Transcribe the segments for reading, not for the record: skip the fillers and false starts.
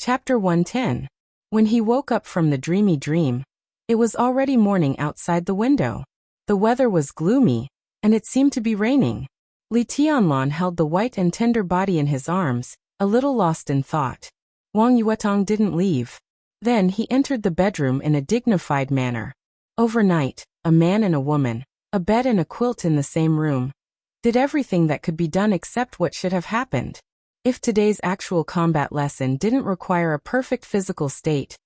Chapter 110. When he woke up from the dreamy dream, it was already morning outside the window. The weather was gloomy, and it seemed to be raining. Li Tianlan held the white and tender body in his arms, a little lost in thought. Wang Yuetong didn't leave. Then he entered the bedroom in a dignified manner. Overnight, a man and a woman, a bed and a quilt in the same room, did everything that could be done except what should have happened. If today's actual combat lesson didn't require a perfect physical state,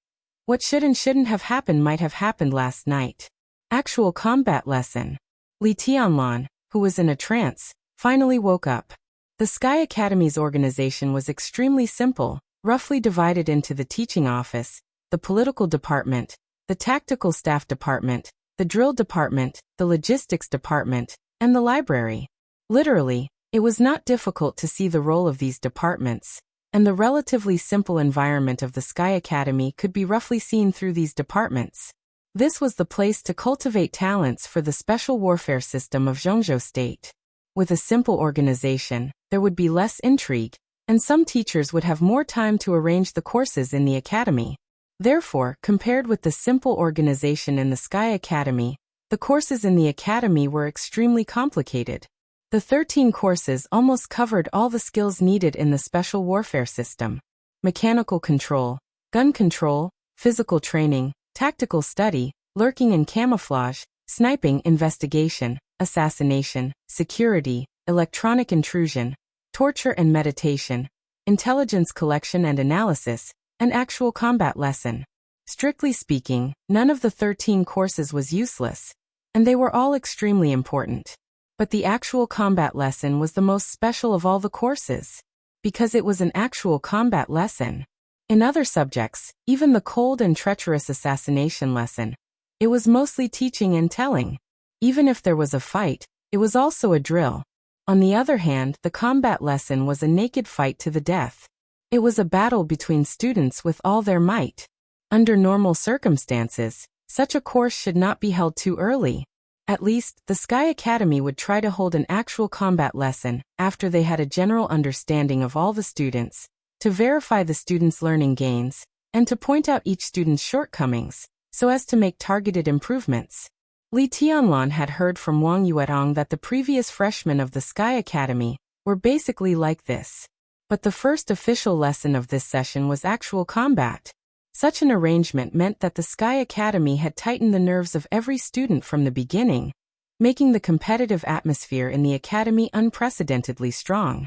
what should and shouldn't have happened might have happened last night. Actual combat lesson. Li Tianlan, who was in a trance, finally woke up. The Sky Academy's organization was extremely simple, roughly divided into the teaching office, the political department, the tactical staff department, the drill department, the logistics department, and the library. Literally, it was not difficult to see the role of these departments, and the relatively simple environment of the Sky Academy could be roughly seen through these departments. This was the place to cultivate talents for the special warfare system of Zhongzhou State. With a simple organization, there would be less intrigue, and some teachers would have more time to arrange the courses in the academy. Therefore, compared with the simple organization in the Sky Academy, the courses in the academy were extremely complicated. The 13 courses almost covered all the skills needed in the special warfare system: mechanical control, gun control, physical training, tactical study, lurking and camouflage, sniping, investigation, assassination, security, electronic intrusion, torture and meditation, intelligence collection and analysis, and actual combat lesson. Strictly speaking, none of the 13 courses was useless, and they were all extremely important. But the actual combat lesson was the most special of all the courses, because it was an actual combat lesson. In other subjects, even the cold and treacherous assassination lesson, it was mostly teaching and telling. Even if there was a fight, it was also a drill. On the other hand, the combat lesson was a naked fight to the death. It was a battle between students with all their might. Under normal circumstances, such a course should not be held too early. At least, the Sky Academy would try to hold an actual combat lesson after they had a general understanding of all the students, to verify the students' learning gains, and to point out each student's shortcomings, so as to make targeted improvements. Li Tianlan had heard from Wang Yuetong that the previous freshmen of the Sky Academy were basically like this. But the first official lesson of this session was actual combat. Such an arrangement meant that the Sky Academy had tightened the nerves of every student from the beginning, making the competitive atmosphere in the academy unprecedentedly strong.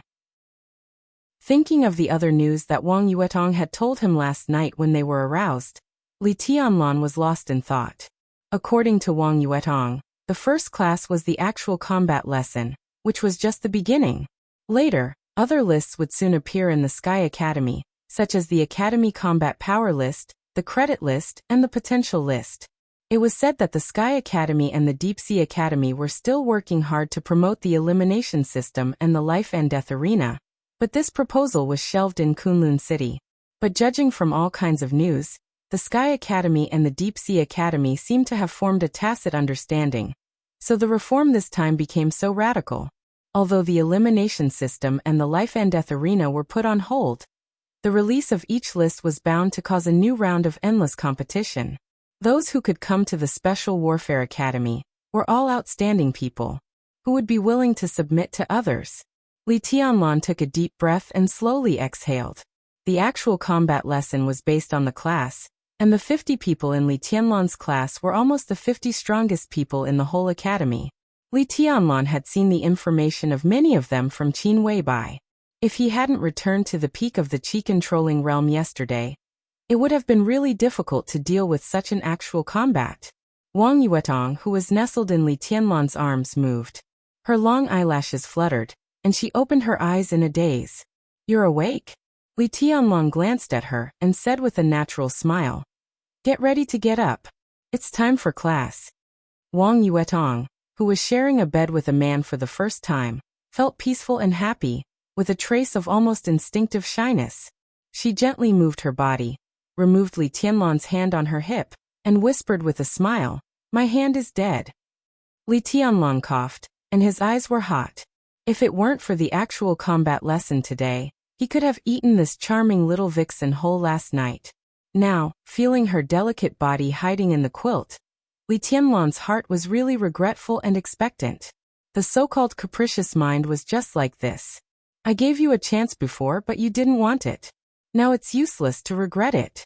Thinking of the other news that Wang Yuetong had told him last night when they were aroused, Li Tianlan was lost in thought. According to Wang Yuetong, the first class was the actual combat lesson, which was just the beginning. Later, other lists would soon appear in the Sky Academy, such as the Academy Combat Power List, the Credit List, and the Potential List. It was said that the Sky Academy and the Deep Sea Academy were still working hard to promote the elimination system and the life and death arena, but this proposal was shelved in Kunlun City. But judging from all kinds of news, the Sky Academy and the Deep Sea Academy seemed to have formed a tacit understanding, so the reform this time became so radical. Although the elimination system and the life and death arena were put on hold, the release of each list was bound to cause a new round of endless competition. Those who could come to the Special Warfare Academy were all outstanding people, who would be willing to submit to others. Li Tianlan took a deep breath and slowly exhaled. The actual combat lesson was based on the class, and the 50 people in Li Tianlan's class were almost the 50 strongest people in the whole academy. Li Tianlan had seen the information of many of them from Qin Weibai. If he hadn't returned to the peak of the Qi-controlling realm yesterday, it would have been really difficult to deal with such an actual combat. Wang Yuetong, who was nestled in Li Tianlan's arms, moved. Her long eyelashes fluttered, and she opened her eyes in a daze. "You're awake?" Li Tianlan glanced at her and said with a natural smile, "Get ready to get up. It's time for class." Wang Yuetong, who was sharing a bed with a man for the first time, felt peaceful and happy, with a trace of almost instinctive shyness. She gently moved her body, removed Li Tianlan's hand on her hip, and whispered with a smile, "My hand is dead." Li Tianlan coughed, and his eyes were hot. If it weren't for the actual combat lesson today, He could have eaten this charming little vixen whole last night. Now, feeling her delicate body hiding in the quilt, Li Tianlan's heart was really regretful and expectant. The so-called capricious mind was just like this. I gave you a chance before, but you didn't want it. Now it's useless to regret it.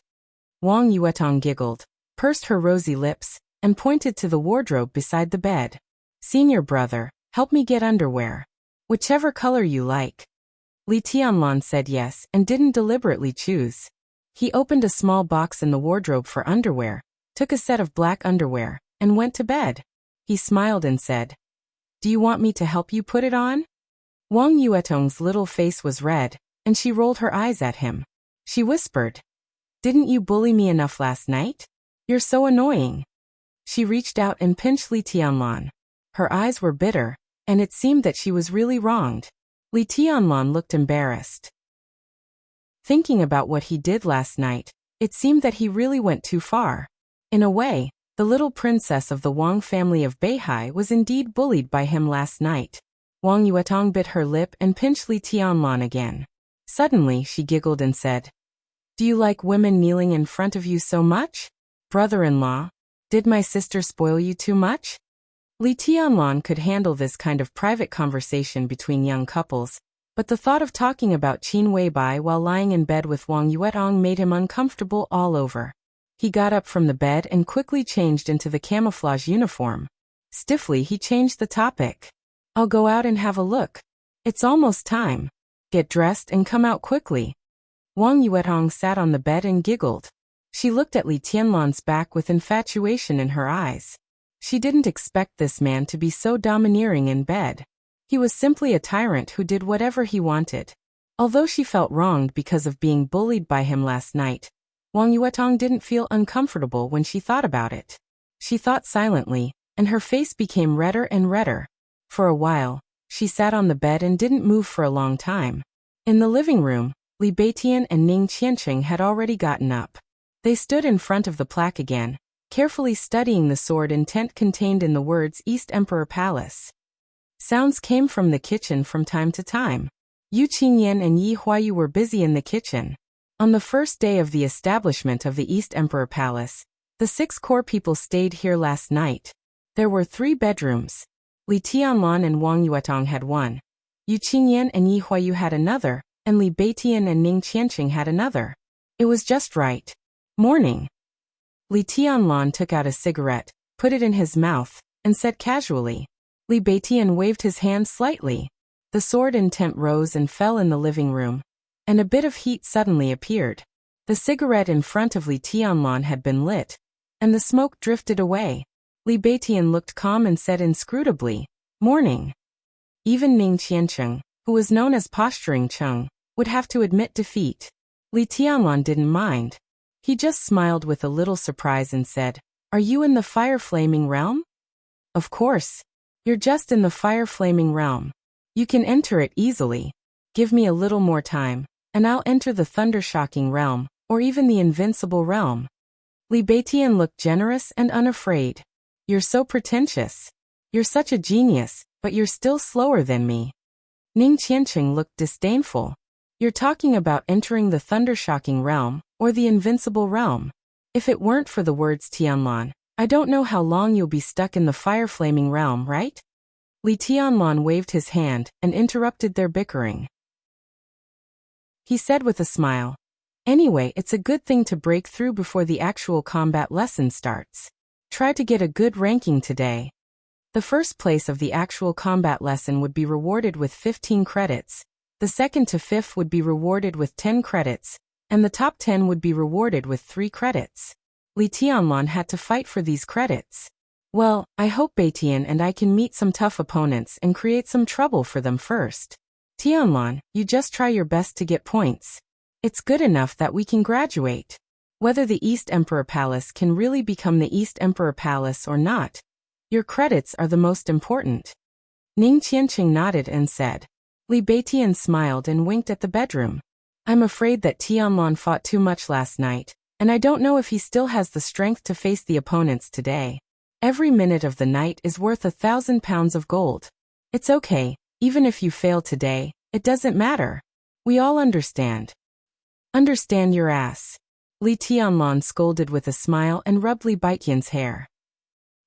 Wang Yuetong giggled, pursed her rosy lips, and pointed to the wardrobe beside the bed. Senior brother, help me get underwear. Whichever color you like. Li Tianlan said yes and didn't deliberately choose. He opened a small box in the wardrobe for underwear, took a set of black underwear, and went to bed. He smiled and said, Do you want me to help you put it on? Wang Yuetong's little face was red, and she rolled her eyes at him. She whispered, Didn't you bully me enough last night? You're so annoying. She reached out and pinched Li Tianlan. Her eyes were bitter, and it seemed that she was really wronged. Li Tianlan looked embarrassed. Thinking about what he did last night, it seemed that he really went too far. In a way, the little princess of the Wang family of Beihai was indeed bullied by him last night. Wang Yuetong bit her lip and pinched Li Tianlan again. Suddenly, she giggled and said, Do you like women kneeling in front of you so much? Brother-in-law, did my sister spoil you too much? Li Tianlan could handle this kind of private conversation between young couples, but the thought of talking about Qin Weibai while lying in bed with Wang Yuetong made him uncomfortable all over. He got up from the bed and quickly changed into the camouflage uniform. Stiffly, he changed the topic. I'll go out and have a look. It's almost time. Get dressed and come out quickly. Wang Yuetong sat on the bed and giggled. She looked at Li Tianlan's back with infatuation in her eyes. She didn't expect this man to be so domineering in bed. He was simply a tyrant who did whatever he wanted. Although she felt wronged because of being bullied by him last night, Wang Yuetong didn't feel uncomfortable when she thought about it. She thought silently, and her face became redder and redder. For a while, she sat on the bed and didn't move for a long time. In the living room, Li Beitian and Ning Qianqing had already gotten up. They stood in front of the plaque again, carefully studying the sword intent contained in the words East Emperor Palace. Sounds came from the kitchen from time to time. Yu Qingyan and Yi Huayu were busy in the kitchen. On the first day of the establishment of the East Emperor Palace, the 6 core people stayed here last night. There were 3 bedrooms. Li Tianlan and Wang Yuetong had one. Yu Qingyan and Yi Huayu had another, and Li Beitian and Ning Qianqing had another. It was just right. Morning. Li Tianlan took out a cigarette, put it in his mouth, and said casually. Li Beitian waved his hand slightly. The sword intent rose and fell in the living room, and a bit of heat suddenly appeared. The cigarette in front of Li Tianlan had been lit, and the smoke drifted away. Li Beitian looked calm and said inscrutably, Morning. Even Ning Qianqing, who was known as Posturing Chung, would have to admit defeat. Li Tianlan didn't mind. He just smiled with a little surprise and said, Are you in the fire-flaming realm? Of course. You're just in the fire-flaming realm. You can enter it easily. Give me a little more time, and I'll enter the thunder-shocking realm, or even the invincible realm. Li Beitian looked generous and unafraid. You're so pretentious. You're such a genius, but you're still slower than me. Ning Qianqing looked disdainful. You're talking about entering the thunder-shocking realm, or the invincible realm. If it weren't for the words Tianlan, I don't know how long you'll be stuck in the fire-flaming realm, right? Li Tianlan waved his hand and interrupted their bickering. He said with a smile, Anyway, it's a good thing to break through before the actual combat lesson starts. Try to get a good ranking today. The first place of the actual combat lesson would be rewarded with 15 credits, the second to fifth would be rewarded with 10 credits, and the top 10 would be rewarded with 3 credits. Li Tianlan had to fight for these credits. Well, I hope Beitian and I can meet some tough opponents and create some trouble for them first. Tianlan, you just try your best to get points. It's good enough that we can graduate. Whether the East Emperor Palace can really become the East Emperor Palace or not, your credits are the most important. Ning Qianqing nodded and said. Li Beitian smiled and winked at the bedroom. I'm afraid that Tianlan fought too much last night, and I don't know if he still has the strength to face the opponents today. Every minute of the night is worth 1,000 pounds of gold. It's okay, even if you fail today, it doesn't matter. We all understand. Understand your ass. Li Tianlan scolded with a smile and rubbed Li Baiqian's hair.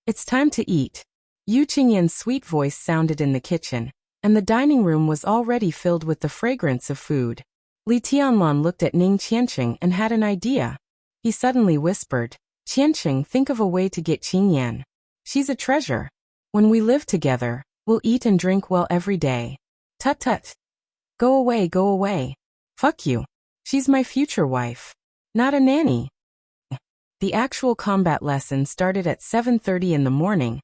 It's time to eat. Yu Qingyan's sweet voice sounded in the kitchen, and the dining room was already filled with the fragrance of food. Li Tianlan looked at Ning Qianqing and had an idea. He suddenly whispered, Qianqing, think of a way to get Qingyan. She's a treasure. When we live together, we'll eat and drink well every day. Tut-tut. Go away, go away. Fuck you. She's my future wife. Not a nanny. The actual combat lesson started at 7:30 in the morning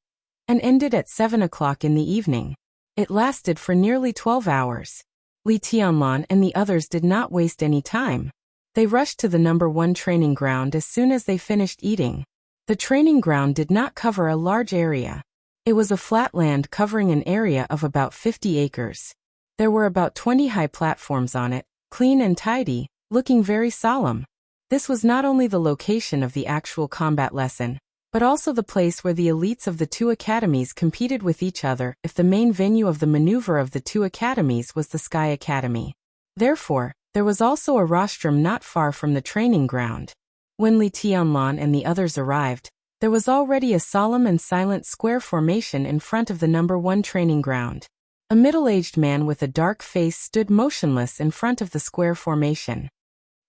and ended at 7 o'clock in the evening. It lasted for nearly 12 hours. Li Tianlan and the others did not waste any time. They rushed to the number 1 training ground as soon as they finished eating. The training ground did not cover a large area. It was a flat land covering an area of about 50 acres. There were about 20 high platforms on it, clean and tidy, looking very solemn. This was not only the location of the actual combat lesson, but also the place where the elites of the 2 academies competed with each other if the main venue of the maneuver of the 2 academies was the Sky Academy. Therefore, there was also a rostrum not far from the training ground. When Li Tianlan and the others arrived, there was already a solemn and silent square formation in front of the number 1 training ground. A middle-aged man with a dark face stood motionless in front of the square formation.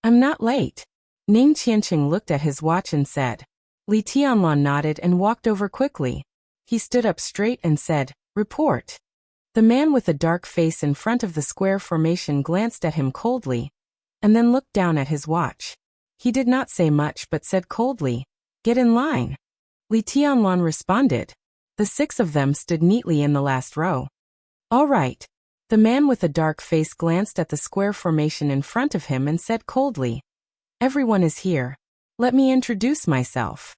I'm not late. Ning Qianqing looked at his watch and said. Li Tianlan nodded and walked over quickly. He stood up straight and said, Report. The man with a dark face in front of the square formation glanced at him coldly, and then looked down at his watch. He did not say much but said coldly, Get in line. Li Tianlan responded. The 6 of them stood neatly in the last row. All right. The man with a dark face glanced at the square formation in front of him and said coldly, Everyone is here. Let me introduce myself.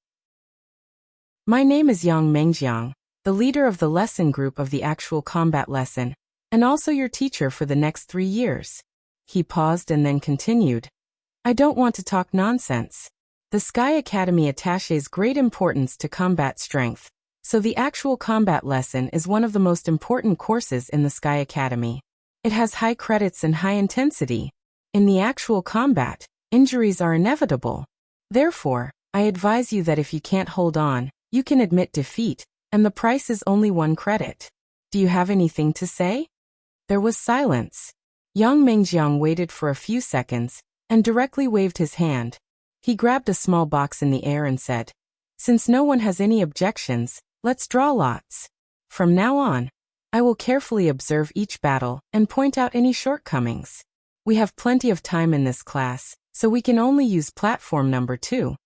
My name is Yang Mengjiang, the leader of the lesson group of the actual combat lesson, and also your teacher for the next 3 years. He paused and then continued. I don't want to talk nonsense. The Sky Academy attaches great importance to combat strength, so the actual combat lesson is one of the most important courses in the Sky Academy. It has high credits and high intensity. In the actual combat, injuries are inevitable. Therefore, I advise you that if you can't hold on, you can admit defeat, and the price is only 1 credit. Do you have anything to say? There was silence. Yang Mengjiang waited for a few seconds, and directly waved his hand. He grabbed a small box in the air and said, Since no one has any objections, let's draw lots. From now on, I will carefully observe each battle and point out any shortcomings. We have plenty of time in this class, so we can only use platform number 2.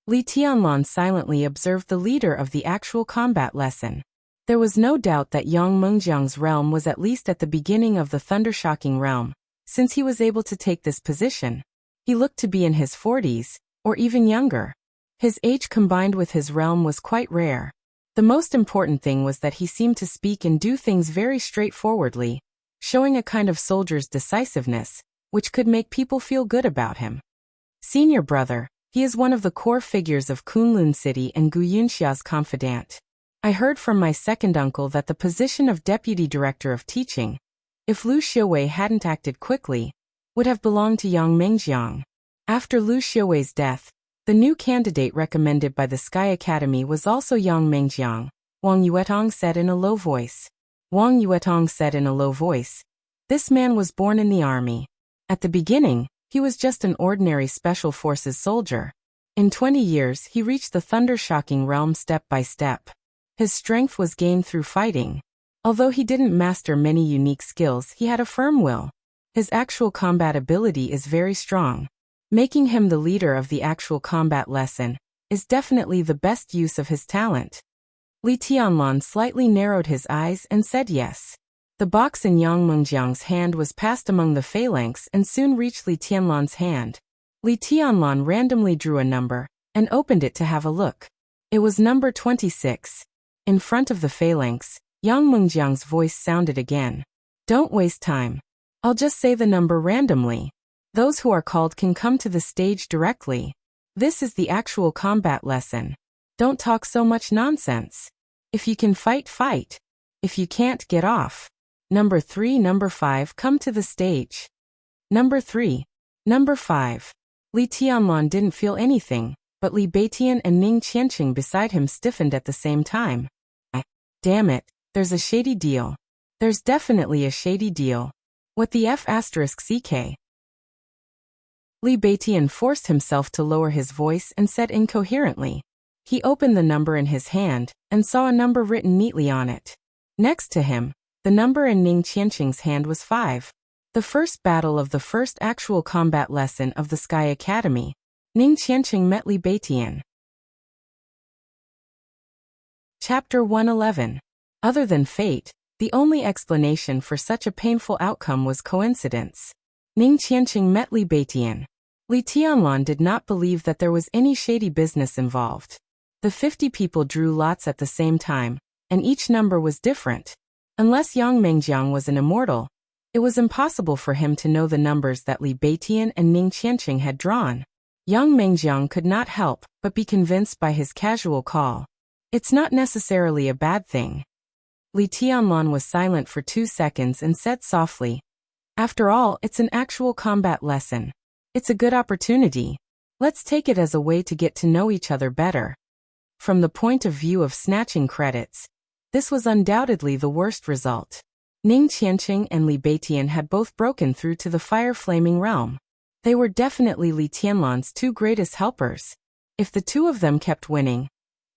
Li Tianlan silently observed the leader of the actual combat lesson. There was no doubt that Yang Mengjiang's realm was at least at the beginning of the thundershocking realm, since he was able to take this position. He looked to be in his 40s, or even younger. His age combined with his realm was quite rare. The most important thing was that he seemed to speak and do things very straightforwardly, showing a kind of soldier's decisiveness, which could make people feel good about him. Senior brother, he is one of the core figures of Kunlun City and Gu Yunxia's confidant. I heard from my second uncle that the position of deputy director of teaching, if Lu Xiuwei hadn't acted quickly, would have belonged to Yang Mengjiang. After Lu Xiuwei's death, the new candidate recommended by the Sky Academy was also Yang Mengjiang, Wang Yuetong said in a low voice. Wang Yuetong said in a low voice, This man was born in the army. At the beginning, he was just an ordinary special forces soldier. In 20 years he reached the thundershocking realm step by step. His strength was gained through fighting. Although he didn't master many unique skills, he had a firm will. His actual combat ability is very strong. Making him the leader of the actual combat lesson is definitely the best use of his talent. Li Tianlan slightly narrowed his eyes and said yes. The box in Yang Mengjiang's hand was passed among the phalanx and soon reached Li Tianlan's hand. Li Tianlan randomly drew a number and opened it to have a look. It was number 26. In front of the phalanx, Yang Mengjiang's voice sounded again. Don't waste time. I'll just say the number randomly. Those who are called can come to the stage directly. This is the actual combat lesson. Don't talk so much nonsense. If you can fight, fight. If you can't, get off. Number 3, number 5 come to the stage. Number 3. Number 5. Li Tianlan didn't feel anything, but Li Beitian and Ning Qianqing beside him stiffened at the same time. Damn it, there's a shady deal. There's definitely a shady deal. What the F***ck? Li Beitian forced himself to lower his voice and said incoherently. He opened the number in his hand, and saw a number written neatly on it. Next to him, the number in Ning Qianqing's hand was 5. The first battle of the first actual combat lesson of the Sky Academy. Ning Qianqing met Li Beitian. Chapter 111. Other than fate, the only explanation for such a painful outcome was coincidence. Ning Qianqing met Li Beitian. Li Tianlan did not believe that there was any shady business involved. The 50 people drew lots at the same time, and each number was different. Unless Yang Mengjiang was an immortal, it was impossible for him to know the numbers that Li Beitian and Ning Qianqing had drawn. Yang Mengjiang could not help but be convinced by his casual call. It's not necessarily a bad thing. Li Tianlan was silent for 2 seconds and said softly, "After all, it's an actual combat lesson. It's a good opportunity. Let's take it as a way to get to know each other better." From the point of view of snatching credits, this was undoubtedly the worst result. Ning Qianqing and Li Beitian had both broken through to the fire-flaming realm. They were definitely Li Tianlan's 2 greatest helpers. If the 2 of them kept winning,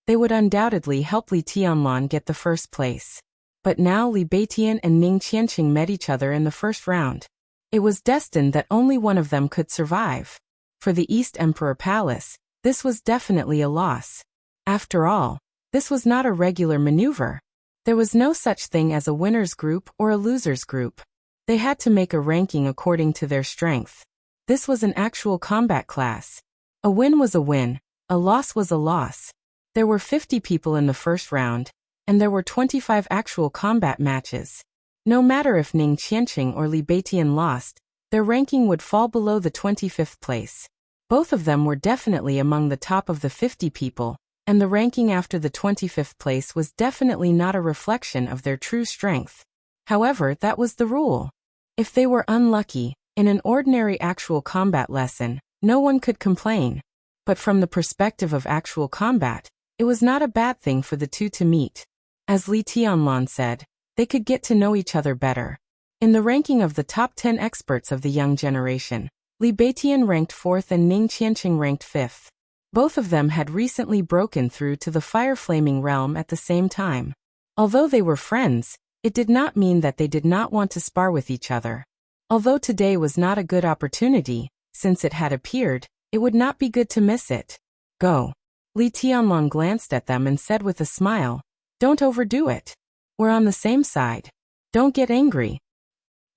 they would undoubtedly help Li Tianlan get the first place. But now Li Beitian and Ning Qianqing met each other in the first round. It was destined that only one of them could survive. For the East Emperor Palace, this was definitely a loss. After all, this was not a regular maneuver. There was no such thing as a winner's group or a loser's group. They had to make a ranking according to their strength. This was an actual combat class. A win was a win, a loss was a loss. There were 50 people in the first round, and there were 25 actual combat matches. No matter if Ning Qianqing or Li Beitian lost, their ranking would fall below the 25th place. Both of them were definitely among the top of the 50 people, and the ranking after the 25th place was definitely not a reflection of their true strength. However, that was the rule. If they were unlucky, in an ordinary actual combat lesson, no one could complain. But from the perspective of actual combat, it was not a bad thing for the 2 to meet. As Li Tianlan said, they could get to know each other better. In the ranking of the top 10 experts of the young generation, Li Beitian ranked 4th and Ning Qianqing ranked 5th. Both of them had recently broken through to the fire-flaming realm at the same time. Although they were friends, it did not mean that they did not want to spar with each other. Although today was not a good opportunity, since it had appeared, it would not be good to miss it. Go. Li Tianlan glanced at them and said with a smile, "Don't overdo it. We're on the same side. Don't get angry."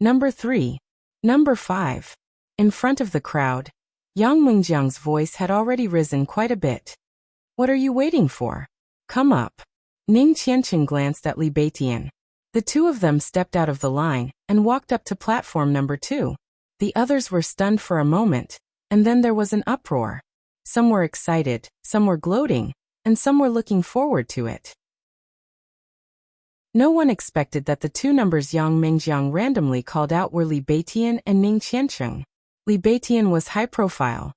Number 3. Number 5. In front of the crowd, Yang Mengjiang's voice had already risen quite a bit. "What are you waiting for? Come up." Ning Qianqing glanced at Li Beitian. The 2 of them stepped out of the line and walked up to platform number 2. The others were stunned for a moment, and then there was an uproar. Some were excited, some were gloating, and some were looking forward to it. No one expected that the 2 numbers Yang Mengjiang randomly called out were Li Beitian and Ning Qianqing. Li Beitian was high profile.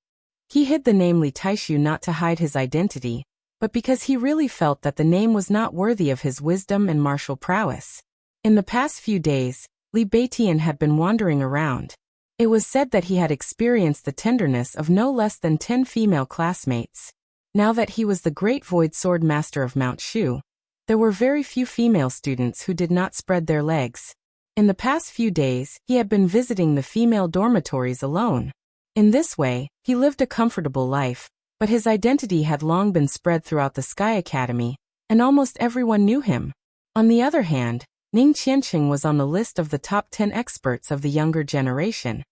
He hid the name Li Taishu not to hide his identity, but because he really felt that the name was not worthy of his wisdom and martial prowess. In the past few days, Li Beitian had been wandering around. It was said that he had experienced the tenderness of no less than 10 female classmates. Now that he was the great void sword master of Mount Shu, there were very few female students who did not spread their legs. In the past few days, he had been visiting the female dormitories alone. In this way, he lived a comfortable life, but his identity had long been spread throughout the Sky Academy, and almost everyone knew him. On the other hand, Ning Qianqing was on the list of the top 10 experts of the younger generation,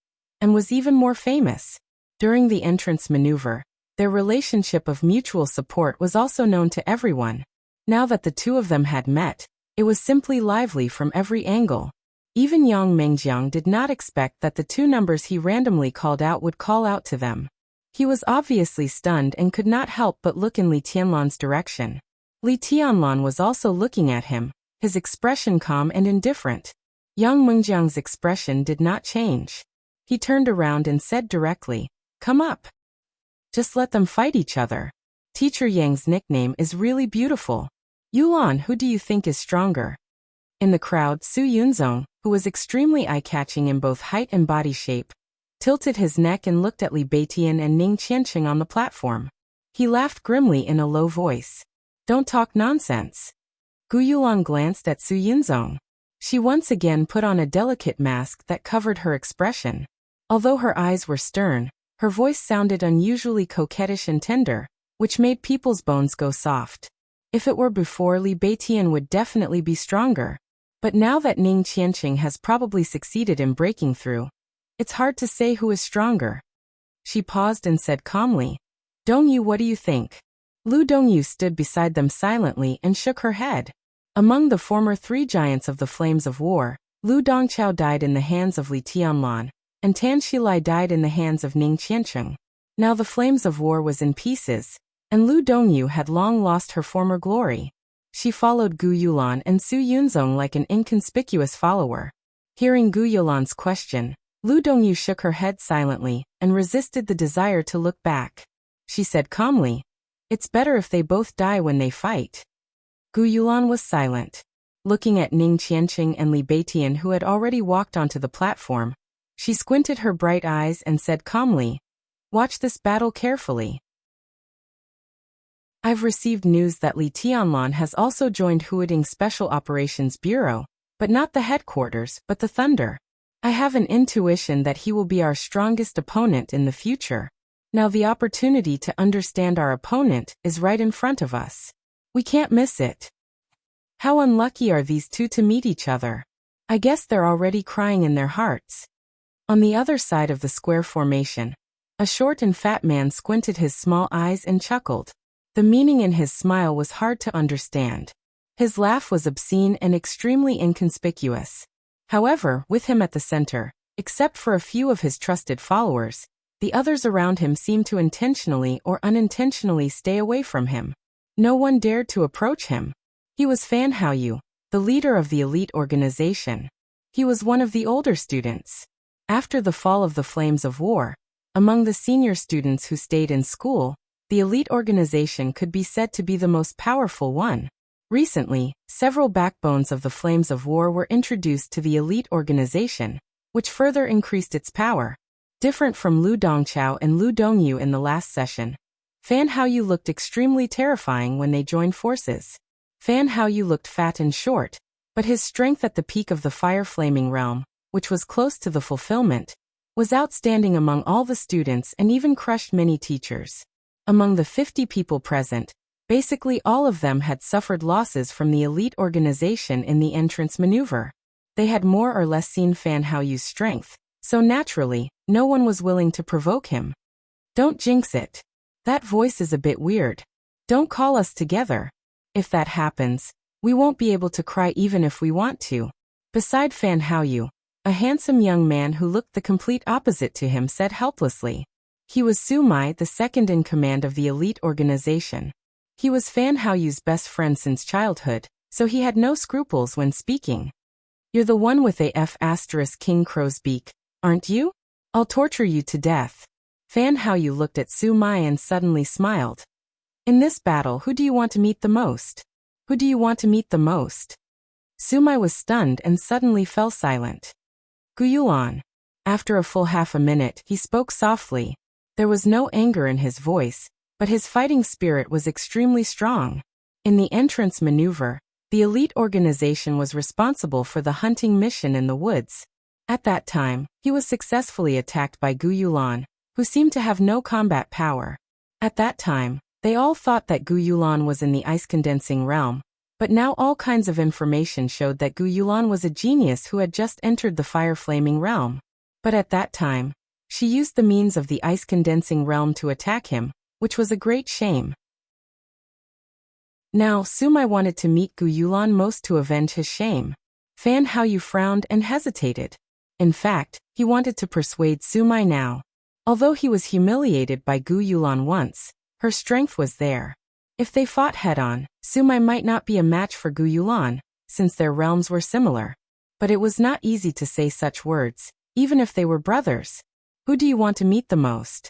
and was even more famous. During the entrance maneuver, their relationship of mutual support was also known to everyone. Now that the 2 of them had met, it was simply lively from every angle. Even Yang Mengjiang did not expect that the 2 numbers he randomly called out would call out to them. He was obviously stunned and could not help but look in Li Tianlan's direction. Li Tianlan was also looking at him, his expression calm and indifferent. Yang Mengjiang's expression did not change. He turned around and said directly, "Come up. Just let them fight each other. Teacher Yang's nickname is really beautiful. Yulan, who do you think is stronger?" In the crowd, Su Yunzong, who was extremely eye-catching in both height and body shape, tilted his neck and looked at Li Beitian and Ning Qianqing on the platform. He laughed grimly in a low voice. "Don't talk nonsense." Gu Yulan glanced at Su Yunzong. She once again put on a delicate mask that covered her expression. Although her eyes were stern, her voice sounded unusually coquettish and tender, which made people's bones go soft. If it were before, Li Beitian would definitely be stronger. But now that Ning Qianqing has probably succeeded in breaking through, it's hard to say who is stronger. She paused and said calmly, "Dongyu, what do you think?" Lu Dongyu stood beside them silently and shook her head. Among the former 3 giants of the Flames of War, Lu Dongqiao died in the hands of Li Tianlan, and Tan Shilai died in the hands of Ning Qianqing. Now the Flames of War was in pieces, and Lu Dongyu had long lost her former glory. She followed Gu Yulan and Su Yunzong like an inconspicuous follower. Hearing Gu Yulan's question, Lu Dongyu shook her head silently and resisted the desire to look back. She said calmly, "It's better if they both die when they fight." Gu Yulan was silent. Looking at Ning Qianqing and Li Beitian, who had already walked onto the platform, she squinted her bright eyes and said calmly, "Watch this battle carefully. I've received news that Li Tianlan has also joined Huading's Special Operations Bureau, but not the headquarters, but the Thunder. I have an intuition that he will be our strongest opponent in the future. Now the opportunity to understand our opponent is right in front of us. We can't miss it. How unlucky are these two to meet each other? I guess they're already crying in their hearts." On the other side of the square formation, a short and fat man squinted his small eyes and chuckled. The meaning in his smile was hard to understand. His laugh was obscene and extremely inconspicuous. However, with him at the center, except for a few of his trusted followers, the others around him seemed to intentionally or unintentionally stay away from him. No one dared to approach him. He was Fan Haoyu, the leader of the elite organization. He was one of the older students. After the fall of the Flames of War, among the senior students who stayed in school, the elite organization could be said to be the most powerful one. Recently, several backbones of the Flames of War were introduced to the elite organization, which further increased its power. Different from Lu Dongqiao and Lu Dongyu in the last session, Fan Haoyu looked extremely terrifying when they joined forces. Fan Haoyu looked fat and short, but his strength at the peak of the fire-flaming realm, which was close to the fulfillment, was outstanding among all the students and even crushed many teachers. Among the 50 people present, basically all of them had suffered losses from the elite organization in the entrance maneuver. They had more or less seen Fan Haoyu's strength, so naturally, no one was willing to provoke him. "Don't jinx it. That voice is a bit weird. Don't call us together. If that happens, we won't be able to cry even if we want to." Beside Fan Haoyu, a handsome young man who looked the complete opposite to him said helplessly. He was Su Mai, the second in command of the elite organization. He was Fan Haoyu's best friend since childhood, so he had no scruples when speaking. "You're the one with a King Crow's beak, aren't you? I'll torture you to death." Fan Haoyu looked at Su Mai and suddenly smiled. "In this battle, who do you want to meet the most? Who do you want to meet the most?" Su Mai was stunned and suddenly fell silent. "Gu Yulan." After a full half a minute, he spoke softly. There was no anger in his voice, but his fighting spirit was extremely strong. In the entrance maneuver, the elite organization was responsible for the hunting mission in the woods. At that time, he was successfully attacked by Gu Yulan, who seemed to have no combat power. At that time, they all thought that Gu Yulan was in the ice-condensing realm, but now all kinds of information showed that Gu Yulan was a genius who had just entered the fire-flaming realm. But at that time, she used the means of the ice-condensing realm to attack him, which was a great shame. Now, Su Mai wanted to meet Gu Yulan most to avenge his shame. Fan Haoyu frowned and hesitated. In fact, he wanted to persuade Su Mai now. Although he was humiliated by Gu Yulan once, her strength was there. If they fought head-on, Su Mai might not be a match for Gu Yulan, since their realms were similar. But it was not easy to say such words. even if they were brothers. Who do you want to meet the most?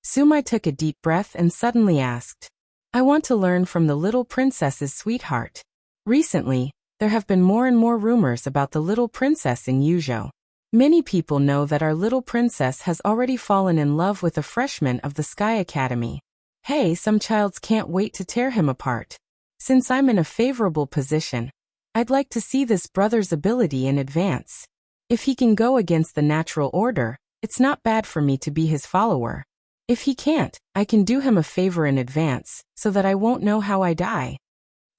Sumai took a deep breath and suddenly asked. I want to learn from the little princess's sweetheart. Recently, there have been more and more rumors about the little princess in Yuzhou. Many people know that our little princess has already fallen in love with a freshman of the Sky Academy. Hey, some childs can't wait to tear him apart. Since I'm in a favorable position, I'd like to see this brother's ability in advance. If he can go against the natural order, it's not bad for me to be his follower. If he can't, I can do him a favor in advance, so that I won't know how I die.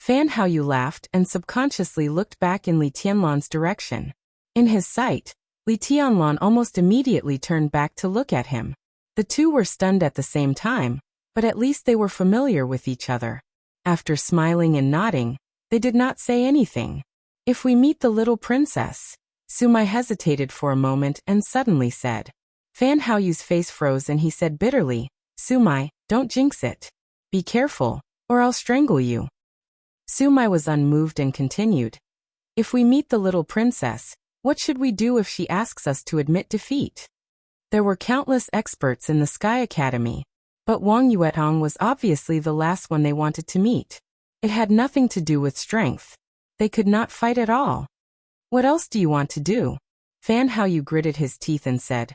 Fan Haoyu laughed and subconsciously looked back in Li Tianlan's direction. In his sight, Li Tianlan almost immediately turned back to look at him. The two were stunned at the same time, but at least they were familiar with each other. After smiling and nodding, they did not say anything. If we meet the little princess, Sumai hesitated for a moment and suddenly said. Fan Haoyu's face froze and he said bitterly, Sumai, don't jinx it. Be careful, or I'll strangle you. Sumai was unmoved and continued. If we meet the little princess, what should we do if she asks us to admit defeat? There were countless experts in the Sky Academy, but Wang Yuetong was obviously the last one they wanted to meet. It had nothing to do with strength. They could not fight at all. What else do you want to do? Fan Haoyu gritted his teeth and said.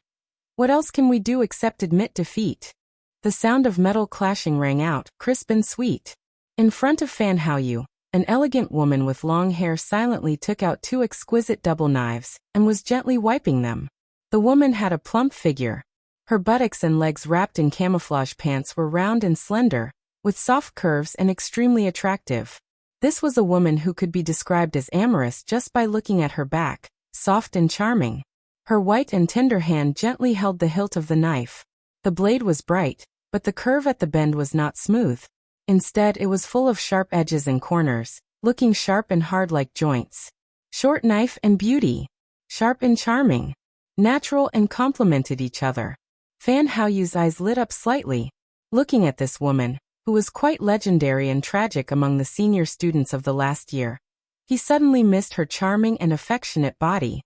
What else can we do except admit defeat? The sound of metal clashing rang out, crisp and sweet. In front of Fan Haoyu, an elegant woman with long hair silently took out two exquisite double knives and was gently wiping them. The woman had a plump figure. Her buttocks and legs wrapped in camouflage pants were round and slender, with soft curves and extremely attractive. This was a woman who could be described as amorous just by looking at her back, soft and charming. Her white and tender hand gently held the hilt of the knife. The blade was bright, but the curve at the bend was not smooth. Instead, it was full of sharp edges and corners, looking sharp and hard like joints. Short knife and beauty. Sharp and charming. Natural and complemented each other. Fan Haoyu's eyes lit up slightly. Looking at this woman, who was quite legendary and tragic among the senior students of the last year, he suddenly missed her charming and affectionate body.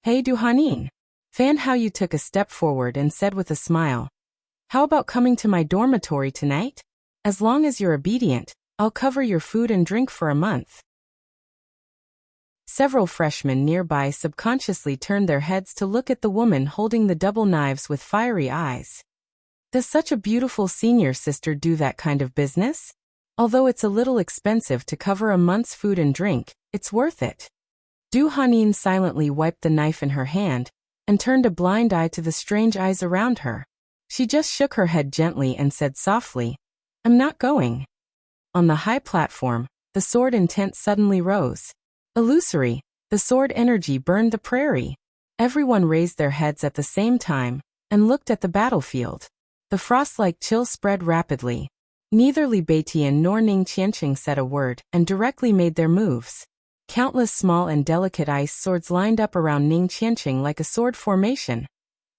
Hey Duhanin. Fan Haoyu took a step forward and said with a smile. How about coming to my dormitory tonight? As long as you're obedient, I'll cover your food and drink for a month. Several freshmen nearby subconsciously turned their heads to look at the woman holding the double knives with fiery eyes. Does such a beautiful senior sister do that kind of business? Although it's a little expensive to cover a month's food and drink, it's worth it. Du Hanin silently wiped the knife in her hand and turned a blind eye to the strange eyes around her. She just shook her head gently and said softly, I'm not going. On the high platform, the sword intent suddenly rose. Illusory, the sword energy burned the prairie. Everyone raised their heads at the same time and looked at the battlefield. The frost-like chill spread rapidly. Neither Li Beitian nor Ning Qianqing said a word and directly made their moves. Countless small and delicate ice swords lined up around Ning Qianqing like a sword formation,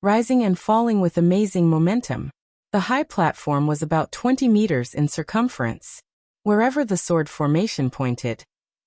rising and falling with amazing momentum. The high platform was about 20 meters in circumference. Wherever the sword formation pointed,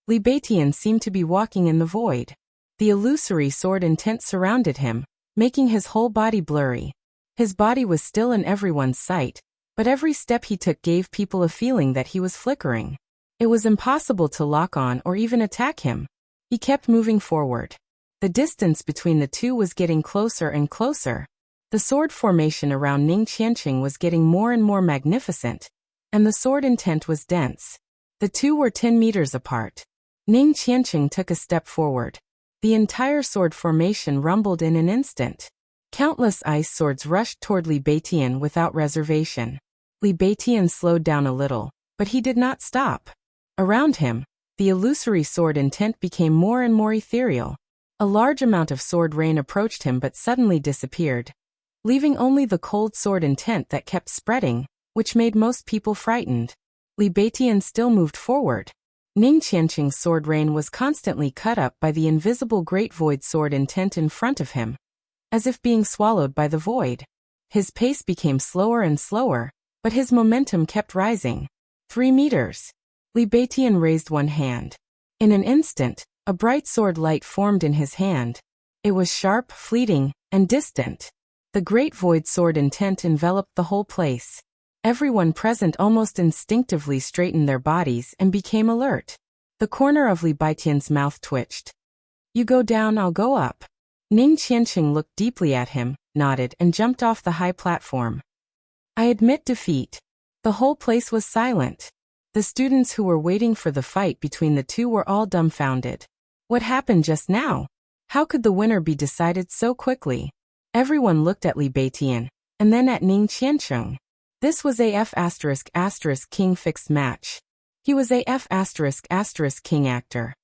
Li Beitian seemed to be walking in the void. The illusory sword intent surrounded him, making his whole body blurry. His body was still in everyone's sight, but every step he took gave people a feeling that he was flickering. It was impossible to lock on or even attack him. He kept moving forward. The distance between the two was getting closer and closer. The sword formation around Ning Qianqing was getting more and more magnificent, and the sword intent was dense. The two were 10 meters apart. Ning Qianqing took a step forward. The entire sword formation rumbled in an instant. Countless ice swords rushed toward Li Beitian without reservation. Li Beitian slowed down a little, but he did not stop. Around him, the illusory sword intent became more and more ethereal. A large amount of sword rain approached him but suddenly disappeared, leaving only the cold sword intent that kept spreading, which made most people frightened. Li Beitian still moved forward. Ning Qianqing's sword rain was constantly cut up by the invisible great void sword intent in front of him, as if being swallowed by the void. His pace became slower and slower, but his momentum kept rising. 3 meters. Li Beitian raised one hand. In an instant, a bright sword light formed in his hand. It was sharp, fleeting, and distant. The great void sword intent enveloped the whole place. Everyone present almost instinctively straightened their bodies and became alert. The corner of Li Baitian's mouth twitched. You go down, I'll go up. Ning Qianqing looked deeply at him, nodded, and jumped off the high platform. I admit defeat. The whole place was silent. The students who were waiting for the fight between the two were all dumbfounded. What happened just now? How could the winner be decided so quickly? Everyone looked at Li Baitian, and then at Ning Qianqing. This was a F*** King fixed match. He was a F*** King actor.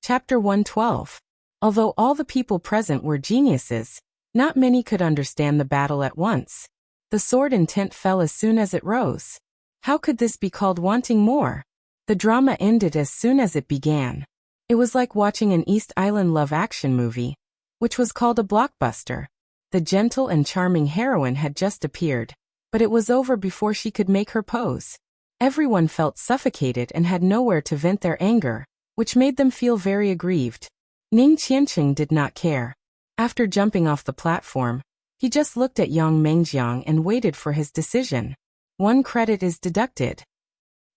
Chapter 112. Although all the people present were geniuses, not many could understand the battle at once. The sword intent fell as soon as it rose. How could this be called wanting more? The drama ended as soon as it began. It was like watching an East Island love action movie, which was called a blockbuster. The gentle and charming heroine had just appeared, but it was over before she could make her pose. Everyone felt suffocated and had nowhere to vent their anger, which made them feel very aggrieved. Ning Qianqing did not care. After jumping off the platform, he just looked at Yang Mengjiang and waited for his decision. 1 credit is deducted.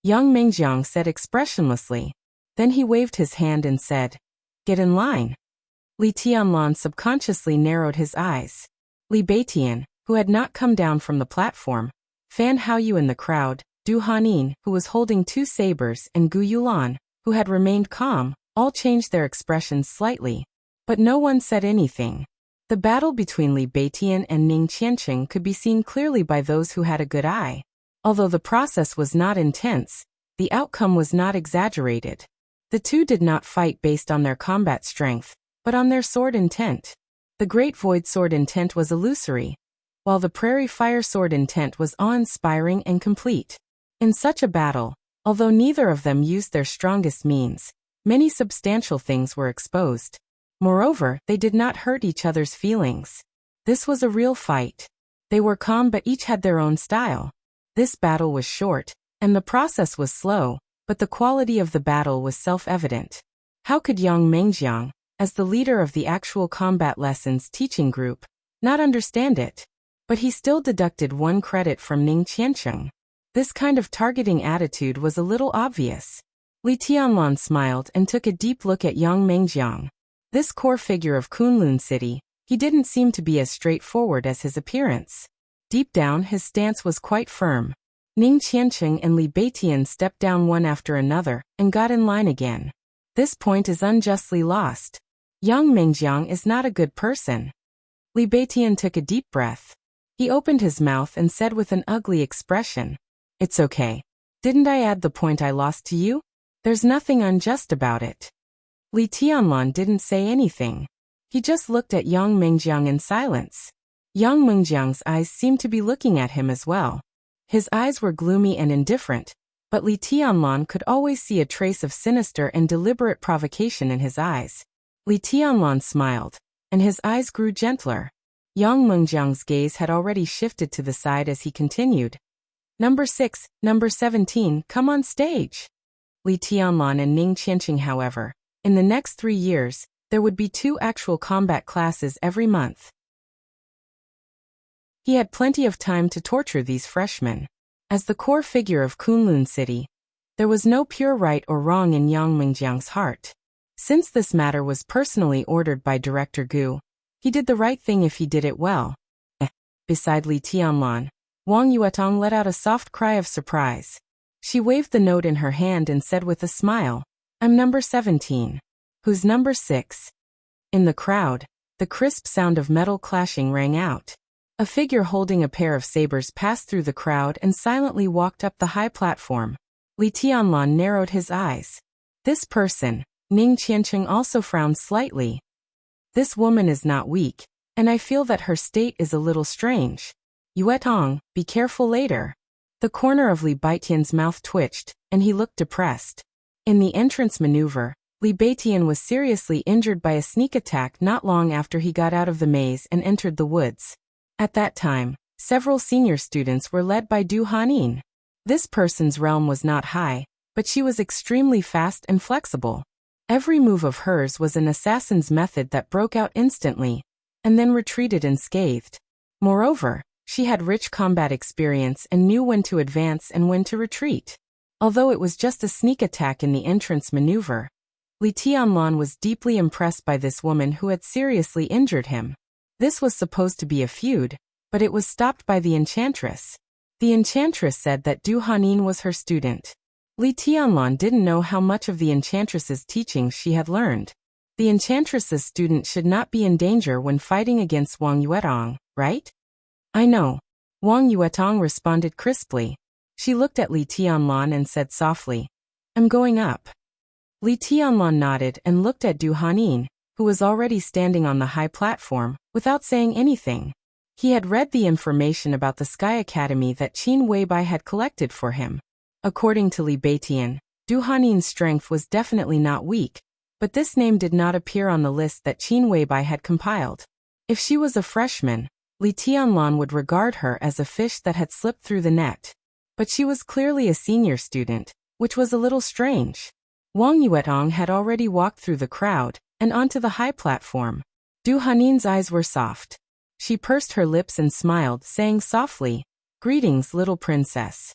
Yang Mengjiang said expressionlessly. Then he waved his hand and said, Get in line. Li Tianlan subconsciously narrowed his eyes. Li Baitian, who had not come down from the platform, Fan Haoyu in the crowd, Du Hanin, who was holding 2 sabers, and Gu Yulan, who had remained calm, all changed their expressions slightly. But no one said anything. The battle between Li Baitian and Ning Qianqing could be seen clearly by those who had a good eye. Although the process was not intense, the outcome was not exaggerated. The two did not fight based on their combat strength, but on their sword intent. The Great Void Sword intent was illusory, while the Prairie Fire Sword intent was awe-inspiring and complete. In such a battle, although neither of them used their strongest means, many substantial things were exposed. Moreover, they did not hurt each other's feelings. This was a real fight. They were calm but each had their own style. This battle was short, and the process was slow, but the quality of the battle was self-evident. How could Yang Mengjiang, as the leader of the actual combat lessons teaching group, not understand it? But he still deducted 1 credit from Ning Qianqing. This kind of targeting attitude was a little obvious. Li Tianlan smiled and took a deep look at Yang Mengjiang. This core figure of Kunlun City, he didn't seem to be as straightforward as his appearance. Deep down, his stance was quite firm. Ning Qianqing and Li Baitian stepped down one after another and got in line again. This point is unjustly lost. Yang Mengjiang is not a good person. Li Baitian took a deep breath. He opened his mouth and said with an ugly expression, It's okay. Didn't I add the point I lost to you? There's nothing unjust about it. Li Tianlan didn't say anything. He just looked at Yang Mengjiang in silence. Yang Mengjiang's eyes seemed to be looking at him as well. His eyes were gloomy and indifferent, but Li Tianlan could always see a trace of sinister and deliberate provocation in his eyes. Li Tianlan smiled, and his eyes grew gentler. Yang Mengjiang's gaze had already shifted to the side as he continued. Number 6, number 17, come on stage. Li Tianlan and Ning Qianqing, however, in the next 3 years, there would be 2 actual combat classes every month. He had plenty of time to torture these freshmen. As the core figure of Kunlun City, there was no pure right or wrong in Yang Mengjiang's heart. Since this matter was personally ordered by Director Gu, he did the right thing if he did it well. Beside Li Tianlan, Wang Yuetong let out a soft cry of surprise. She waved the note in her hand and said with a smile, I'm number 17. Who's number 6? In the crowd, the crisp sound of metal clashing rang out. A figure holding a pair of sabers passed through the crowd and silently walked up the high platform. Li Tianlan narrowed his eyes. This person, Ning Qianqing, also frowned slightly. This woman is not weak, and I feel that her state is a little strange. Yuetong, be careful later. The corner of Li Baitian's mouth twitched, and he looked depressed. In the entrance maneuver, Li Baitian was seriously injured by a sneak attack not long after he got out of the maze and entered the woods. At that time, several senior students were led by Du Hanin. This person's realm was not high, but she was extremely fast and flexible. Every move of hers was an assassin's method that broke out instantly, and then retreated unscathed. Moreover, she had rich combat experience and knew when to advance and when to retreat. Although it was just a sneak attack in the entrance maneuver, Li Tianlan was deeply impressed by this woman who had seriously injured him. This was supposed to be a feud, but it was stopped by the enchantress. The enchantress said that Du Hanin was her student. Li Tianlan didn't know how much of the enchantress's teachings she had learned. The enchantress's student should not be in danger when fighting against Wang Yuetong, right? I know. Wang Yuetong responded crisply. She looked at Li Tianlan and said softly, I'm going up. Li Tianlan nodded and looked at Du Hanin, who was already standing on the high platform, without saying anything. He had read the information about the Sky Academy that Qin Weibai had collected for him. According to Li Beitian, Du Hanin's strength was definitely not weak, but this name did not appear on the list that Qin Weibai had compiled. If she was a freshman, Li Tianlan would regard her as a fish that had slipped through the net. But she was clearly a senior student, which was a little strange. Wang Yuetong had already walked through the crowd and onto the high platform. Du Hanin's eyes were soft. She pursed her lips and smiled, saying softly, Greetings, little princess.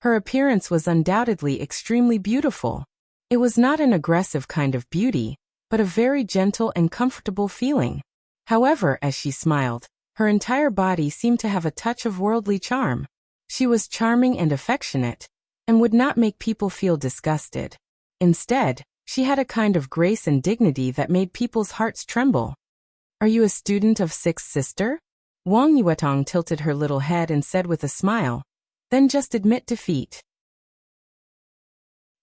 Her appearance was undoubtedly extremely beautiful. It was not an aggressive kind of beauty, but a very gentle and comfortable feeling. However, as she smiled, her entire body seemed to have a touch of worldly charm. She was charming and affectionate, and would not make people feel disgusted. Instead, she had a kind of grace and dignity that made people's hearts tremble. Are you a student of Sixth Sister? Wang Yuetong tilted her little head and said with a smile, Then just admit defeat.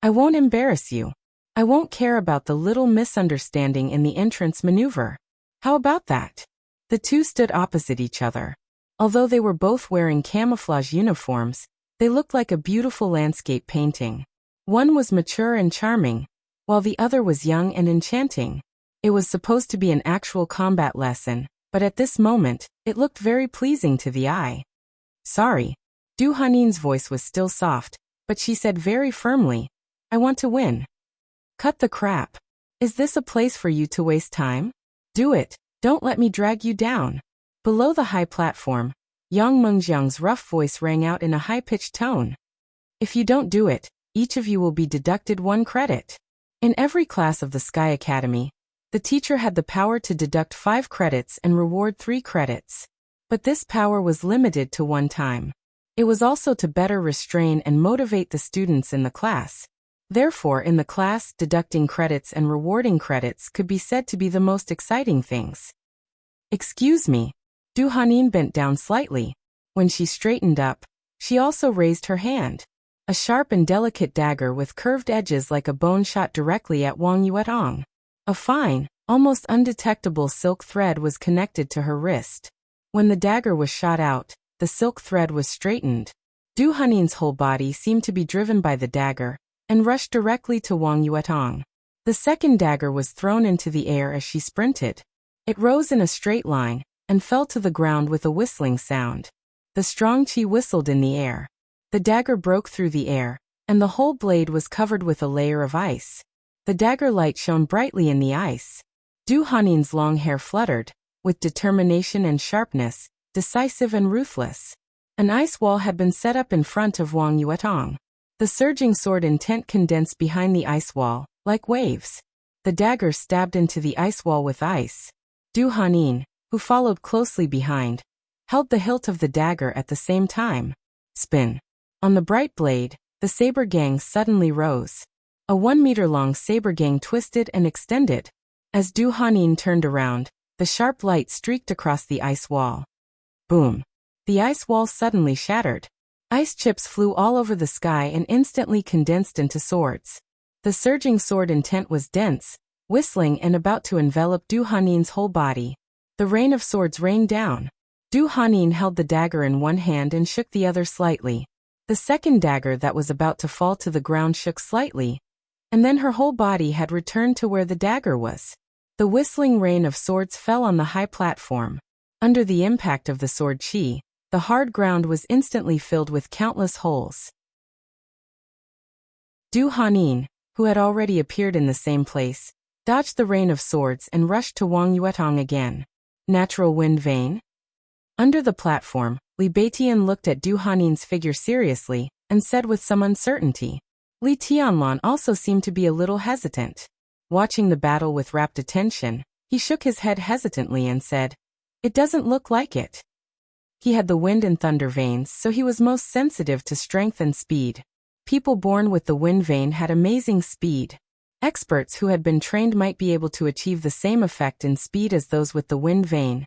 I won't embarrass you. I won't care about the little misunderstanding in the entrance maneuver. How about that? The two stood opposite each other. Although they were both wearing camouflage uniforms, they looked like a beautiful landscape painting. One was mature and charming, while the other was young and enchanting. It was supposed to be an actual combat lesson, but at this moment, it looked very pleasing to the eye. Sorry. Du Hanin's voice was still soft, but she said very firmly, I want to win. Cut the crap. Is this a place for you to waste time? Do it. Don't let me drag you down. Below the high platform, Yang Mengjiang's rough voice rang out in a high-pitched tone. If you don't do it, each of you will be deducted 1 credit. In every class of the Sky Academy, the teacher had the power to deduct 5 credits and reward 3 credits. But this power was limited to 1 time. It was also to better restrain and motivate the students in the class. Therefore, in the class, deducting credits and rewarding credits could be said to be the most exciting things. Excuse me. Du Hanin bent down slightly. When she straightened up, she also raised her hand. A sharp and delicate dagger with curved edges like a bone shot directly at Wang Yuetong. A fine, almost undetectable silk thread was connected to her wrist. When the dagger was shot out, the silk thread was straightened. Du Hanin's whole body seemed to be driven by the dagger, and rushed directly to Wang Yuetong. The second dagger was thrown into the air as she sprinted. It rose in a straight line, and fell to the ground with a whistling sound. The strong qi whistled in the air. The dagger broke through the air, and the whole blade was covered with a layer of ice. The dagger light shone brightly in the ice. Du Hanin's long hair fluttered, with determination and sharpness, decisive and ruthless. An ice wall had been set up in front of Wang Yuetong. The surging sword intent condensed behind the ice wall, like waves. The dagger stabbed into the ice wall with ice. Du Hanin, who followed closely behind, held the hilt of the dagger at the same time. Spin. On the bright blade, the saber gang suddenly rose. A 1-meter-long saber gang twisted and extended. As Du Hanin turned around, the sharp light streaked across the ice wall. Boom. The ice wall suddenly shattered. Ice chips flew all over the sky and instantly condensed into swords. The surging sword intent was dense, whistling and about to envelop Du Hanin's whole body. The rain of swords rained down. Du Hanin held the dagger in one hand and shook the other slightly. The second dagger that was about to fall to the ground shook slightly, and then her whole body had returned to where the dagger was. The whistling rain of swords fell on the high platform. Under the impact of the sword qi, the hard ground was instantly filled with countless holes. Du Hanin, who had already appeared in the same place, dodged the rain of swords and rushed to Wang Yuetong again. Natural wind vein? Under the platform, Li Beitian looked at Du Hanin's figure seriously and said with some uncertainty. Li Tianlan also seemed to be a little hesitant. Watching the battle with rapt attention, he shook his head hesitantly and said, "It doesn't look like it." He had the wind and thunder veins, so he was most sensitive to strength and speed. People born with the wind vein had amazing speed. Experts who had been trained might be able to achieve the same effect in speed as those with the wind vein,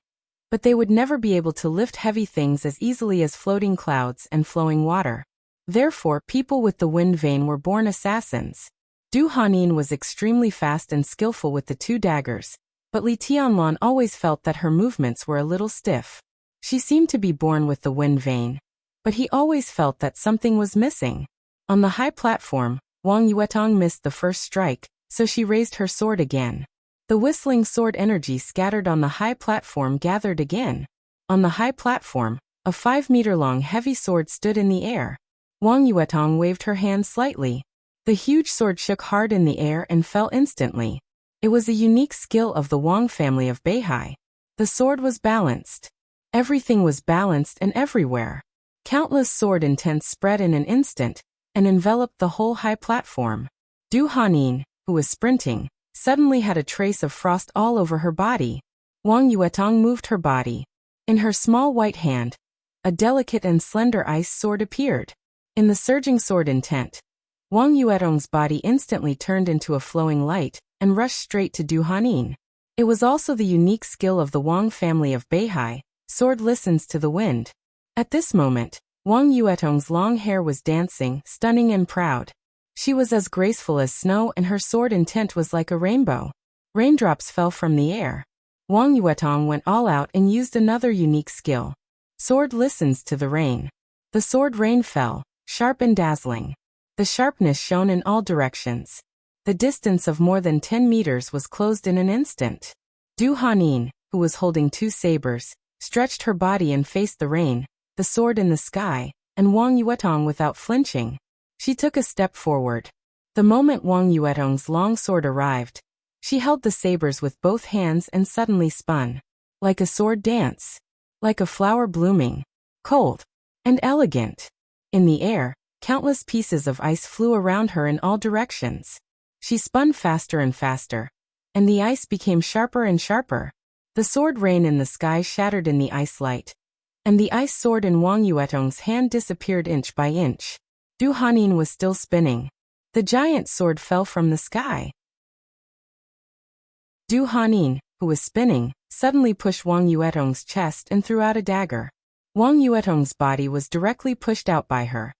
but they would never be able to lift heavy things as easily as floating clouds and flowing water. Therefore, people with the wind vein were born assassins. Du Hanin was extremely fast and skillful with the two daggers, but Li Tianlan always felt that her movements were a little stiff. She seemed to be born with the wind vein, but he always felt that something was missing. On the high platform, Wang Yuetong missed the first strike, so she raised her sword again. The whistling sword energy scattered on the high platform gathered again. On the high platform, a 5-meter-long heavy sword stood in the air. Wang Yuetong waved her hand slightly. The huge sword shook hard in the air and fell instantly. It was a unique skill of the Wang family of Beihai. The sword was balanced. Everything was balanced and everywhere. Countless sword intents spread in an instant and enveloped the whole high platform. Du Hanin, who was sprinting, suddenly had a trace of frost all over her body. Wang Yuetong moved her body. In her small white hand, a delicate and slender ice sword appeared. In the surging sword intent, Wang Yuetong's body instantly turned into a flowing light and rushed straight to Du Hanin. It was also the unique skill of the Wang family of Beihai. Sword listens to the wind. At this moment, Wang Yuetong's long hair was dancing, stunning and proud. She was as graceful as snow and her sword intent was like a rainbow. Raindrops fell from the air. Wang Yuetong went all out and used another unique skill. Sword listens to the rain. The sword rain fell, sharp and dazzling. The sharpness shone in all directions. The distance of more than 10 meters was closed in an instant. Du Hanin, who was holding two sabers, stretched her body and faced the rain, the sword in the sky, and Wang Yuetong without flinching. She took a step forward. The moment Wang Yuetong's long sword arrived, she held the sabers with both hands and suddenly spun. Like a sword dance. Like a flower blooming. Cold. And elegant. In the air, countless pieces of ice flew around her in all directions. She spun faster and faster, and the ice became sharper and sharper. The sword rain in the sky shattered in the ice light, and the ice sword in Wang Yuetong's hand disappeared inch by inch. Du Hanin was still spinning. The giant sword fell from the sky. Du Hanin, who was spinning, suddenly pushed Wang Yuetong's chest and threw out a dagger. Wang Yuetong's body was directly pushed out by her,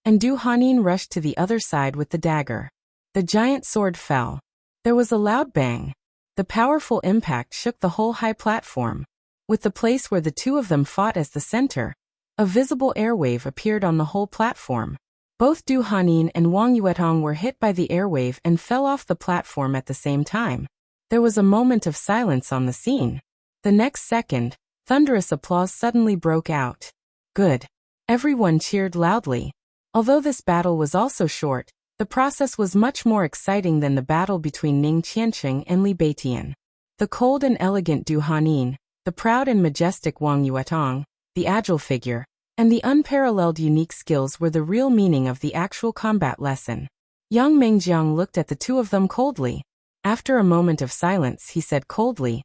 and Du Hanin rushed to the other side with the dagger. The giant sword fell. There was a loud bang. The powerful impact shook the whole high platform. With the place where the two of them fought as the center, a visible airwave appeared on the whole platform. Both Du Hanin and Wang Yuetong were hit by the airwave and fell off the platform at the same time. There was a moment of silence on the scene. The next second, thunderous applause suddenly broke out. Good. Everyone cheered loudly. Although this battle was also short, the process was much more exciting than the battle between Ning Qiancheng and Li Beitian. The cold and elegant Du Hanin, the proud and majestic Wang Yuetong, the agile figure, and the unparalleled unique skills were the real meaning of the actual combat lesson. Yang Mengjiang looked at the two of them coldly. After a moment of silence, he said coldly,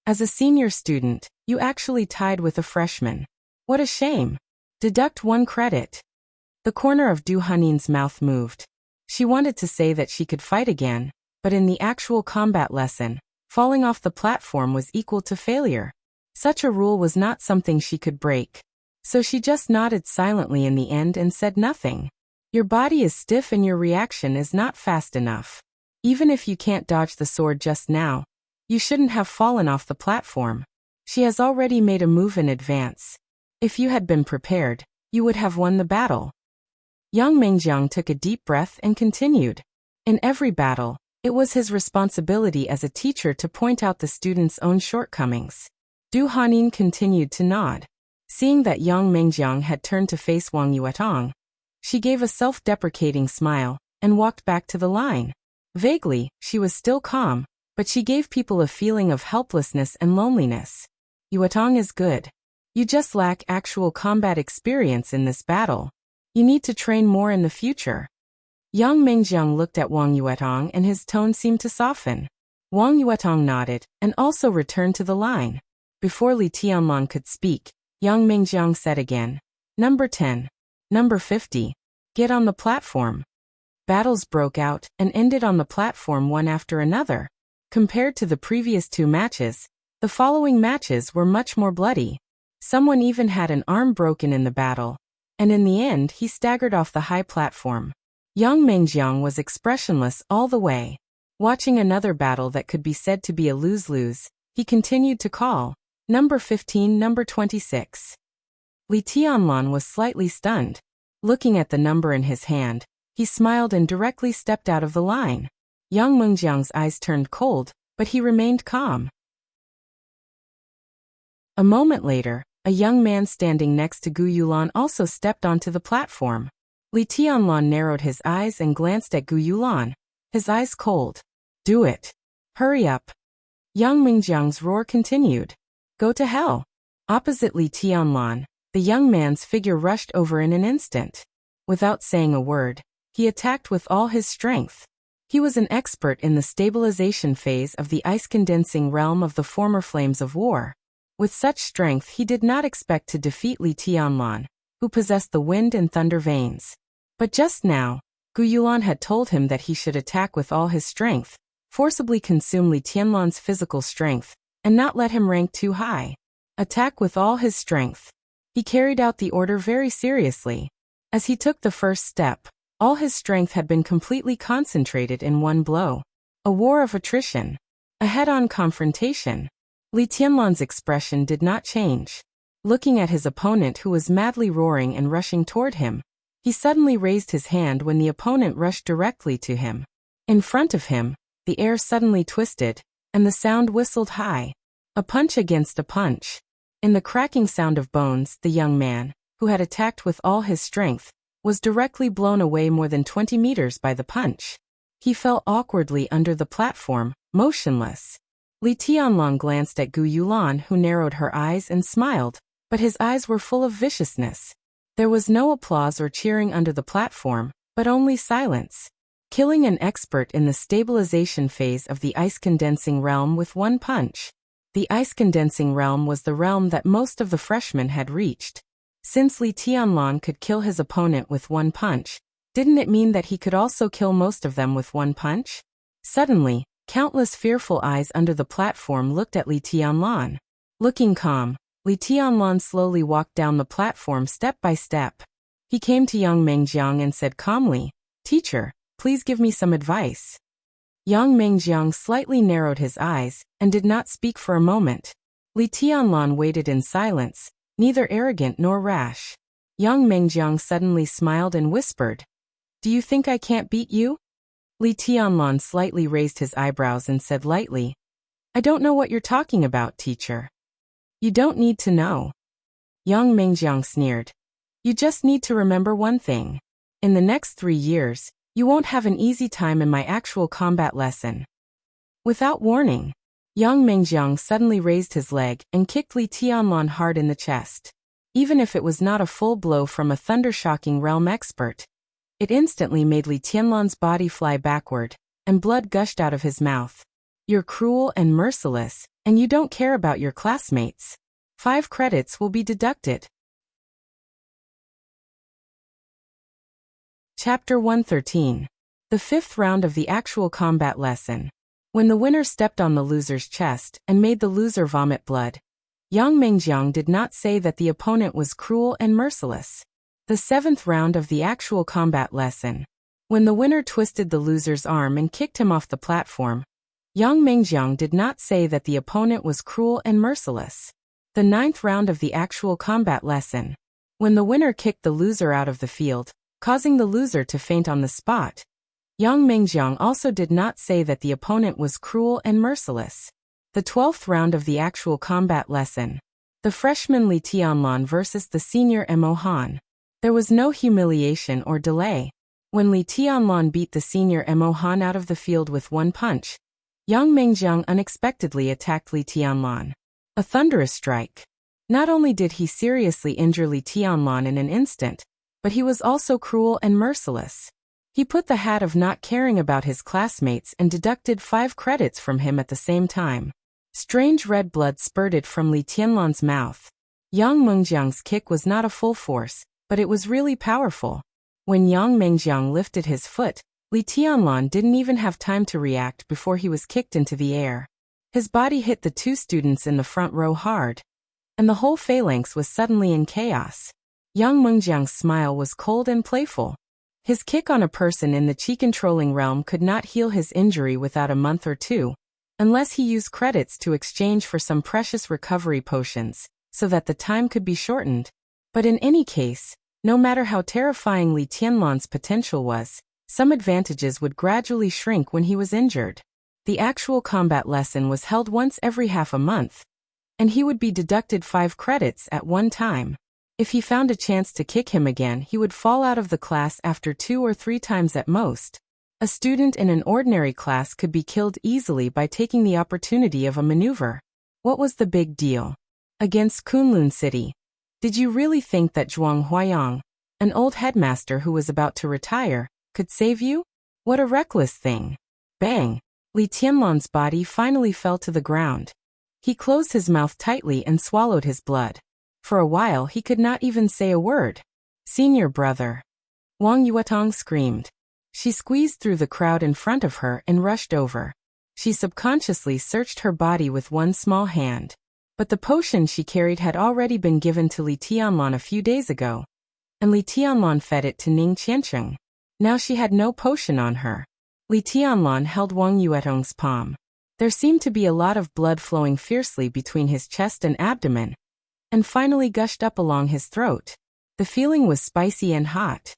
"As a senior student, you actually tied with a freshman. What a shame. Deduct 1 credit." The corner of Du Hanin's mouth moved. She wanted to say that she could fight again, but in the actual combat lesson, falling off the platform was equal to failure. Such a rule was not something she could break. So she just nodded silently in the end and said nothing. Your body is stiff and your reaction is not fast enough. Even if you can't dodge the sword just now, you shouldn't have fallen off the platform. She has already made a move in advance. If you had been prepared, you would have won the battle. Yang Mengjiang took a deep breath and continued. In every battle, it was his responsibility as a teacher to point out the student's own shortcomings. Du Hanin continued to nod. Seeing that Yang Mengjiang had turned to face Wang Yuetong, she gave a self-deprecating smile and walked back to the line. Vaguely, she was still calm, but she gave people a feeling of helplessness and loneliness. Yuetong is good. You just lack actual combat experience in this battle. You need to train more in the future. Yang Mingjiang looked at Wang Yuetong and his tone seemed to soften. Wang Yuetong nodded and also returned to the line. Before Li Tianlan could speak, Yang Mingjiang said again, "Number 10. Number 50. Get on the platform." Battles broke out and ended on the platform one after another. Compared to the previous two matches, the following matches were much more bloody. Someone even had an arm broken in the battle, and in the end he staggered off the high platform. Yang Mingjiang was expressionless all the way. Watching another battle that could be said to be a lose-lose, he continued to call, "Number 15, number 26. Li Tianlan was slightly stunned. Looking at the number in his hand, he smiled and directly stepped out of the line. Yang Mingjiang's eyes turned cold, but he remained calm. A moment later, a young man standing next to Gu Yulan also stepped onto the platform. Li Tianlan narrowed his eyes and glanced at Gu Yulan, his eyes cold. "Do it. Hurry up." Yang Mingjiang's roar continued. "Go to hell." Opposite Li Tianlan, the young man's figure rushed over in an instant. Without saying a word, he attacked with all his strength. He was an expert in the stabilization phase of the ice-condensing realm of the former flames of war. With such strength he did not expect to defeat Li Tianlan, who possessed the wind and thunder veins. But just now, Gu Yulan had told him that he should attack with all his strength, forcibly consume Li Tianlan's physical strength, and not let him rank too high. Attack with all his strength. He carried out the order very seriously. As he took the first step, all his strength had been completely concentrated in one blow. A war of attrition. A head-on confrontation. Li Tianlan's expression did not change. Looking at his opponent who was madly roaring and rushing toward him, he suddenly raised his hand when the opponent rushed directly to him. In front of him, the air suddenly twisted, and the sound whistled high. A punch against a punch. In the cracking sound of bones, the young man, who had attacked with all his strength, was directly blown away more than 20 meters by the punch. He fell awkwardly under the platform, motionless. Li Tianlan glanced at Gu Yulan, who narrowed her eyes and smiled, but his eyes were full of viciousness. There was no applause or cheering under the platform, but only silence. Killing an expert in the stabilization phase of the ice-condensing realm with one punch. The ice-condensing realm was the realm that most of the freshmen had reached. Since Li Tianlan could kill his opponent with one punch, didn't it mean that he could also kill most of them with one punch? Suddenly, countless fearful eyes under the platform looked at Li Tianlan. Looking calm, Li Tianlan slowly walked down the platform step by step. He came to Yang Mingjiang and said calmly, "Teacher, please give me some advice." Yang Mingjiang slightly narrowed his eyes and did not speak for a moment. Li Tianlan waited in silence, neither arrogant nor rash. Yang Mingjiang suddenly smiled and whispered, "Do you think I can't beat you?" Li Tianlan slightly raised his eyebrows and said lightly, "I don't know what you're talking about, teacher." "You don't need to know." Yang Mingjiang sneered. "You just need to remember one thing. In the next 3 years, you won't have an easy time in my actual combat lesson." Without warning, Yang Mingjiang suddenly raised his leg and kicked Li Tianlan hard in the chest. Even if it was not a full blow from a thunder-shocking realm expert, it instantly made Li Tianlan's body fly backward, and blood gushed out of his mouth. "You're cruel and merciless, and you don't care about your classmates. 5 credits will be deducted." Chapter 113. The 5th round of the actual combat lesson. When the winner stepped on the loser's chest and made the loser vomit blood, Yang Mingjiang did not say that the opponent was cruel and merciless. The 7th round of the actual combat lesson. When the winner twisted the loser's arm and kicked him off the platform, Yang Mingjiang did not say that the opponent was cruel and merciless. The 9th round of the actual combat lesson. When the winner kicked the loser out of the field, causing the loser to faint on the spot, Yang Mingjiang also did not say that the opponent was cruel and merciless. The 12th round of the actual combat lesson. The freshman Li Tianlan versus the senior Mo Han. There was no humiliation or delay. When Li Tianlan beat the senior Mo Han out of the field with one punch, Yang Mengjiang unexpectedly attacked Li Tianlan. A thunderous strike. Not only did he seriously injure Li Tianlan in an instant, but he was also cruel and merciless. He put the hat of not caring about his classmates and deducted 5 credits from him at the same time. Strange red blood spurted from Li Tianlan's mouth. Yang Mengjiang's kick was not a full force, but it was really powerful. When Yang Mengjiang lifted his foot, Li Tianlan didn't even have time to react before he was kicked into the air. His body hit the 2 students in the front row hard, and the whole phalanx was suddenly in chaos. Yang Mengjiang's smile was cold and playful. His kick on a person in the chi-controlling realm could not heal his injury without a month or 2, unless he used credits to exchange for some precious recovery potions, so that the time could be shortened. But in any case, no matter how terrifying Li Tianlan's potential was, some advantages would gradually shrink when he was injured. The actual combat lesson was held once every half a month, and he would be deducted 5 credits at one time. If he found a chance to kick him again, he would fall out of the class after 2 or 3 times at most. A student in an ordinary class could be killed easily by taking the opportunity of a maneuver. What was the big deal? Against Kunlun City. Did you really think that Zhuang Huayang, an old headmaster who was about to retire, could save you? What a reckless thing. Bang! Li Tianlan's body finally fell to the ground. He closed his mouth tightly and swallowed his blood. For a while he could not even say a word. Senior brother. Wang Yuetong screamed. She squeezed through the crowd in front of her and rushed over. She subconsciously searched her body with one small hand. But the potion she carried had already been given to Li Tianlan a few days ago, and Li Tianlan fed it to Ning Qiancheng. Now she had no potion on her. Li Tianlan held Wang Yuetong's palm. There seemed to be a lot of blood flowing fiercely between his chest and abdomen, and finally gushed up along his throat. The feeling was spicy and hot.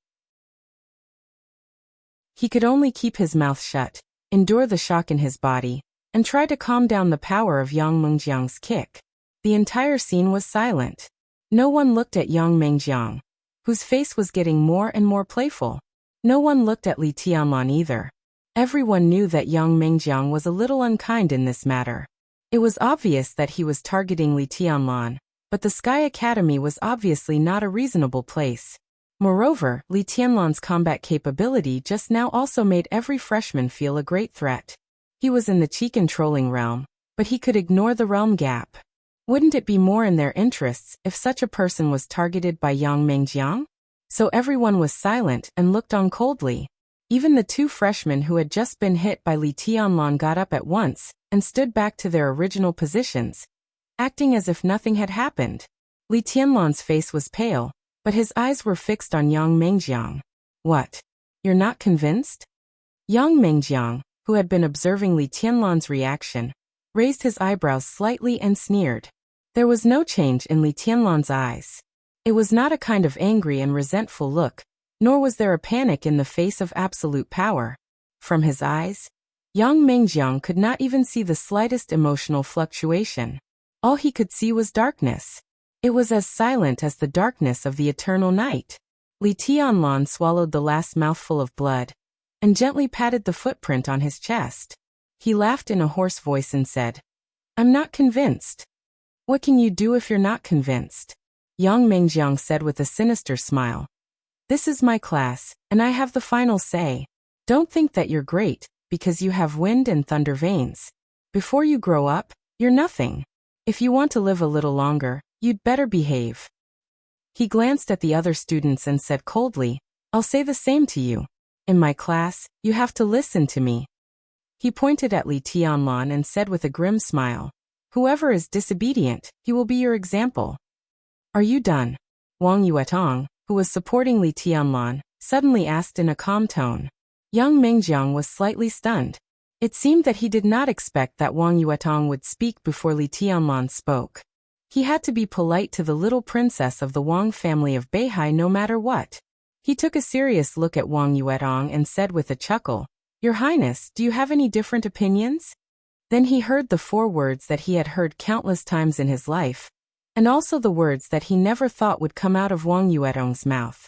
He could only keep his mouth shut, endure the shock in his body, and try to calm down the power of Yang Mengjiang's kick. The entire scene was silent. No one looked at Yang Mengjiang, whose face was getting more and more playful. No one looked at Li Tianlan either. Everyone knew that Yang Mengjiang was a little unkind in this matter. It was obvious that he was targeting Li Tianlan, but the Sky Academy was obviously not a reasonable place. Moreover, Li Tianlan's combat capability just now also made every freshman feel a great threat. He was in the chi-controlling realm, but he could ignore the realm gap. Wouldn't it be more in their interests if such a person was targeted by Yang Mengjiang? So everyone was silent and looked on coldly. Even the 2 freshmen who had just been hit by Li Tianlan got up at once and stood back to their original positions, acting as if nothing had happened. Li Tianlan's face was pale, but his eyes were fixed on Yang Mengjiang. What? You're not convinced? Yang Mengjiang, who had been observing Li Tianlan's reaction, raised his eyebrows slightly and sneered. There was no change in Li Tianlan's eyes. It was not a kind of angry and resentful look, nor was there a panic in the face of absolute power. From his eyes, Yang Mengjiang could not even see the slightest emotional fluctuation. All he could see was darkness. It was as silent as the darkness of the eternal night. Li Tianlan swallowed the last mouthful of blood, and gently patted the footprint on his chest. He laughed in a hoarse voice and said, "I'm not convinced." "What can you do if you're not convinced?" Yang Mengjiang said with a sinister smile. "This is my class, and I have the final say. Don't think that you're great, because you have wind and thunder veins. Before you grow up, you're nothing. If you want to live a little longer, you'd better behave." He glanced at the other students and said coldly, "I'll say the same to you. In my class, you have to listen to me." He pointed at Li Tianlan and said with a grim smile, "Whoever is disobedient, he will be your example." "Are you done?" Wang Yuetong, who was supporting Li Tianlan, suddenly asked in a calm tone. Yang Mengjiang was slightly stunned. It seemed that he did not expect that Wang Yuetong would speak before Li Tianlan spoke. He had to be polite to the little princess of the Wang family of Beihai no matter what. He took a serious look at Wang Yuetong and said with a chuckle, "Your Highness, do you have any different opinions?" Then he heard the 4 words that he had heard countless times in his life, and also the words that he never thought would come out of Wang Yuetong's mouth.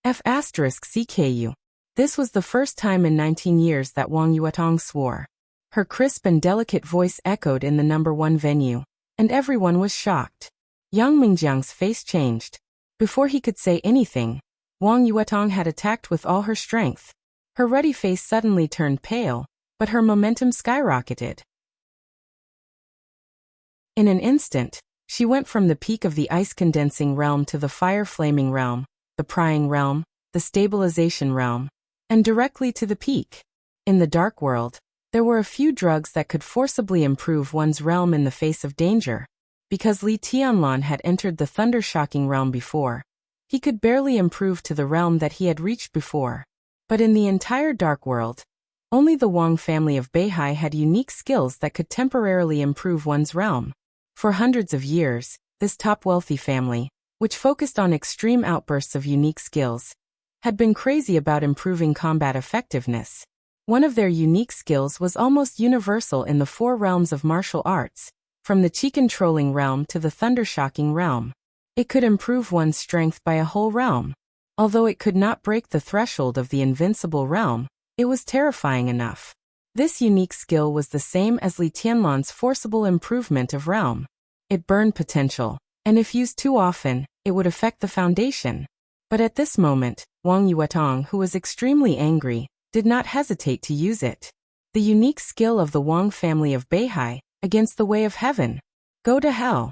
F*CKU. This was the first time in 19 years that Wang Yuetong swore. Her crisp and delicate voice echoed in the number one venue, and everyone was shocked. Yang Mingjiang's face changed. Before he could say anything, Wang Yuetong had attacked with all her strength. Her ruddy face suddenly turned pale, but her momentum skyrocketed. In an instant, she went from the peak of the ice-condensing realm to the fire-flaming realm, the prying realm, the stabilization realm, and directly to the peak. In the dark world, there were a few drugs that could forcibly improve one's realm in the face of danger. Because Li Tianlan had entered the thunder-shocking realm before, he could barely improve to the realm that he had reached before. But in the entire dark world, only the Wang family of Beihai had unique skills that could temporarily improve one's realm. For hundreds of years, this top wealthy family, which focused on extreme outbursts of unique skills, had been crazy about improving combat effectiveness. One of their unique skills was almost universal in the four realms of martial arts, from the chi-controlling realm to the thunder-shocking realm. It could improve one's strength by a whole realm. Although it could not break the threshold of the invincible realm, it was terrifying enough. This unique skill was the same as Li Tianlan's forcible improvement of realm. It burned potential, and if used too often, it would affect the foundation. But at this moment, Wang Yuetong, who was extremely angry, did not hesitate to use it. The unique skill of the Wang family of Beihai, against the way of heaven. Go to hell.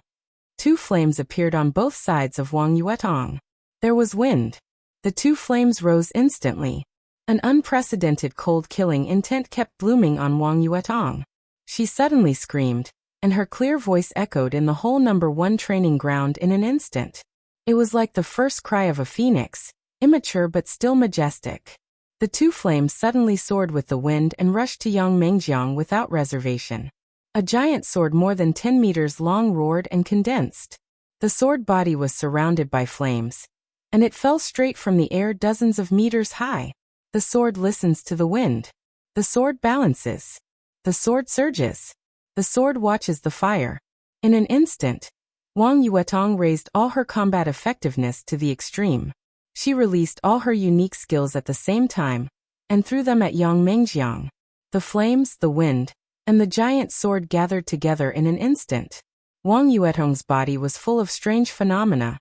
Two flames appeared on both sides of Wang Yuetong. There was wind. The two flames rose instantly. An unprecedented cold killing intent kept blooming on Wang Yuetong. She suddenly screamed, and her clear voice echoed in the whole number one training ground in an instant. It was like the first cry of a phoenix, immature but still majestic. The two flames suddenly soared with the wind and rushed to Yang Mengjiang without reservation. A giant sword more than 10 meters long roared and condensed. The sword body was surrounded by flames, and it fell straight from the air dozens of meters high. The sword listens to the wind. The sword balances. The sword surges. The sword watches the fire. In an instant, Wang Yuetong raised all her combat effectiveness to the extreme. She released all her unique skills at the same time, and threw them at Yang Mengjiang. The flames, the wind, and the giant sword gathered together in an instant. Wang Yuetong's body was full of strange phenomena,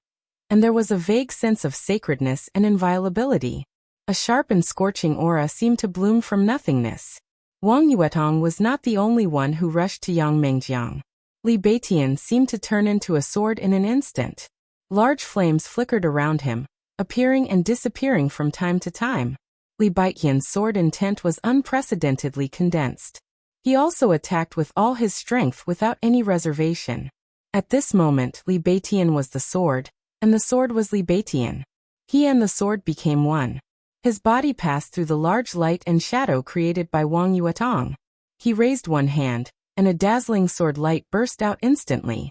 and there was a vague sense of sacredness and inviolability. A sharp and scorching aura seemed to bloom from nothingness. Wang Yuetong was not the only one who rushed to Yang Mengjiang. Li Beitian seemed to turn into a sword in an instant. Large flames flickered around him, appearing and disappearing from time to time. Li Beitian's sword intent was unprecedentedly condensed. He also attacked with all his strength without any reservation. At this moment, Li Beitian was the sword, and the sword was Li Beitian. He and the sword became one. His body passed through the large light and shadow created by Wang Yuetong. He raised one hand, and a dazzling sword light burst out instantly.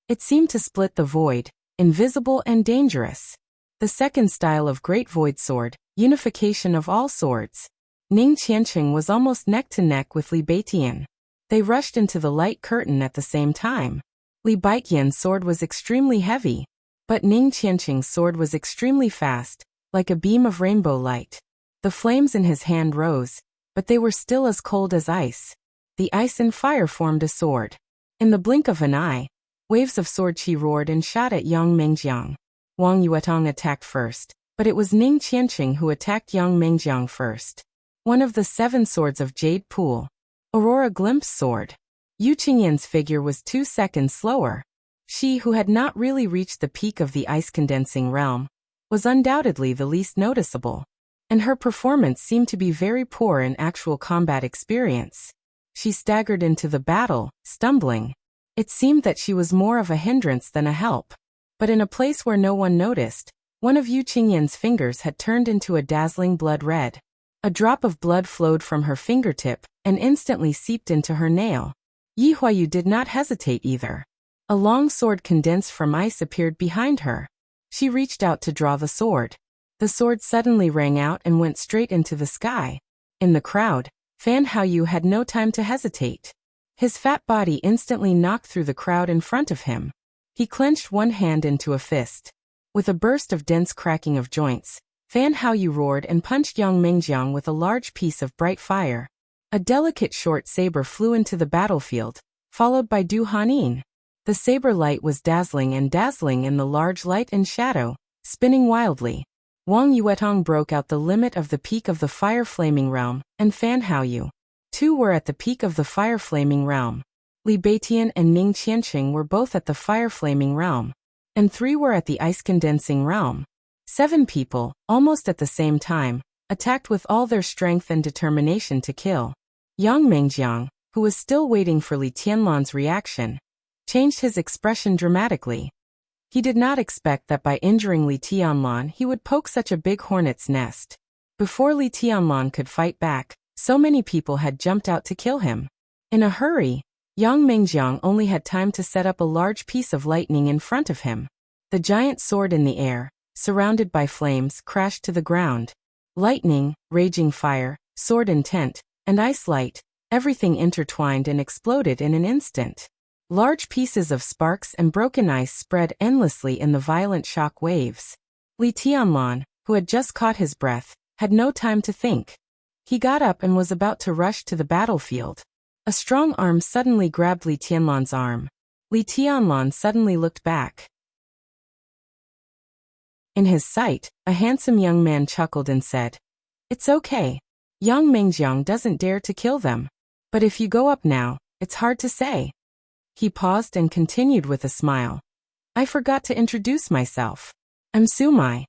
It seemed to split the void, invisible and dangerous. The second style of Great Void Sword, unification of all swords. Ning Qianqing was almost neck to neck with Li Beitian. They rushed into the light curtain at the same time. Li Beitian's sword was extremely heavy, but Ning Qianqing's sword was extremely fast, like a beam of rainbow light. The flames in his hand rose, but they were still as cold as ice. The ice and fire formed a sword. In the blink of an eye, waves of sword qi roared and shot at Yang Mengjiang. Wang Yuetong attacked first, but it was Ning Qianqing who attacked Yang Mengjiang first. One of the 7 swords of Jade Pool. Aurora Glimpse Sword. Yu Qingyan's figure was 2 seconds slower. She, who had not really reached the peak of the ice-condensing realm, was undoubtedly the least noticeable, and her performance seemed to be very poor in actual combat experience. She staggered into the battle, stumbling. It seemed that she was more of a hindrance than a help. But in a place where no one noticed, one of Yu Qingyan's fingers had turned into a dazzling blood red. A drop of blood flowed from her fingertip and instantly seeped into her nail. Yi Huayu did not hesitate either. A long sword condensed from ice appeared behind her. She reached out to draw the sword. The sword suddenly rang out and went straight into the sky. In the crowd, Fan Haoyu had no time to hesitate. His fat body instantly knocked through the crowd in front of him. He clenched one hand into a fist. With a burst of dense cracking of joints, Fan Haoyu roared and punched Yang Mingjiang with a large piece of bright fire. A delicate short saber flew into the battlefield, followed by Du Hanin. The saber light was dazzling in the large light and shadow, spinning wildly. Wang Yuetong broke out the limit of the peak of the fire-flaming realm, and Fan Haoyu. 2 were at the peak of the fire-flaming realm. Li Beitian and Ning Qianqing were both at the fire-flaming realm, and 3 were at the ice-condensing realm. 7 people, almost at the same time, attacked with all their strength and determination to kill. Yang Mingjiang, who was still waiting for Li Tianlan's reaction, changed his expression dramatically. He did not expect that by injuring Li Tianlan he would poke such a big hornet's nest. Before Li Tianlan could fight back, so many people had jumped out to kill him. In a hurry, Yang Mingjiang only had time to set up a large piece of lightning in front of him. The giant sword in the air, surrounded by flames, crashed to the ground. Lightning, raging fire, sword intent, and ice light, everything intertwined and exploded in an instant. Large pieces of sparks and broken ice spread endlessly in the violent shock waves. Li Tianlan, who had just caught his breath, had no time to think. He got up and was about to rush to the battlefield. A strong arm suddenly grabbed Li Tianlan's arm. Li Tianlan suddenly looked back. In his sight, a handsome young man chuckled and said, "It's okay. Yang Mingjiang doesn't dare to kill them. But if you go up now, it's hard to say." He paused and continued with a smile. "I forgot to introduce myself. I'm Sumai."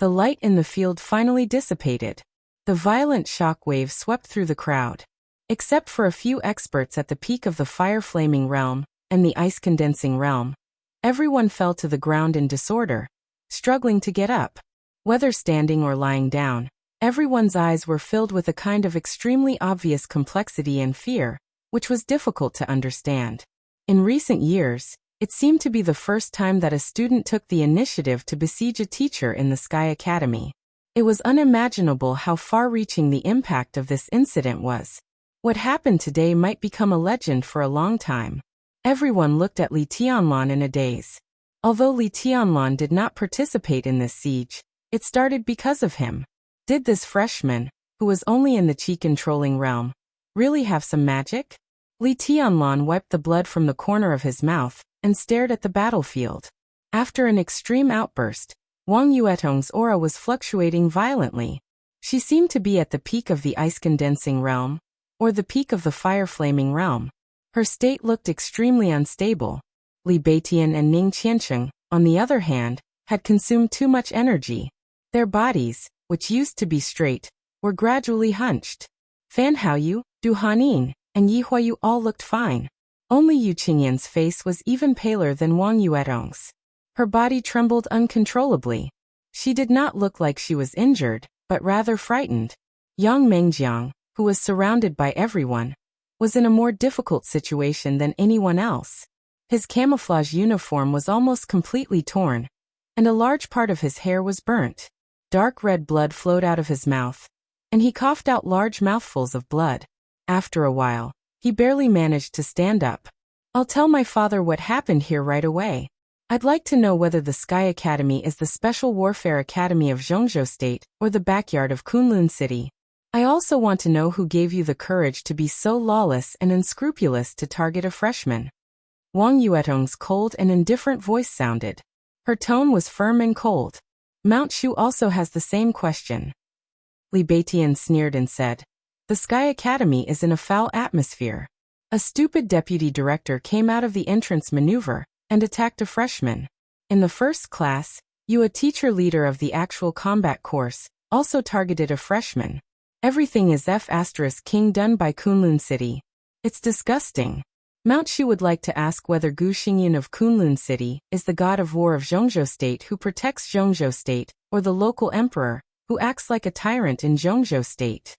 The light in the field finally dissipated. The violent shock wave swept through the crowd. Except for a few experts at the peak of the fire-flaming realm and the ice-condensing realm, everyone fell to the ground in disorder, struggling to get up. Whether standing or lying down, everyone's eyes were filled with a kind of extremely obvious complexity and fear, which was difficult to understand. In recent years, it seemed to be the first time that a student took the initiative to besiege a teacher in the Sky Academy. It was unimaginable how far-reaching the impact of this incident was. What happened today might become a legend for a long time. Everyone looked at Li Tianlan in a daze. Although Li Tianlan did not participate in this siege, it started because of him. Did this freshman, who was only in the chi-controlling realm, really have some magic? Li Tianlan wiped the blood from the corner of his mouth and stared at the battlefield. After an extreme outburst, Wang Yuetong's aura was fluctuating violently. She seemed to be at the peak of the ice-condensing realm, or the peak of the fire-flaming realm. Her state looked extremely unstable. Li Beitian and Ning Qianqing, on the other hand, had consumed too much energy. Their bodies, which used to be straight, were gradually hunched. Fan Haoyu, Du Hanin, and Yi Huayu all looked fine. Only Yu Qingyan's face was even paler than Wang Yuetong's. Her body trembled uncontrollably. She did not look like she was injured, but rather frightened. Yang Mingjiang, who was surrounded by everyone, was in a more difficult situation than anyone else. His camouflage uniform was almost completely torn, and a large part of his hair was burnt. Dark red blood flowed out of his mouth, and he coughed out large mouthfuls of blood. After a while, he barely managed to stand up. "I'll tell my father what happened here right away. I'd like to know whether the Sky Academy is the Special Warfare Academy of Zhongzhou State or the backyard of Kunlun City. I also want to know who gave you the courage to be so lawless and unscrupulous to target a freshman." Wang Yuetong's cold and indifferent voice sounded. Her tone was firm and cold. "Mount Shu also has the same question." Li Beitian sneered and said, "The Sky Academy is in a foul atmosphere. A stupid deputy director came out of the entrance maneuver and attacked a freshman. In the first class, you, a teacher leader of the actual combat course, also targeted a freshman. Everything is F*King done by Kunlun City. It's disgusting. Mount Shu would like to ask whether Gu Xingyan of Kunlun City is the god of war of Zhongzhou State who protects Zhongzhou State, or the local emperor, who acts like a tyrant in Zhongzhou State."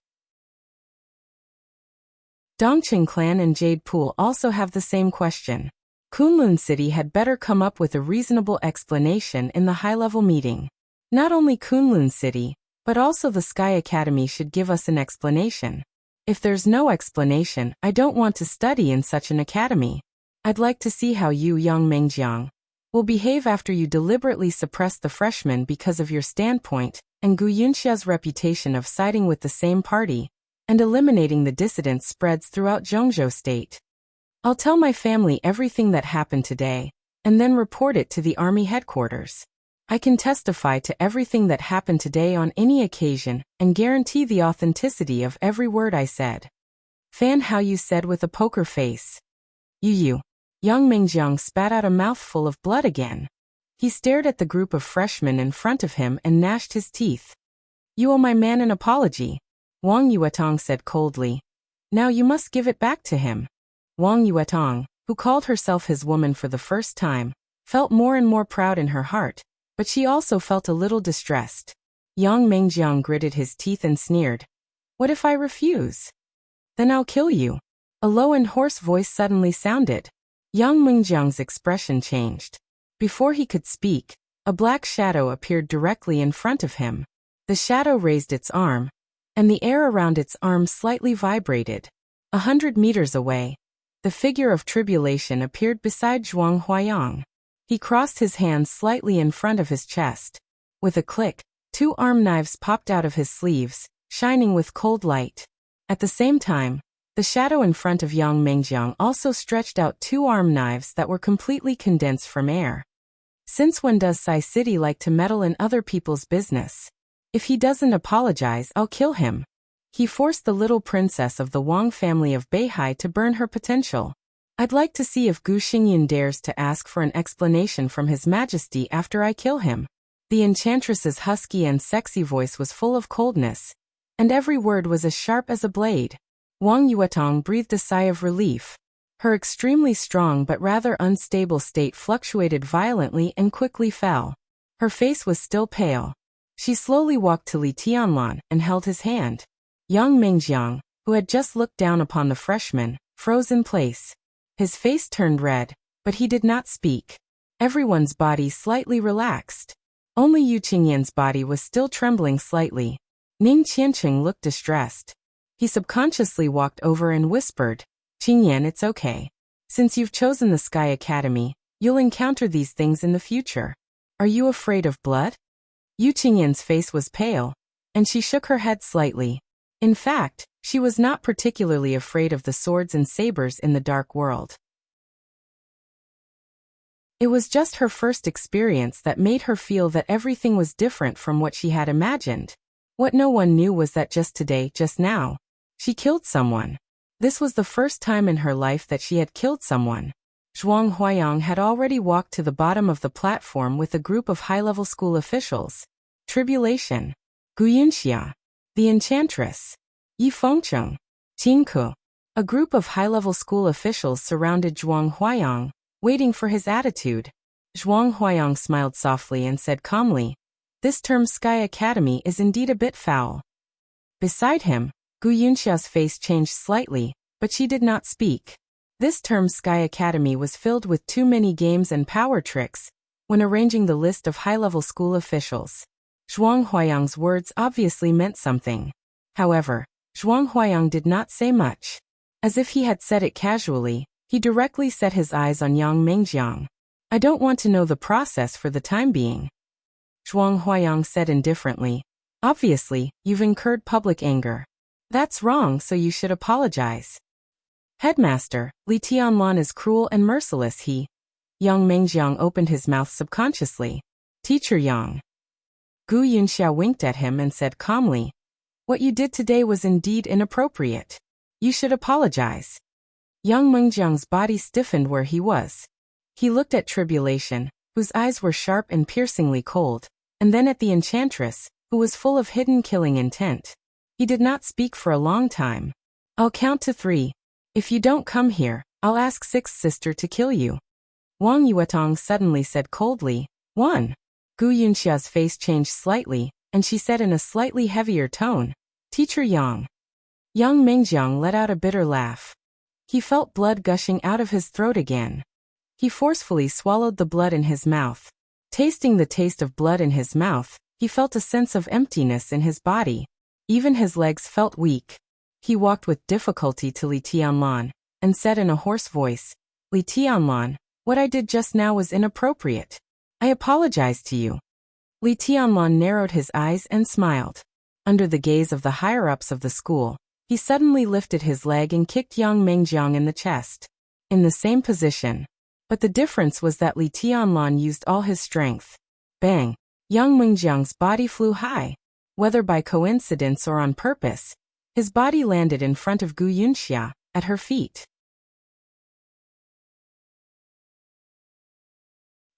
Dongqing Clan and Jade Pool also have the same question. Kunlun City had better come up with a reasonable explanation in the high-level meeting. Not only Kunlun City, but also the Sky Academy should give us an explanation. If there's no explanation, I don't want to study in such an academy. I'd like to see how you, Yang Mingjiang, will behave after you deliberately suppress the freshmen because of your standpoint and Gu Yunxia's reputation of siding with the same party and eliminating the dissidents spreads throughout Zhongzhou state. I'll tell my family everything that happened today, and then report it to the army headquarters. I can testify to everything that happened today on any occasion and guarantee the authenticity of every word I said. Fan Hao Yu said with a poker face. You. Yang Mingjiang spat out a mouthful of blood again. He stared at the group of freshmen in front of him and gnashed his teeth. You owe my man an apology, Wang Yuetong said coldly. Now you must give it back to him. Wang Yuetong, who called herself his woman for the first time, felt more and more proud in her heart, but she also felt a little distressed. Yang Mingjiang gritted his teeth and sneered. What if I refuse? Then I'll kill you. A low and hoarse voice suddenly sounded. Yang Mingjiang's expression changed. Before he could speak, a black shadow appeared directly in front of him. The shadow raised its arm, and the air around its arm slightly vibrated. 100 meters away, the figure of Tribulation appeared beside Zhuang Huayang. He crossed his hands slightly in front of his chest. With a click, 2 arm knives popped out of his sleeves, shining with cold light. At the same time, the shadow in front of Yang Mingjiang also stretched out 2 arm knives that were completely condensed from air. Since when does Sai City like to meddle in other people's business? If he doesn't apologize, I'll kill him. He forced the little princess of the Wang family of Beihai to burn her potential. I'd like to see if Gu Xingyan dares to ask for an explanation from His Majesty after I kill him. The enchantress's husky and sexy voice was full of coldness, and every word was as sharp as a blade. Wang Yuetong breathed a sigh of relief. Her extremely strong but rather unstable state fluctuated violently and quickly fell. Her face was still pale. She slowly walked to Li Tianlan and held his hand. Yang Mingjiang, who had just looked down upon the freshman, froze in place. His face turned red, but he did not speak. Everyone's body slightly relaxed. Only Yu Qingyan's body was still trembling slightly. Ning Qianqing looked distressed. He subconsciously walked over and whispered, Qingyan, it's okay. Since you've chosen the Sky Academy, you'll encounter these things in the future. Are you afraid of blood? Yu Qingyan's face was pale, and she shook her head slightly. In fact, she was not particularly afraid of the swords and sabers in the dark world. It was just her first experience that made her feel that everything was different from what she had imagined. What no one knew was that just today, just now, she killed someone. This was the first time in her life that she had killed someone. Zhuang Huayang had already walked to the bottom of the platform with a group of high-level school officials. Tribulation, Gu Yunxia, the Enchantress, Yi Fengcheng, Qin Ke. A group of high-level school officials surrounded Zhuang Huayang, waiting for his attitude. Zhuang Huayang smiled softly and said calmly, This term Sky Academy is indeed a bit foul. Beside him, Gu Yunxia's face changed slightly, but she did not speak. This term Sky Academy was filled with too many games and power tricks. When arranging the list of high-level school officials, Zhuang Huayang's words obviously meant something. However, Zhuang Huayang did not say much. As if he had said it casually, he directly set his eyes on Yang Mingjiang. I don't want to know the process for the time being. Zhuang Huayang said indifferently. Obviously, you've incurred public anger. That's wrong, so you should apologize. Headmaster, Li Tianlan is cruel and merciless. Yang Mingjiang opened his mouth subconsciously. Teacher Yang. Gu Yunxia winked at him and said calmly, What you did today was indeed inappropriate. You should apologize. Yang Mingjiang's body stiffened where he was. He looked at Tribulation, whose eyes were sharp and piercingly cold, and then at the Enchantress, who was full of hidden killing intent. He did not speak for a long time. I'll count to 3. If you don't come here, I'll ask Sixth Sister to kill you. Wang Yuetong suddenly said coldly, 1. Gu Yunxia's face changed slightly, and she said in a slightly heavier tone, Teacher Yang. Yang Mingjiang let out a bitter laugh. He felt blood gushing out of his throat again. He forcefully swallowed the blood in his mouth. Tasting the taste of blood in his mouth, he felt a sense of emptiness in his body. Even his legs felt weak. He walked with difficulty to Li Tianlan, and said in a hoarse voice, Li Tianlan, what I did just now was inappropriate. I apologize to you. Li Tianlan narrowed his eyes and smiled. Under the gaze of the higher-ups of the school, he suddenly lifted his leg and kicked Yang Mengjiang in the chest. In the same position. But the difference was that Li Tianlan used all his strength. Bang! Yang Mengjiang's body flew high. Whether by coincidence or on purpose, his body landed in front of Gu Yunxia, at her feet.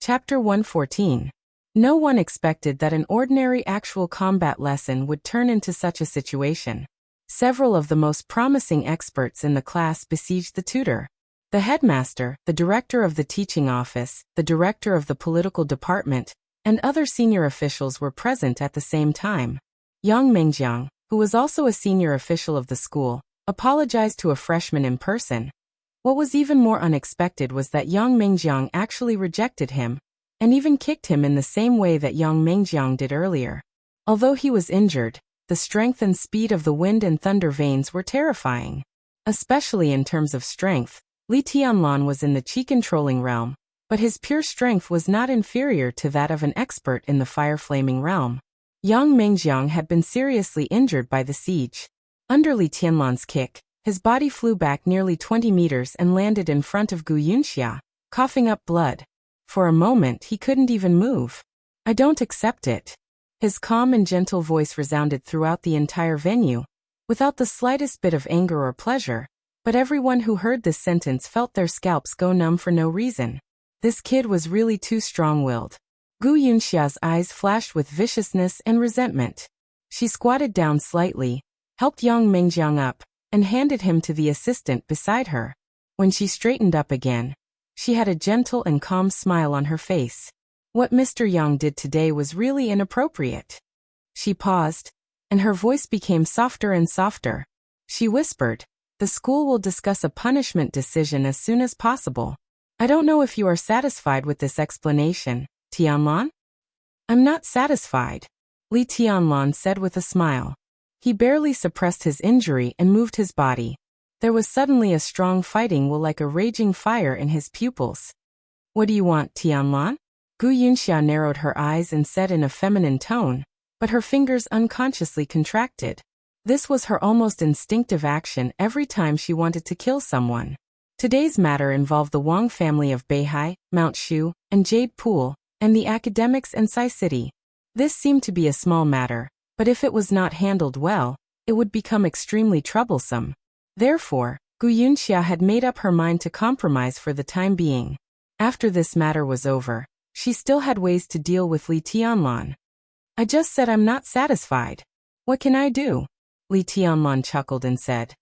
Chapter 114. No one expected that an ordinary actual combat lesson would turn into such a situation. Several of the most promising experts in the class besieged the tutor. The headmaster, the director of the teaching office, the director of the political department, and other senior officials were present at the same time. Yang Mengjiang, who was also a senior official of the school, apologized to a freshman in person. What was even more unexpected was that Yang Mengjiang actually rejected him, and even kicked him in the same way that Yang Mengjiang did earlier. Although he was injured, the strength and speed of the wind and thunder veins were terrifying. Especially in terms of strength, Li Tianlan was in the chi-controlling realm, but his pure strength was not inferior to that of an expert in the fire-flaming realm. Yang Mengjiang had been seriously injured by the siege. Under Li Tianlan's kick, his body flew back nearly 20 meters and landed in front of Gu Yunxia, coughing up blood. For a moment he couldn't even move. "I don't accept it." His calm and gentle voice resounded throughout the entire venue, without the slightest bit of anger or pleasure, but everyone who heard this sentence felt their scalps go numb for no reason. This kid was really too strong-willed. Gu Yunxia's eyes flashed with viciousness and resentment. She squatted down slightly, helped Yang Mengjiang up, and handed him to the assistant beside her. When she straightened up again, she had a gentle and calm smile on her face. What Mr. Yang did today was really inappropriate. She paused, and her voice became softer and softer. She whispered, "The school will discuss a punishment decision as soon as possible. I don't know if you are satisfied with this explanation, Tianlan?" "I'm not satisfied," Li Tianlan said with a smile. He barely suppressed his injury and moved his body. There was suddenly a strong fighting will like a raging fire in his pupils. "What do you want, Tianlan?" Gu Yunxia narrowed her eyes and said in a feminine tone, but her fingers unconsciously contracted. This was her almost instinctive action every time she wanted to kill someone. Today's matter involved the Wang family of Beihai, Mount Shu, and Jade Pool, and the academics in Sai City. This seemed to be a small matter, but if it was not handled well, it would become extremely troublesome. Therefore, Gu Yunxia had made up her mind to compromise for the time being. After this matter was over, she still had ways to deal with Li Tianlan. "I just said I'm not satisfied. What can I do?" Li Tianlan chuckled and said,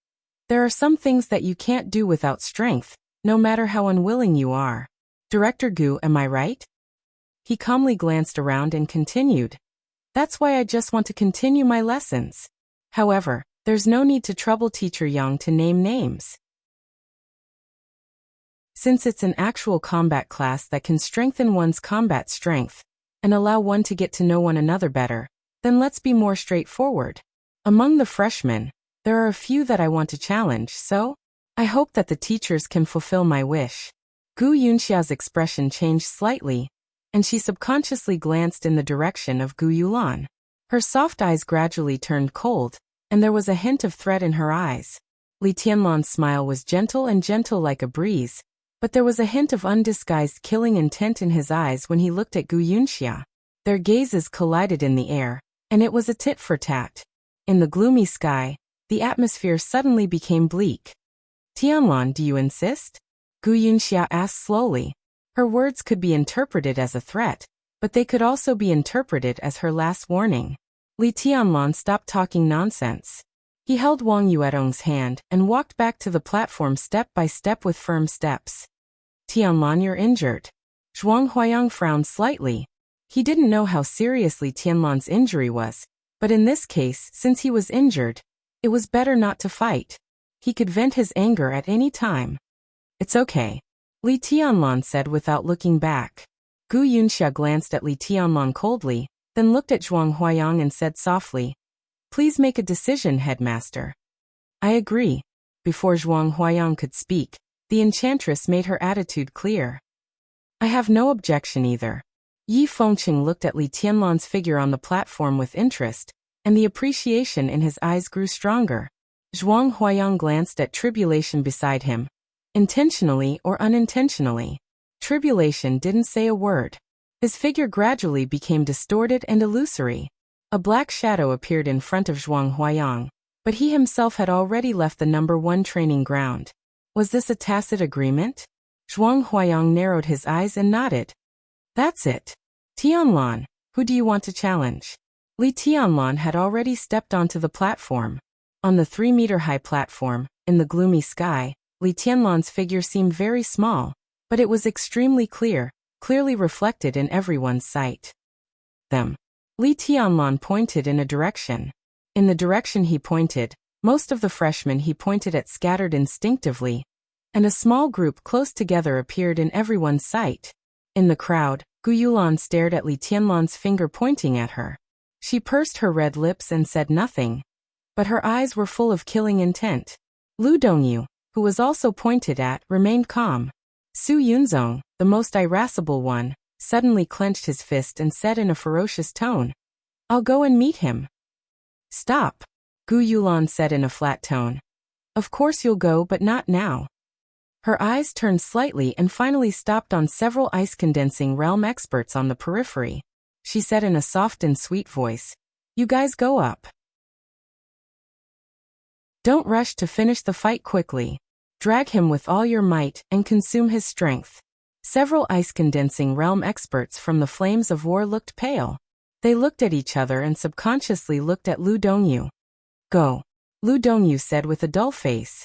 "There are some things that you can't do without strength, no matter how unwilling you are. Director Gu, am I right?" He calmly glanced around and continued, "That's why I just want to continue my lessons. However, there's no need to trouble Teacher Yang to name names. Since it's an actual combat class that can strengthen one's combat strength and allow one to get to know one another better, then let's be more straightforward. Among the freshmen, there are a few that I want to challenge, so I hope that the teachers can fulfill my wish." Gu Yunxia's expression changed slightly, and she subconsciously glanced in the direction of Gu Yulan. Her soft eyes gradually turned cold, and there was a hint of threat in her eyes. Li Tianlan's smile was gentle and gentle like a breeze, but there was a hint of undisguised killing intent in his eyes when he looked at Gu Yunxia. Their gazes collided in the air, and it was a tit for tat. In the gloomy sky, the atmosphere suddenly became bleak. "Tianlan, do you insist?" Gu Yunxia asked slowly. Her words could be interpreted as a threat, but they could also be interpreted as her last warning. Li Tianlan stopped talking nonsense. He held Wang Yuedong's hand and walked back to the platform step by step with firm steps. "Tianlan, you're injured." Zhuang Huayang frowned slightly. He didn't know how seriously Tianlan's injury was, but in this case, since he was injured, it was better not to fight. He could vent his anger at any time. "It's okay," Li Tianlan said without looking back. Gu Yunxia glanced at Li Tianlan coldly, then looked at Zhuang Huayang and said softly, "Please make a decision, headmaster." "I agree." Before Zhuang Huayang could speak, the enchantress made her attitude clear. "I have no objection either." Yi Fengqing looked at Li Tianlan's figure on the platform with interest, and the appreciation in his eyes grew stronger. Zhuang Huayang glanced at Tribulation beside him, intentionally or unintentionally. Tribulation didn't say a word. His figure gradually became distorted and illusory. A black shadow appeared in front of Zhuang Huayang, but he himself had already left the number 1 training ground. Was this a tacit agreement? Zhuang Huayang narrowed his eyes and nodded. That's it. Tianlan, who do you want to challenge? Li Tianlan had already stepped onto the platform. On the 3-meter-high platform, in the gloomy sky, Li Tianlan's figure seemed very small, but it was extremely clear, clearly reflected in everyone's sight. Them. Li Tianlan pointed in a direction. In the direction he pointed, most of the freshmen he pointed at scattered instinctively, and a small group close together appeared in everyone's sight. In the crowd, Gu Yulan stared at Li Tianlan's finger pointing at her. She pursed her red lips and said nothing, but her eyes were full of killing intent. Lu Dongyu, who was also pointed at, remained calm. Su Yunzong, the most irascible one, suddenly clenched his fist and said in a ferocious tone, "I'll go and meet him." "Stop," Gu Yulan said in a flat tone. "Of course you'll go, but not now." Her eyes turned slightly and finally stopped on several ice-condensing realm experts on the periphery. She said in a soft and sweet voice, "You guys go up. Don't rush to finish the fight quickly. Drag him with all your might and consume his strength." Several ice-condensing realm experts from the Flames of War looked pale. They looked at each other and subconsciously looked at Lu Dongyu. "Go," Lu Dongyu said with a dull face.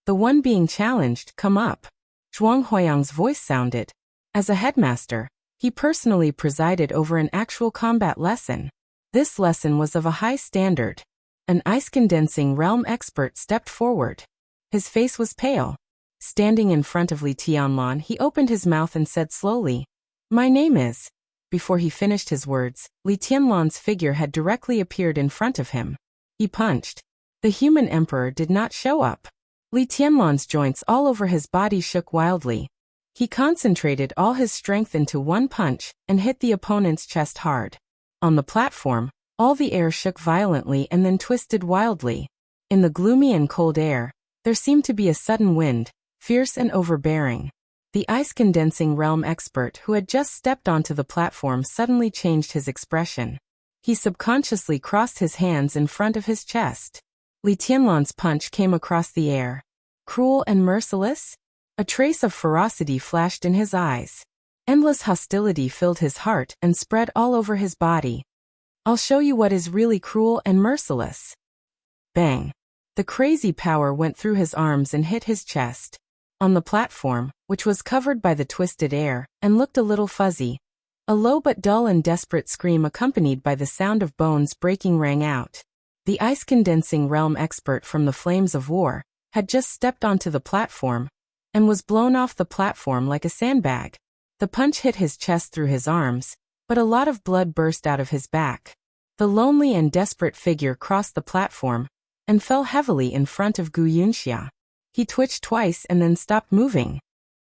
"The one being challenged, come up." Zhuang Huayang's voice sounded. As a headmaster, he personally presided over an actual combat lesson. This lesson was of a high standard. An ice-condensing realm expert stepped forward. His face was pale. Standing in front of Li Tianlan, he opened his mouth and said slowly, "My name is..." Before he finished his words, Li Tianlan's figure had directly appeared in front of him. He punched. The human emperor did not show up. Li Tianlan's joints all over his body shook wildly. He concentrated all his strength into one punch and hit the opponent's chest hard. On the platform, all the air shook violently and then twisted wildly. In the gloomy and cold air, there seemed to be a sudden wind, fierce and overbearing. The ice-condensing realm expert who had just stepped onto the platform suddenly changed his expression. He subconsciously crossed his hands in front of his chest. Li Tianlan's punch came across the air. Cruel and merciless? A trace of ferocity flashed in his eyes. Endless hostility filled his heart and spread all over his body. "I'll show you what is really cruel and merciless." Bang! The crazy power went through his arms and hit his chest. On the platform, which was covered by the twisted air and looked a little fuzzy, a low but dull and desperate scream accompanied by the sound of bones breaking rang out. The ice-condensing realm expert from the Flames of War had just stepped onto the platform and was blown off the platform like a sandbag. The punch hit his chest through his arms, but a lot of blood burst out of his back. The lonely and desperate figure crossed the platform and fell heavily in front of Gu Yunxia. He twitched twice and then stopped moving.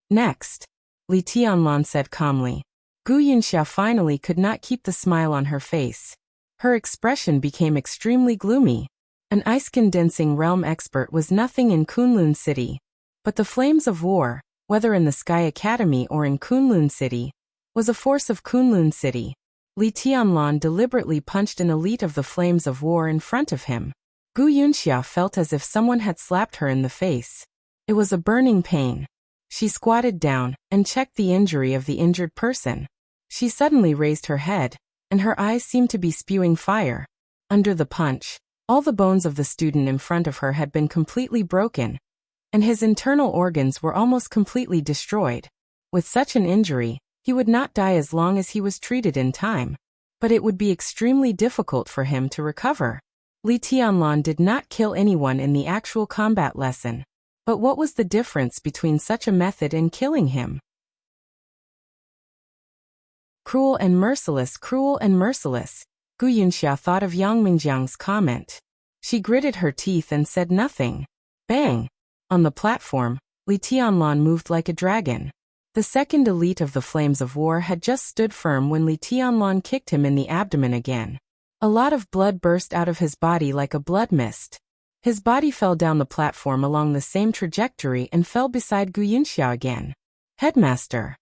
"Next," Li Tianlan said calmly. Gu Yunxia finally could not keep the smile on her face. Her expression became extremely gloomy. An ice-condensing realm expert was nothing in Kunlun City, but the Flames of War, whether in the Sky Academy or in Kunlun City, was a force of Kunlun City. Li Tianlan deliberately punched an elite of the Flames of War in front of him. Gu Yunxia felt as if someone had slapped her in the face. It was a burning pain. She squatted down and checked the injury of the injured person. She suddenly raised her head, and her eyes seemed to be spewing fire. Under the punch, all the bones of the student in front of her had been completely broken, and his internal organs were almost completely destroyed. With such an injury, he would not die as long as he was treated in time, but it would be extremely difficult for him to recover. Li Tianlan did not kill anyone in the actual combat lesson, but what was the difference between such a method and killing him? Cruel and merciless, Gu Yunxia thought of Yang Mingjiang's comment. She gritted her teeth and said nothing. Bang! On the platform, Li Tianlan moved like a dragon. The second elite of the Flames of War had just stood firm when Li Tianlan kicked him in the abdomen again. A lot of blood burst out of his body like a blood mist. His body fell down the platform along the same trajectory and fell beside Gu Yunxia again. Headmaster.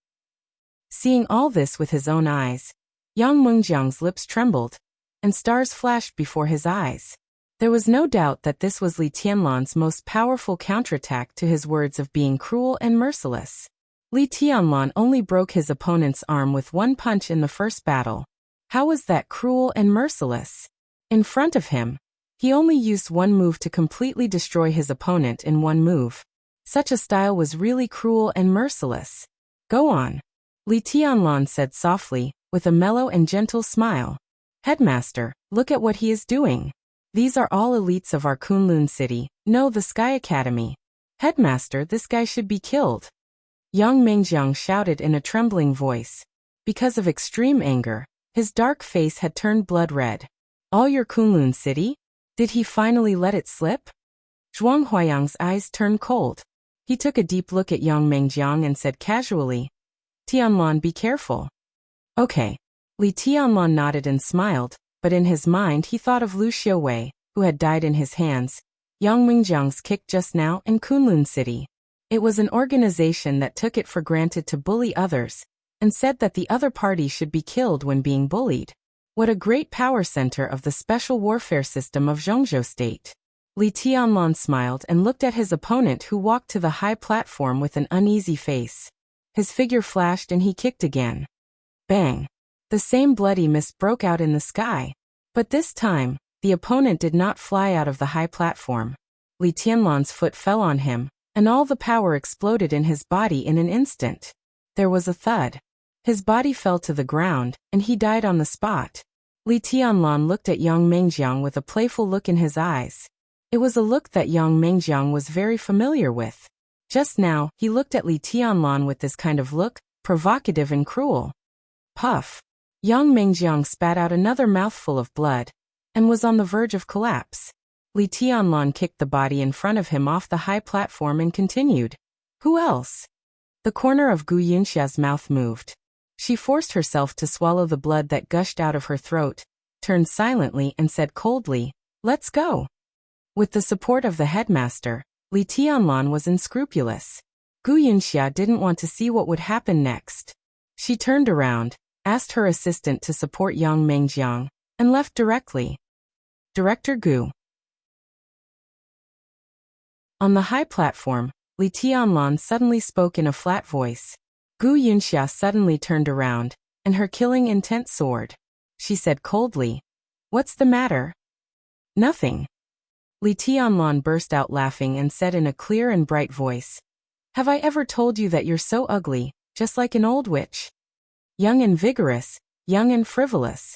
Seeing all this with his own eyes, Yang Mengjiang's lips trembled, and stars flashed before his eyes. There was no doubt that this was Li Tianlan's most powerful counterattack to his words of being cruel and merciless. Li Tianlan only broke his opponent's arm with one punch in the first battle. How was that cruel and merciless? In front of him, he only used one move to completely destroy his opponent in one move. Such a style was really cruel and merciless. Go on. Li Tianlan said softly, with a mellow and gentle smile. Headmaster, look at what he is doing. These are all elites of our Kunlun city, no, the Sky Academy. Headmaster, this guy should be killed. Yang Mengjiang shouted in a trembling voice. Because of extreme anger, his dark face had turned blood red. All your Kunlun city? Did he finally let it slip? Zhuang Huayang's eyes turned cold. He took a deep look at Yang Mengjiang and said casually, Tianlan, be careful. Okay. Li Tianlan nodded and smiled, but in his mind he thought of Lu Xiuwei, who had died in his hands. Yang Mengjiang's kick just now in Kunlun City. It was an organization that took it for granted to bully others, and said that the other party should be killed when being bullied. What a great power center of the special warfare system of Zhongzhou State. Li Tianlan smiled and looked at his opponent, who walked to the high platform with an uneasy face. His figure flashed and he kicked again. Bang! The same bloody mist broke out in the sky. But this time, the opponent did not fly out of the high platform. Li Tianlan's foot fell on him, and all the power exploded in his body in an instant. There was a thud. His body fell to the ground, and he died on the spot. Li Tianlan looked at Yang Mengjiang with a playful look in his eyes. It was a look that Yang Mengjiang was very familiar with. Just now, he looked at Li Tianlan with this kind of look, provocative and cruel. Puff. Yang Mengjiang spat out another mouthful of blood, and was on the verge of collapse. Li Tianlan kicked the body in front of him off the high platform and continued. Who else? The corner of Gu Yunxia's mouth moved. She forced herself to swallow the blood that gushed out of her throat, turned silently and said coldly, Let's go. With the support of the headmaster, Li Tianlan was unscrupulous. Gu Yunxia didn't want to see what would happen next. She turned around, asked her assistant to support Yang Mengjiang, and left directly. Director Gu. On the high platform, Li Tianlan suddenly spoke in a flat voice. Gu Yunxia suddenly turned around, and her killing intent soared. She said coldly, What's the matter? Nothing. Li Tianlan burst out laughing and said in a clear and bright voice, Have I ever told you that you're so ugly, just like an old witch? Young and vigorous, young and frivolous.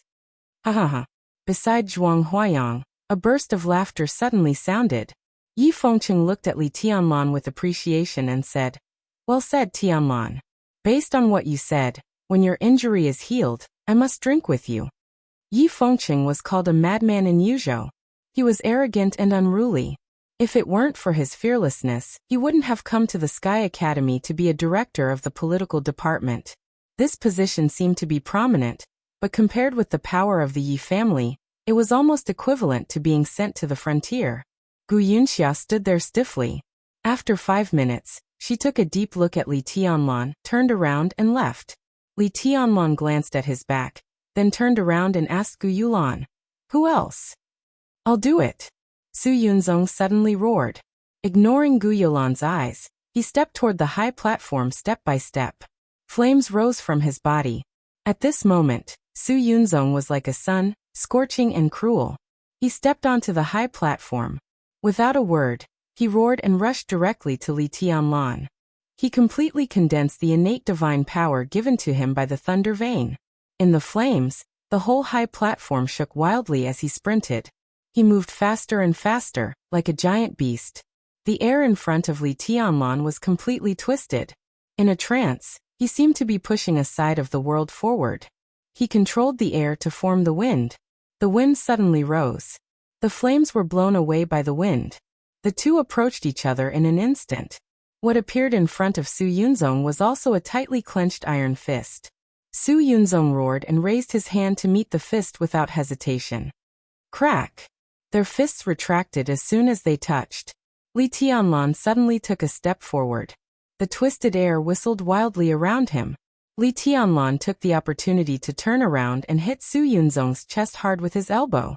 Ha ha ha. Beside Zhuang Huayang, a burst of laughter suddenly sounded. Yi Fengcheng looked at Li Tianlan with appreciation and said, Well said, Tianlan. Based on what you said, when your injury is healed, I must drink with you. Yi Fengcheng was called a madman in Yuzhou. He was arrogant and unruly. If it weren't for his fearlessness, he wouldn't have come to the Sky Academy to be a director of the political department. This position seemed to be prominent, but compared with the power of the Yi family, it was almost equivalent to being sent to the frontier. Gu Yunxia stood there stiffly. After 5 minutes, she took a deep look at Li Tianlan, turned around and left. Li Tianlan glanced at his back, then turned around and asked Gu Yulan, Who else? I'll do it. Su Yunzong suddenly roared. Ignoring Gu Yulan's eyes, he stepped toward the high platform step by step. Flames rose from his body. At this moment, Su Yunzong was like a sun, scorching and cruel. He stepped onto the high platform. Without a word, he roared and rushed directly to Li Tianlan. He completely condensed the innate divine power given to him by the thunder vein. In the flames, the whole high platform shook wildly as he sprinted. He moved faster and faster, like a giant beast. The air in front of Li Tianlan was completely twisted. In a trance, he seemed to be pushing a side of the world forward. He controlled the air to form the wind. The wind suddenly rose. The flames were blown away by the wind. The two approached each other in an instant. What appeared in front of Su Yunzong was also a tightly clenched iron fist. Su Yunzong roared and raised his hand to meet the fist without hesitation. Crack! Their fists retracted as soon as they touched. Li Tianlan suddenly took a step forward. The twisted air whistled wildly around him. Li Tianlan took the opportunity to turn around and hit Su Yunzong's chest hard with his elbow.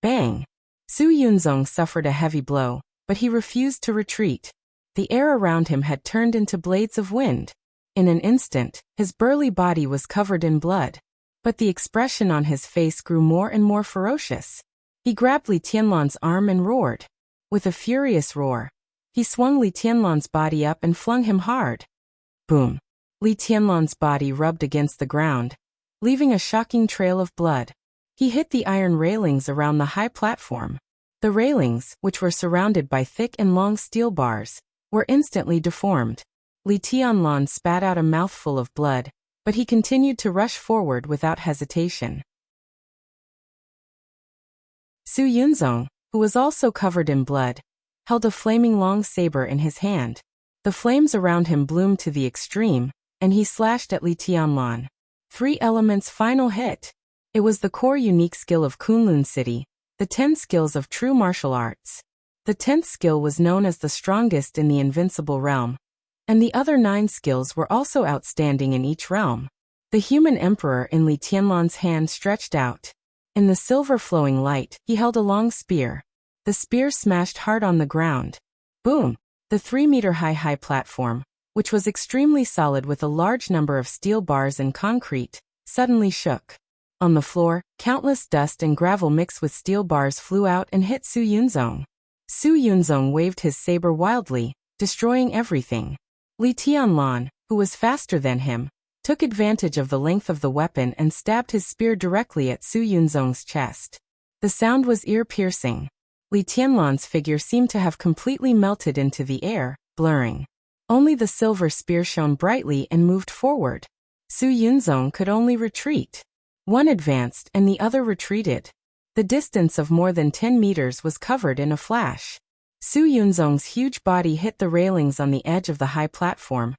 Bang! Su Yunzong suffered a heavy blow, but he refused to retreat. The air around him had turned into blades of wind. In an instant, his burly body was covered in blood. But the expression on his face grew more and more ferocious. He grabbed Li Tianlan's arm and roared. With a furious roar, he swung Li Tianlan's body up and flung him hard. Boom! Li Tianlan's body rubbed against the ground, leaving a shocking trail of blood. He hit the iron railings around the high platform. The railings, which were surrounded by thick and long steel bars, were instantly deformed. Li Tianlan spat out a mouthful of blood, but he continued to rush forward without hesitation. Su Yunzong, who was also covered in blood, held a flaming long saber in his hand. The flames around him bloomed to the extreme, and he slashed at Li Tianlan. 3 Elements final hit. It was the core unique skill of Kunlun City, the 10 skills of true martial arts. The 10th skill was known as the strongest in the invincible realm, and the other 9 skills were also outstanding in each realm. The human emperor in Li Tianlan's hand stretched out. In the silver flowing light, he held a long spear. The spear smashed hard on the ground. Boom! The 3-meter-high platform, which was extremely solid with a large number of steel bars and concrete, suddenly shook. On the floor, countless dust and gravel mixed with steel bars flew out and hit Su Yunzong. Su Yunzong waved his saber wildly, destroying everything. Li Tianlan, who was faster than him, took advantage of the length of the weapon and stabbed his spear directly at Su Yunzong's chest. The sound was ear-piercing. Li Tianlan's figure seemed to have completely melted into the air, blurring. Only the silver spear shone brightly and moved forward. Su Yunzong could only retreat. One advanced and the other retreated. The distance of more than 10 meters was covered in a flash. Su Yunzong's huge body hit the railings on the edge of the high platform,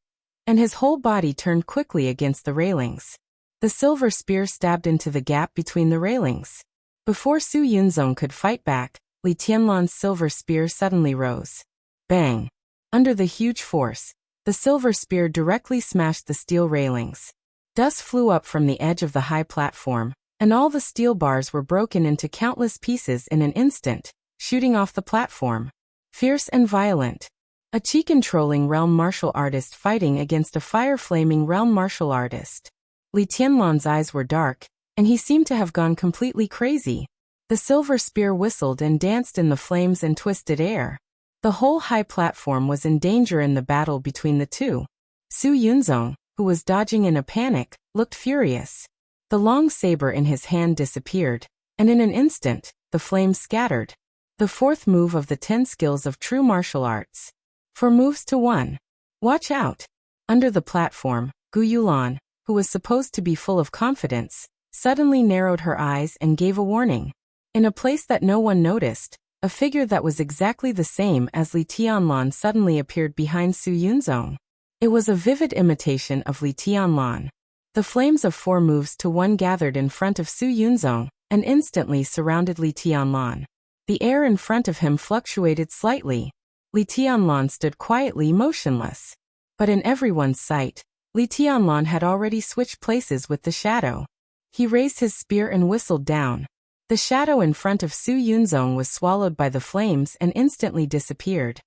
and his whole body turned quickly against the railings. The silver spear stabbed into the gap between the railings. Before Su Yunzong could fight back, Li Tianlan's silver spear suddenly rose. Bang! Under the huge force, the silver spear directly smashed the steel railings. Dust flew up from the edge of the high platform, and all the steel bars were broken into countless pieces in an instant, shooting off the platform. Fierce and violent. A chi-controlling realm martial artist fighting against a fire-flaming realm martial artist. Li Tianlan's eyes were dark, and he seemed to have gone completely crazy. The silver spear whistled and danced in the flames and twisted air. The whole high platform was in danger in the battle between the two. Su Yunzong, who was dodging in a panic, looked furious. The long saber in his hand disappeared, and in an instant, the flames scattered. The 4th move of the 10 skills of true martial arts. 4 moves to 1. Watch out! Under the platform, Gu Yulan, who was supposed to be full of confidence, suddenly narrowed her eyes and gave a warning. In a place that no one noticed, a figure that was exactly the same as Li Tianlan suddenly appeared behind Su Yunzong. It was a vivid imitation of Li Tianlan. The flames of 4 moves to 1 gathered in front of Su Yunzong and instantly surrounded Li Tianlan. The air in front of him fluctuated slightly. Li Tianlan stood quietly motionless. But in everyone's sight, Li Tianlan had already switched places with the shadow. He raised his spear and whistled down. The shadow in front of Su Yunzong was swallowed by the flames and instantly disappeared.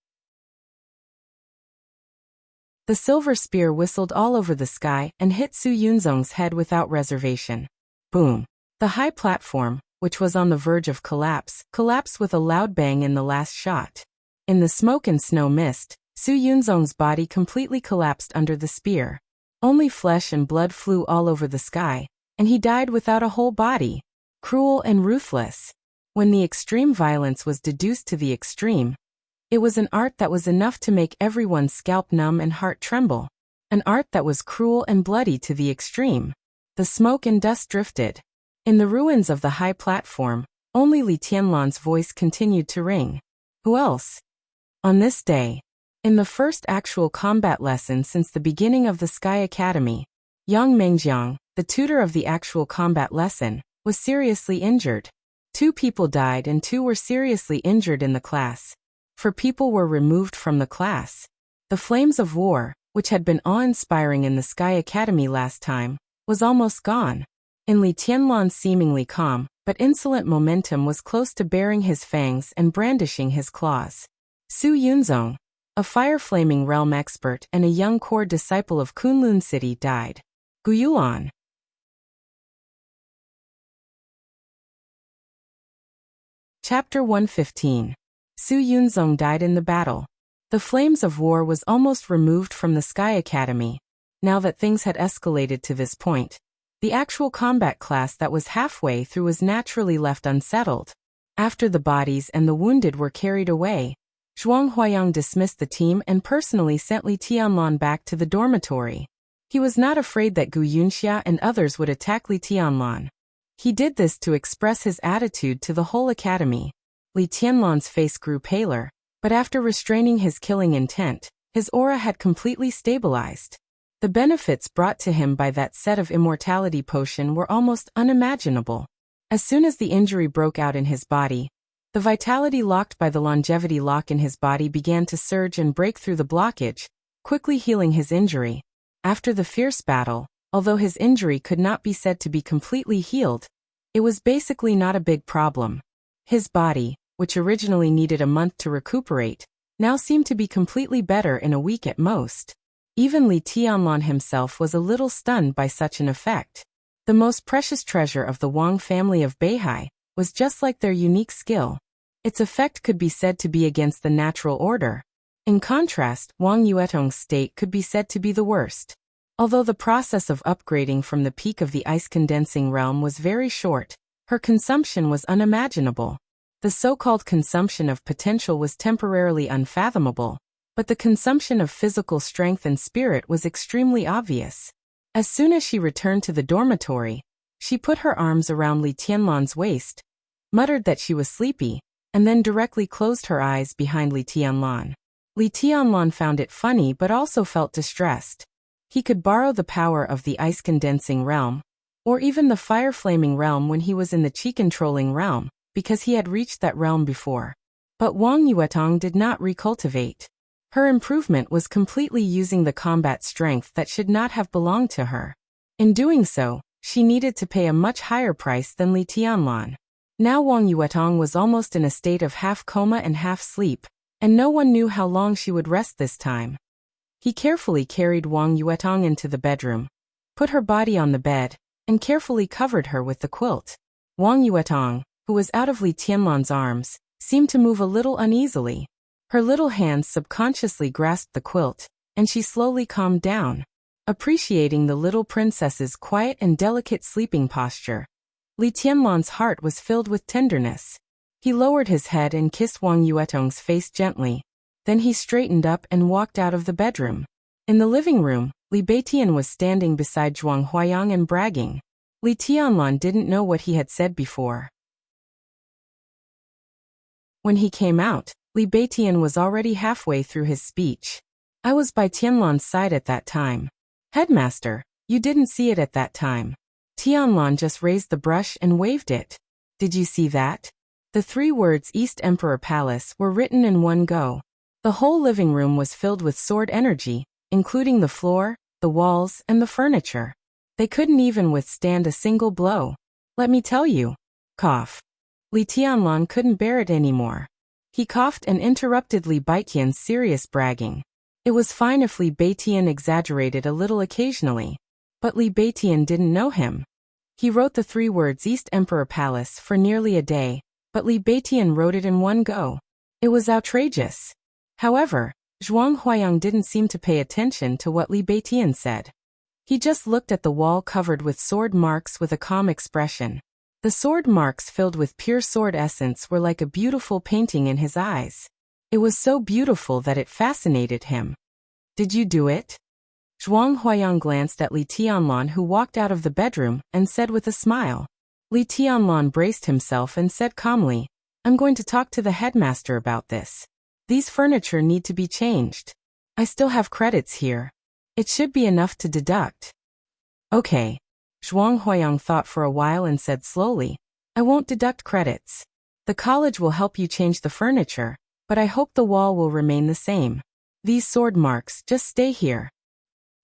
The silver spear whistled all over the sky and hit Su Yunzong's head without reservation. Boom! The high platform, which was on the verge of collapse, collapsed with a loud bang in the last shot. In the smoke and snow mist, Su Yunzong's body completely collapsed under the spear. Only flesh and blood flew all over the sky, and he died without a whole body. Cruel and ruthless. When the extreme violence was deduced to the extreme, it was an art that was enough to make everyone's scalp numb and heart tremble. An art that was cruel and bloody to the extreme. The smoke and dust drifted. In the ruins of the high platform, only Li Tianlan's voice continued to ring. Who else? On this day, In the first actual combat lesson since the beginning of the Sky Academy, Yang Mengjiang, the tutor of the actual combat lesson, was seriously injured. 2 people died and 2 were seriously injured in the class. 4 people were removed from the class. The flames of war, which had been awe-inspiring in the Sky Academy last time, was almost gone. In Li Tianlan's seemingly calm, but insolent momentum was close to baring his fangs and brandishing his claws. Su Yunzong, a fire-flaming realm expert and a young core disciple of Kunlun City, died. Guyuan. Chapter 115. Su Yunzong died in the battle. The flames of war was almost removed from the Sky Academy. Now that things had escalated to this point, the actual combat class that was halfway through was naturally left unsettled. After the bodies and the wounded were carried away, Zhuang Huayang dismissed the team and personally sent Li Tianlan back to the dormitory. He was not afraid that Gu Yunxia and others would attack Li Tianlan. He did this to express his attitude to the whole academy. Li Tianlan's face grew paler, but after restraining his killing intent, his aura had completely stabilized. The benefits brought to him by that set of immortality potion were almost unimaginable. As soon as the injury broke out in his body, the vitality locked by the longevity lock in his body began to surge and break through the blockage, quickly healing his injury. After the fierce battle, although his injury could not be said to be completely healed, it was basically not a big problem. His body, which originally needed a month to recuperate, now seemed to be completely better in a week at most. Even Li Tianlan himself was a little stunned by such an effect. The most precious treasure of the Wang family of Beihai was just like their unique skill. Its effect could be said to be against the natural order. In contrast, Wang Yuetong's state could be said to be the worst. Although the process of upgrading from the peak of the ice-condensing realm was very short, her consumption was unimaginable. The so-called consumption of potential was temporarily unfathomable, but the consumption of physical strength and spirit was extremely obvious. As soon as she returned to the dormitory, she put her arms around Li Tianlan's waist, muttered that she was sleepy, and then directly closed her eyes behind Li Tianlan. Li Tianlan found it funny but also felt distressed. He could borrow the power of the ice-condensing realm, or even the fire-flaming realm when he was in the chi-controlling realm, because he had reached that realm before. But Wang Yuetong did not recultivate. Her improvement was completely using the combat strength that should not have belonged to her. In doing so, she needed to pay a much higher price than Li Tianlan. Now Wang Yuetong was almost in a state of half coma and half sleep, and no one knew how long she would rest this time. He carefully carried Wang Yuetong into the bedroom, put her body on the bed, and carefully covered her with the quilt. Wang Yuetong, who was out of Li Tianlan's arms, seemed to move a little uneasily. Her little hands subconsciously grasped the quilt, and she slowly calmed down. Appreciating the little princess's quiet and delicate sleeping posture, Li Tianlan's heart was filled with tenderness. He lowered his head and kissed Wang Yuetong's face gently. Then he straightened up and walked out of the bedroom. In the living room, Li Beitian was standing beside Zhuang Huayang and bragging. Li Tianlan didn't know what he had said before. When he came out, Li Beitian was already halfway through his speech. I was by Tianlan's side at that time. Headmaster, you didn't see it at that time. Tianlan just raised the brush and waved it. Did you see that? The 3 words East Emperor Palace were written in one go. The whole living room was filled with sword energy, including the floor, the walls, and the furniture. They couldn't even withstand a single blow. Let me tell you. Cough. Li Tianlan couldn't bear it anymore. He coughed and interrupted Li Beitian's serious bragging. It was fine if Li Beitian exaggerated a little occasionally. But Li Beitian didn't know him. He wrote the 3 words East Emperor Palace for nearly a day, but Li Beitian wrote it in one go. It was outrageous. However, Zhuang Huayang didn't seem to pay attention to what Li Beitian said. He just looked at the wall covered with sword marks with a calm expression. The sword marks filled with pure sword essence were like a beautiful painting in his eyes. It was so beautiful that it fascinated him. Did you do it? Zhuang Huayang glanced at Li Tianlan, who walked out of the bedroom, and said with a smile. Li Tianlan braced himself and said calmly, I'm going to talk to the headmaster about this. These furniture need to be changed. I still have credits here. It should be enough to deduct. Okay. Zhuang Huayang thought for a while and said slowly, I won't deduct credits. The college will help you change the furniture, but I hope the wall will remain the same. These sword marks just stay here.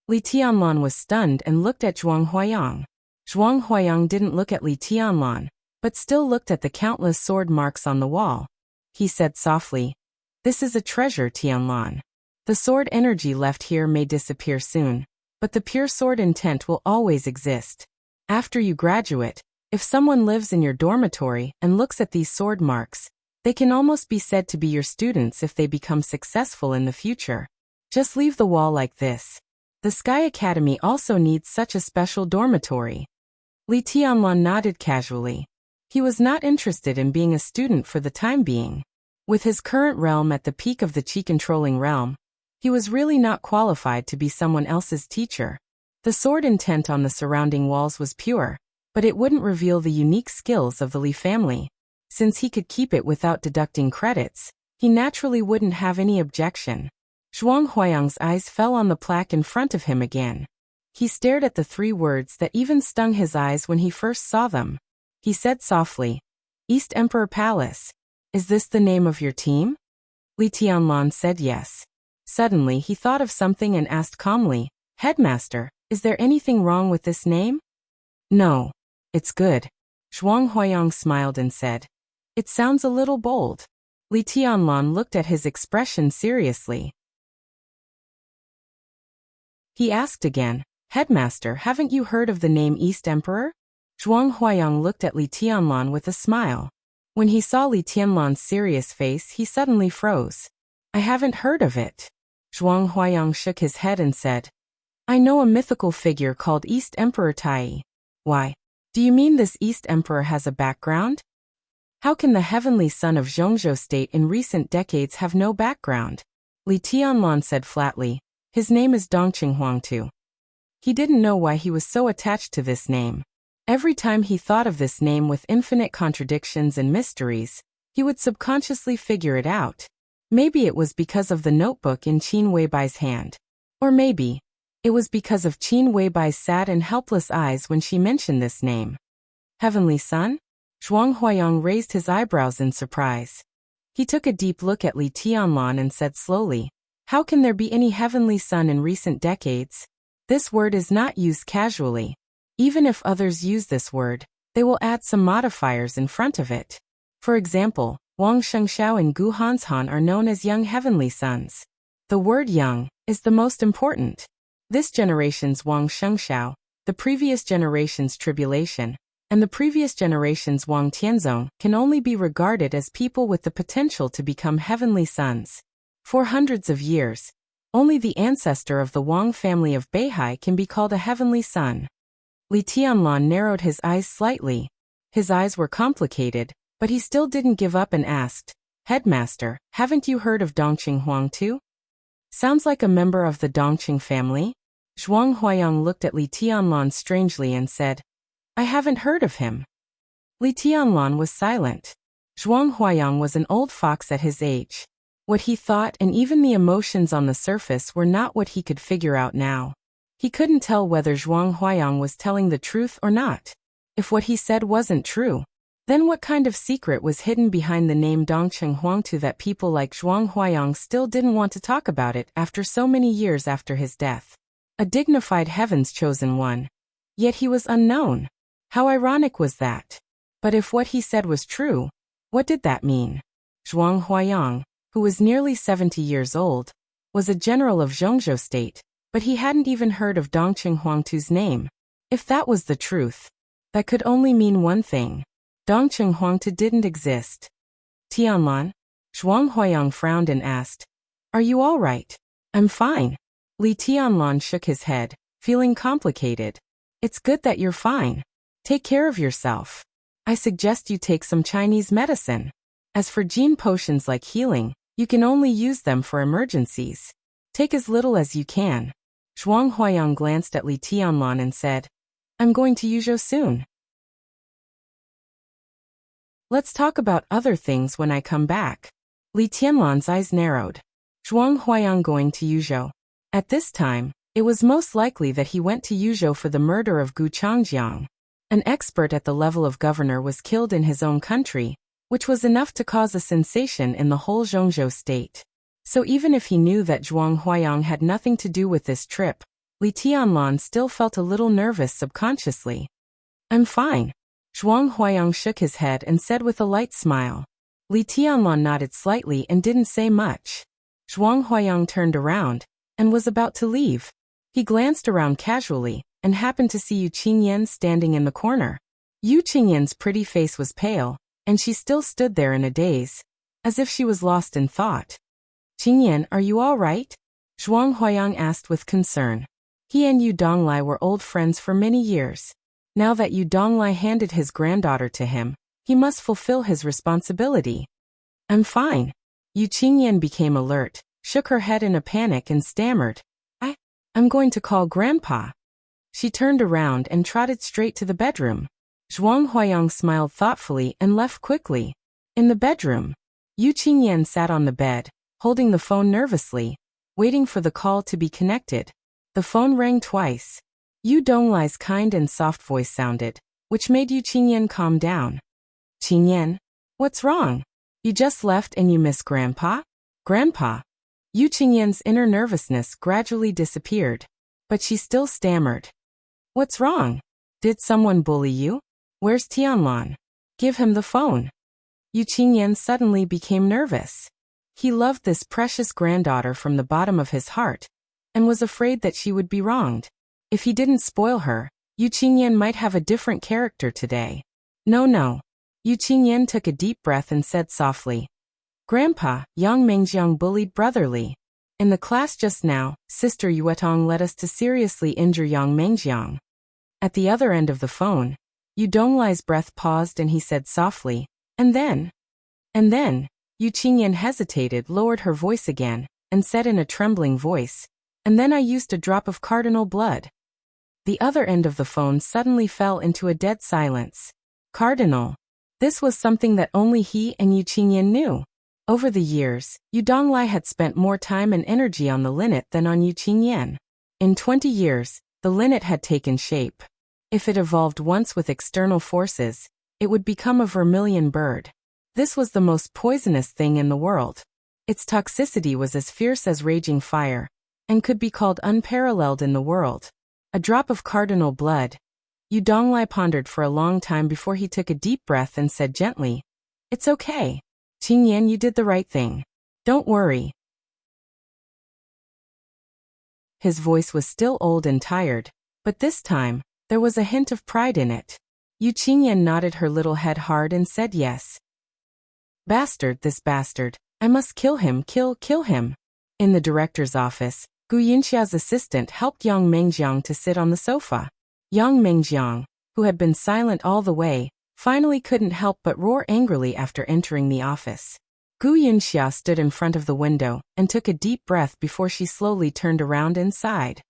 Li Tianlan was stunned and looked at Zhuang Huayang. Zhuang Huayang didn't look at Li Tianlan, but still looked at the countless sword marks on the wall. He said softly, This is a treasure, Tianlan. The sword energy left here may disappear soon, but the pure sword intent will always exist. After you graduate, if someone lives in your dormitory and looks at these sword marks, they can almost be said to be your students if they become successful in the future. Just leave the wall like this. The Sky Academy also needs such a special dormitory. Li Tianlan nodded casually. He was not interested in being a student for the time being. With his current realm at the peak of the Qi-controlling realm, he was really not qualified to be someone else's teacher. The sword intent on the surrounding walls was pure, but it wouldn't reveal the unique skills of the Li family. Since he could keep it without deducting credits, he naturally wouldn't have any objection. Zhuang Huayang's eyes fell on the plaque in front of him again. He stared at the 3 words that even stung his eyes when he first saw them. He said softly, East Emperor Palace. Is this the name of your team? Li Tianlan said yes. Suddenly he thought of something and asked calmly, Headmaster, is there anything wrong with this name? No. It's good. Zhuang Huayang smiled and said, It sounds a little bold. Li Tianlan looked at his expression seriously. He asked again, Headmaster, haven't you heard of the name East Emperor? Zhuang Huayang looked at Li Tianlan with a smile. When he saw Li Tianlan's serious face, he suddenly froze. I haven't heard of it. Zhuang Huayang shook his head and said, I know a mythical figure called East Emperor Tai. Why? Do you mean this East Emperor has a background? How can the heavenly son of Zhongzhou State in recent decades have no background? Li Tianlan said flatly, His name is Dongqing Huangtu. He didn't know why he was so attached to this name. Every time he thought of this name with infinite contradictions and mysteries, he would subconsciously figure it out. Maybe it was because of the notebook in Qin Weibai's hand. Or maybe it was because of Qin Weibai's sad and helpless eyes when she mentioned this name. Heavenly Son? Zhuang Huayang raised his eyebrows in surprise. He took a deep look at Li Tianlan and said slowly, How can there be any heavenly son in recent decades? This word is not used casually. Even if others use this word, they will add some modifiers in front of it. For example, Wang Shengxiao and Gu Hanshan are known as young heavenly sons. The word young is the most important. This generation's Wang Shengxiao, the previous generation's tribulation, and the previous generation's Wang Tianzong can only be regarded as people with the potential to become heavenly sons. For hundreds of years, only the ancestor of the Wang family of Beihai can be called a heavenly son. Li Tianlan narrowed his eyes slightly. His eyes were complicated, but he still didn't give up and asked, Headmaster, haven't you heard of Dongqing Huangtu? Sounds like a member of the Dongqing family. Zhuang Huayang looked at Li Tianlan strangely and said, I haven't heard of him. Li Tianlan was silent. Zhuang Huayang was an old fox at his age. What he thought and even the emotions on the surface were not what he could figure out now. He couldn't tell whether Zhuang Huayang was telling the truth or not. If what he said wasn't true, then what kind of secret was hidden behind the name Dongqing Huangtu that people like Zhuang Huayang still didn't want to talk about it after so many years after his death? A dignified heaven's chosen one. Yet he was unknown. How ironic was that? But if what he said was true, what did that mean? Zhuang Huayang, who was nearly 70 years old, was a general of Zhongzhou State, but he hadn't even heard of Dongqing Huangtu's name. If that was the truth, that could only mean one thing. Dongqing Huangtu didn't exist. Tianlan? Zhuang Huayang frowned and asked, Are you all right? I'm fine. Li Tianlan shook his head, feeling complicated. It's good that you're fine. Take care of yourself. I suggest you take some Chinese medicine. As for gene potions like healing, you can only use them for emergencies. Take as little as you can. Zhuang Huayang glanced at Li Tianlan and said, I'm going to Yuzhou soon. Let's talk about other things when I come back. Li Tianlan's eyes narrowed. Zhuang Huayang going to Yuzhou. At this time, it was most likely that he went to Yuzhou for the murder of Gu Changjiang. An expert at the level of governor was killed in his own country, which was enough to cause a sensation in the whole Zhongzhou state. So even if he knew that Zhuang Huayang had nothing to do with this trip, Li Tianlan still felt a little nervous subconsciously. I'm fine. Zhuang Huayang shook his head and said with a light smile. Li Tianlan nodded slightly and didn't say much. Zhuang Huayang turned around and was about to leave. He glanced around casually and happened to see Yu Qingyan standing in the corner. Yu Qingyan's pretty face was pale, and she still stood there in a daze, as if she was lost in thought. Qingyan, are you all right? Zhuang Huayang asked with concern. He and Yu Donglai were old friends for many years. Now that Yu Donglai handed his granddaughter to him, he must fulfill his responsibility. I'm fine. Yu Qingyan became alert, shook her head in a panic and stammered. I'm going to call Grandpa. She turned around and trotted straight to the bedroom. Zhuang Huayang smiled thoughtfully and left quickly. In the bedroom, Yu Qingyan sat on the bed, holding the phone nervously, waiting for the call to be connected. The phone rang twice. Yu Donglai's kind and soft voice sounded, which made Yu Qingyan calm down. Qingyan, what's wrong? You just left and you miss Grandpa? Grandpa? Yu Qingyan's inner nervousness gradually disappeared, but she still stammered. What's wrong? Did someone bully you? Where's Tianlan? Give him the phone. Yu Qingyan suddenly became nervous. He loved this precious granddaughter from the bottom of his heart, and was afraid that she would be wronged. If he didn't spoil her, Yu Qingyan might have a different character today. No. Yu Qingyan took a deep breath and said softly, Grandpa, Yang Mengjiang bullied brotherly. In the class just now, Sister Yuetong led us to seriously injure Yang Mengjiang. At the other end of the phone, Yu Donglai's breath paused and he said softly, And then, Yu Qingyan hesitated, lowered her voice again, and said in a trembling voice, And then I used a drop of cardinal blood. The other end of the phone suddenly fell into a dead silence. Cardinal. This was something that only he and Yu Qingyan knew. Over the years, Yu Donglai had spent more time and energy on the linnet than on Yu Qingyan. In 20 years, the linnet had taken shape. If it evolved once with external forces, it would become a vermilion bird. This was the most poisonous thing in the world. Its toxicity was as fierce as raging fire, and could be called unparalleled in the world. A drop of cardinal blood. Yu Donglai pondered for a long time before he took a deep breath and said gently, It's okay. Qingyan, you did the right thing. Don't worry. His voice was still old and tired, but this time, there was a hint of pride in it. Yu Qingyan nodded her little head hard and said yes. Bastard, this bastard. I must kill him, kill him. In the director's office, Gu Yunxia's assistant helped Yang Mengjiang to sit on the sofa. Yang Mengjiang, who had been silent all the way, finally couldn't help but roar angrily after entering the office. Gu Yunxia stood in front of the window and took a deep breath before she slowly turned around and sighed.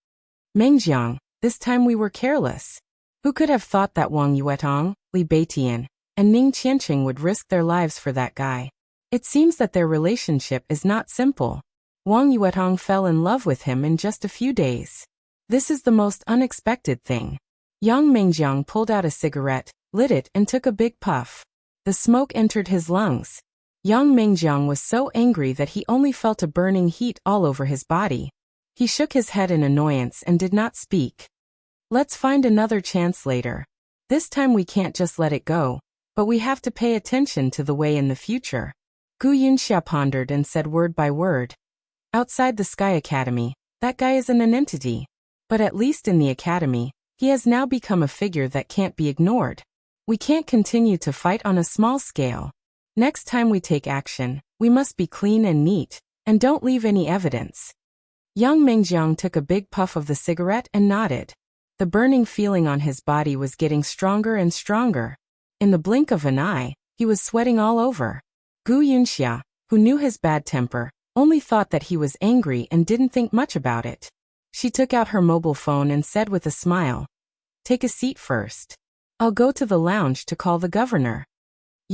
Mengjiang, this time we were careless. Who could have thought that Wang Yuetong, Li Beitian, and Ning Qianqing would risk their lives for that guy? It seems that their relationship is not simple. Wang Yuetong fell in love with him in just a few days. This is the most unexpected thing. Yang Mengjiang pulled out a cigarette, lit it and took a big puff. The smoke entered his lungs. Yang Mengjiang was so angry that he only felt a burning heat all over his body. He shook his head in annoyance and did not speak. Let's find another chance later. This time we can't just let it go, but we have to pay attention to the way in the future. Gu Yunxia pondered and said word by word. Outside the Sky Academy, that guy is an entity. But at least in the academy, he has now become a figure that can't be ignored. We can't continue to fight on a small scale. Next time we take action, we must be clean and neat, and don't leave any evidence. Yang Mengjiang took a big puff of the cigarette and nodded. The burning feeling on his body was getting stronger and stronger. In the blink of an eye, he was sweating all over. Gu Yunxia, who knew his bad temper, only thought that he was angry and didn't think much about it. She took out her mobile phone and said with a smile, Take a seat first. I'll go to the lounge to call the governor.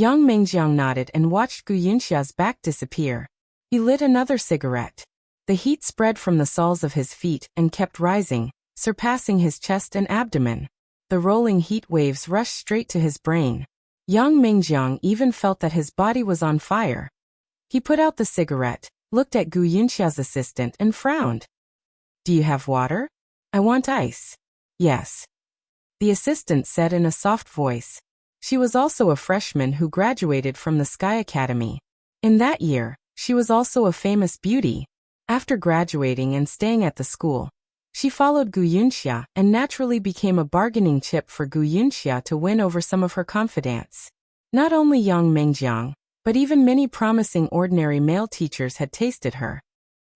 Yang Mengjiang nodded and watched Gu Yunxia's back disappear. He lit another cigarette. The heat spread from the soles of his feet and kept rising, surpassing his chest and abdomen. The rolling heat waves rushed straight to his brain. Yang Mengjiang even felt that his body was on fire. He put out the cigarette, looked at Gu Yunxia's assistant and frowned. "Do you have water?" "I want ice." "Yes," the assistant said in a soft voice. She was also a freshman who graduated from the Sky Academy. In that year, she was also a famous beauty. After graduating and staying at the school, she followed Gu Yunxia and naturally became a bargaining chip for Gu Yunxia to win over some of her confidants. Not only Yang Mengjiang, but even many promising ordinary male teachers had tasted her.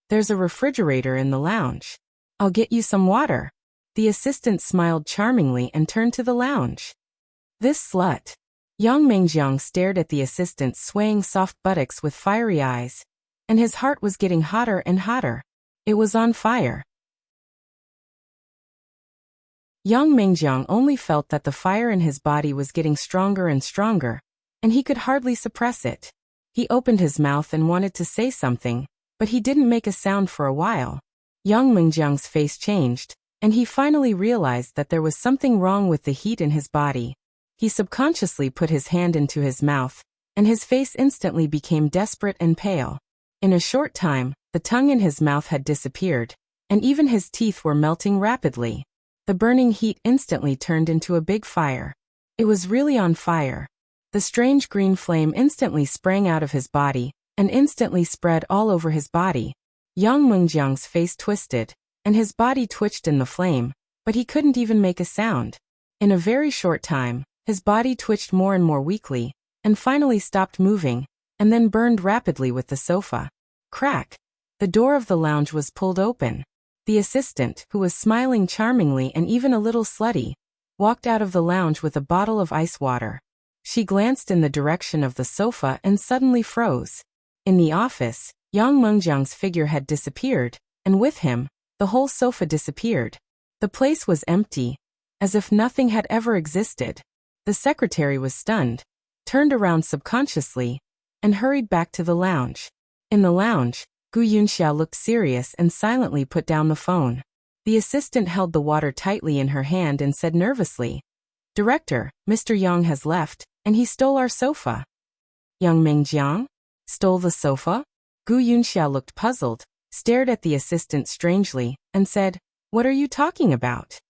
"There's a refrigerator in the lounge. I'll get you some water." The assistant smiled charmingly and turned to the lounge. "This slut." Yang Mengjiang stared at the assistant's swaying soft buttocks with fiery eyes, and his heart was getting hotter and hotter. It was on fire. Yang Mengjiang only felt that the fire in his body was getting stronger and stronger, and he could hardly suppress it. He opened his mouth and wanted to say something, but he didn't make a sound for a while. Yang Mengjiang's face changed, and he finally realized that there was something wrong with the heat in his body. He subconsciously put his hand into his mouth, and his face instantly became desperate and pale. In a short time, the tongue in his mouth had disappeared, and even his teeth were melting rapidly. The burning heat instantly turned into a big fire. It was really on fire. The strange green flame instantly sprang out of his body, and instantly spread all over his body. Yang Mengjiang's face twisted, and his body twitched in the flame, but he couldn't even make a sound. In a very short time, his body twitched more and more weakly, and finally stopped moving, and then burned rapidly with the sofa. Crack! The door of the lounge was pulled open. The assistant, who was smiling charmingly and even a little slutty, walked out of the lounge with a bottle of ice water. She glanced in the direction of the sofa and suddenly froze. In the office, Yang Mengjiang's figure had disappeared, and with him, the whole sofa disappeared. The place was empty, as if nothing had ever existed. The secretary was stunned, turned around subconsciously, and hurried back to the lounge. In the lounge, Gu Yunxia looked serious and silently put down the phone. The assistant held the water tightly in her hand and said nervously, "Director, Mr. Yang has left, and he stole our sofa." "Yang Mengjiang? Stole the sofa?" Gu Yunxia looked puzzled, stared at the assistant strangely, and said, "What are you talking about?"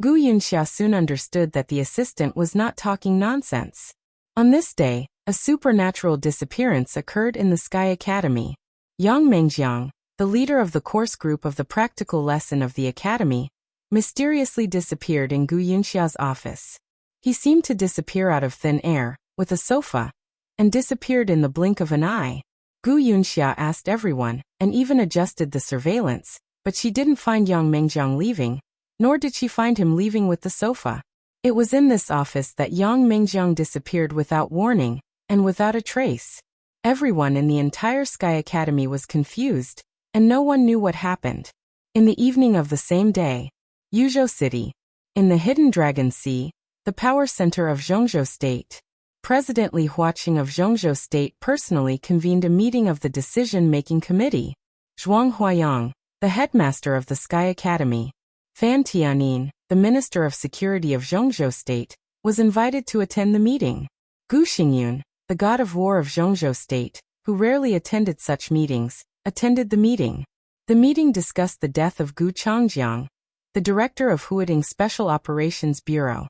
Gu Yunxia soon understood that the assistant was not talking nonsense. On this day, a supernatural disappearance occurred in the Sky Academy. Yang Mengjiang, the leader of the course group of the practical lesson of the academy, mysteriously disappeared in Gu Yunxia's office. He seemed to disappear out of thin air, with a sofa, and disappeared in the blink of an eye. Gu Yunxia asked everyone, and even adjusted the surveillance, but she didn't find Yang Mengjiang leaving, nor did she find him leaving with the sofa. It was in this office that Yang Mengjiang disappeared without warning, and without a trace. Everyone in the entire Sky Academy was confused, and no one knew what happened. In the evening of the same day, Yuzhou City, in the Hidden Dragon Sea, the power center of Zhongzhou State, President Li Huaqing of Zhongzhou State personally convened a meeting of the decision-making committee. Zhuang Huayang, the headmaster of the Sky Academy, Fan Tianin, the Minister of Security of Zhongzhou State, was invited to attend the meeting. Gu Xingyun, the god of war of Zhongzhou State, who rarely attended such meetings, attended the meeting. The meeting discussed the death of Gu Changjiang, the director of Huating Special Operations Bureau.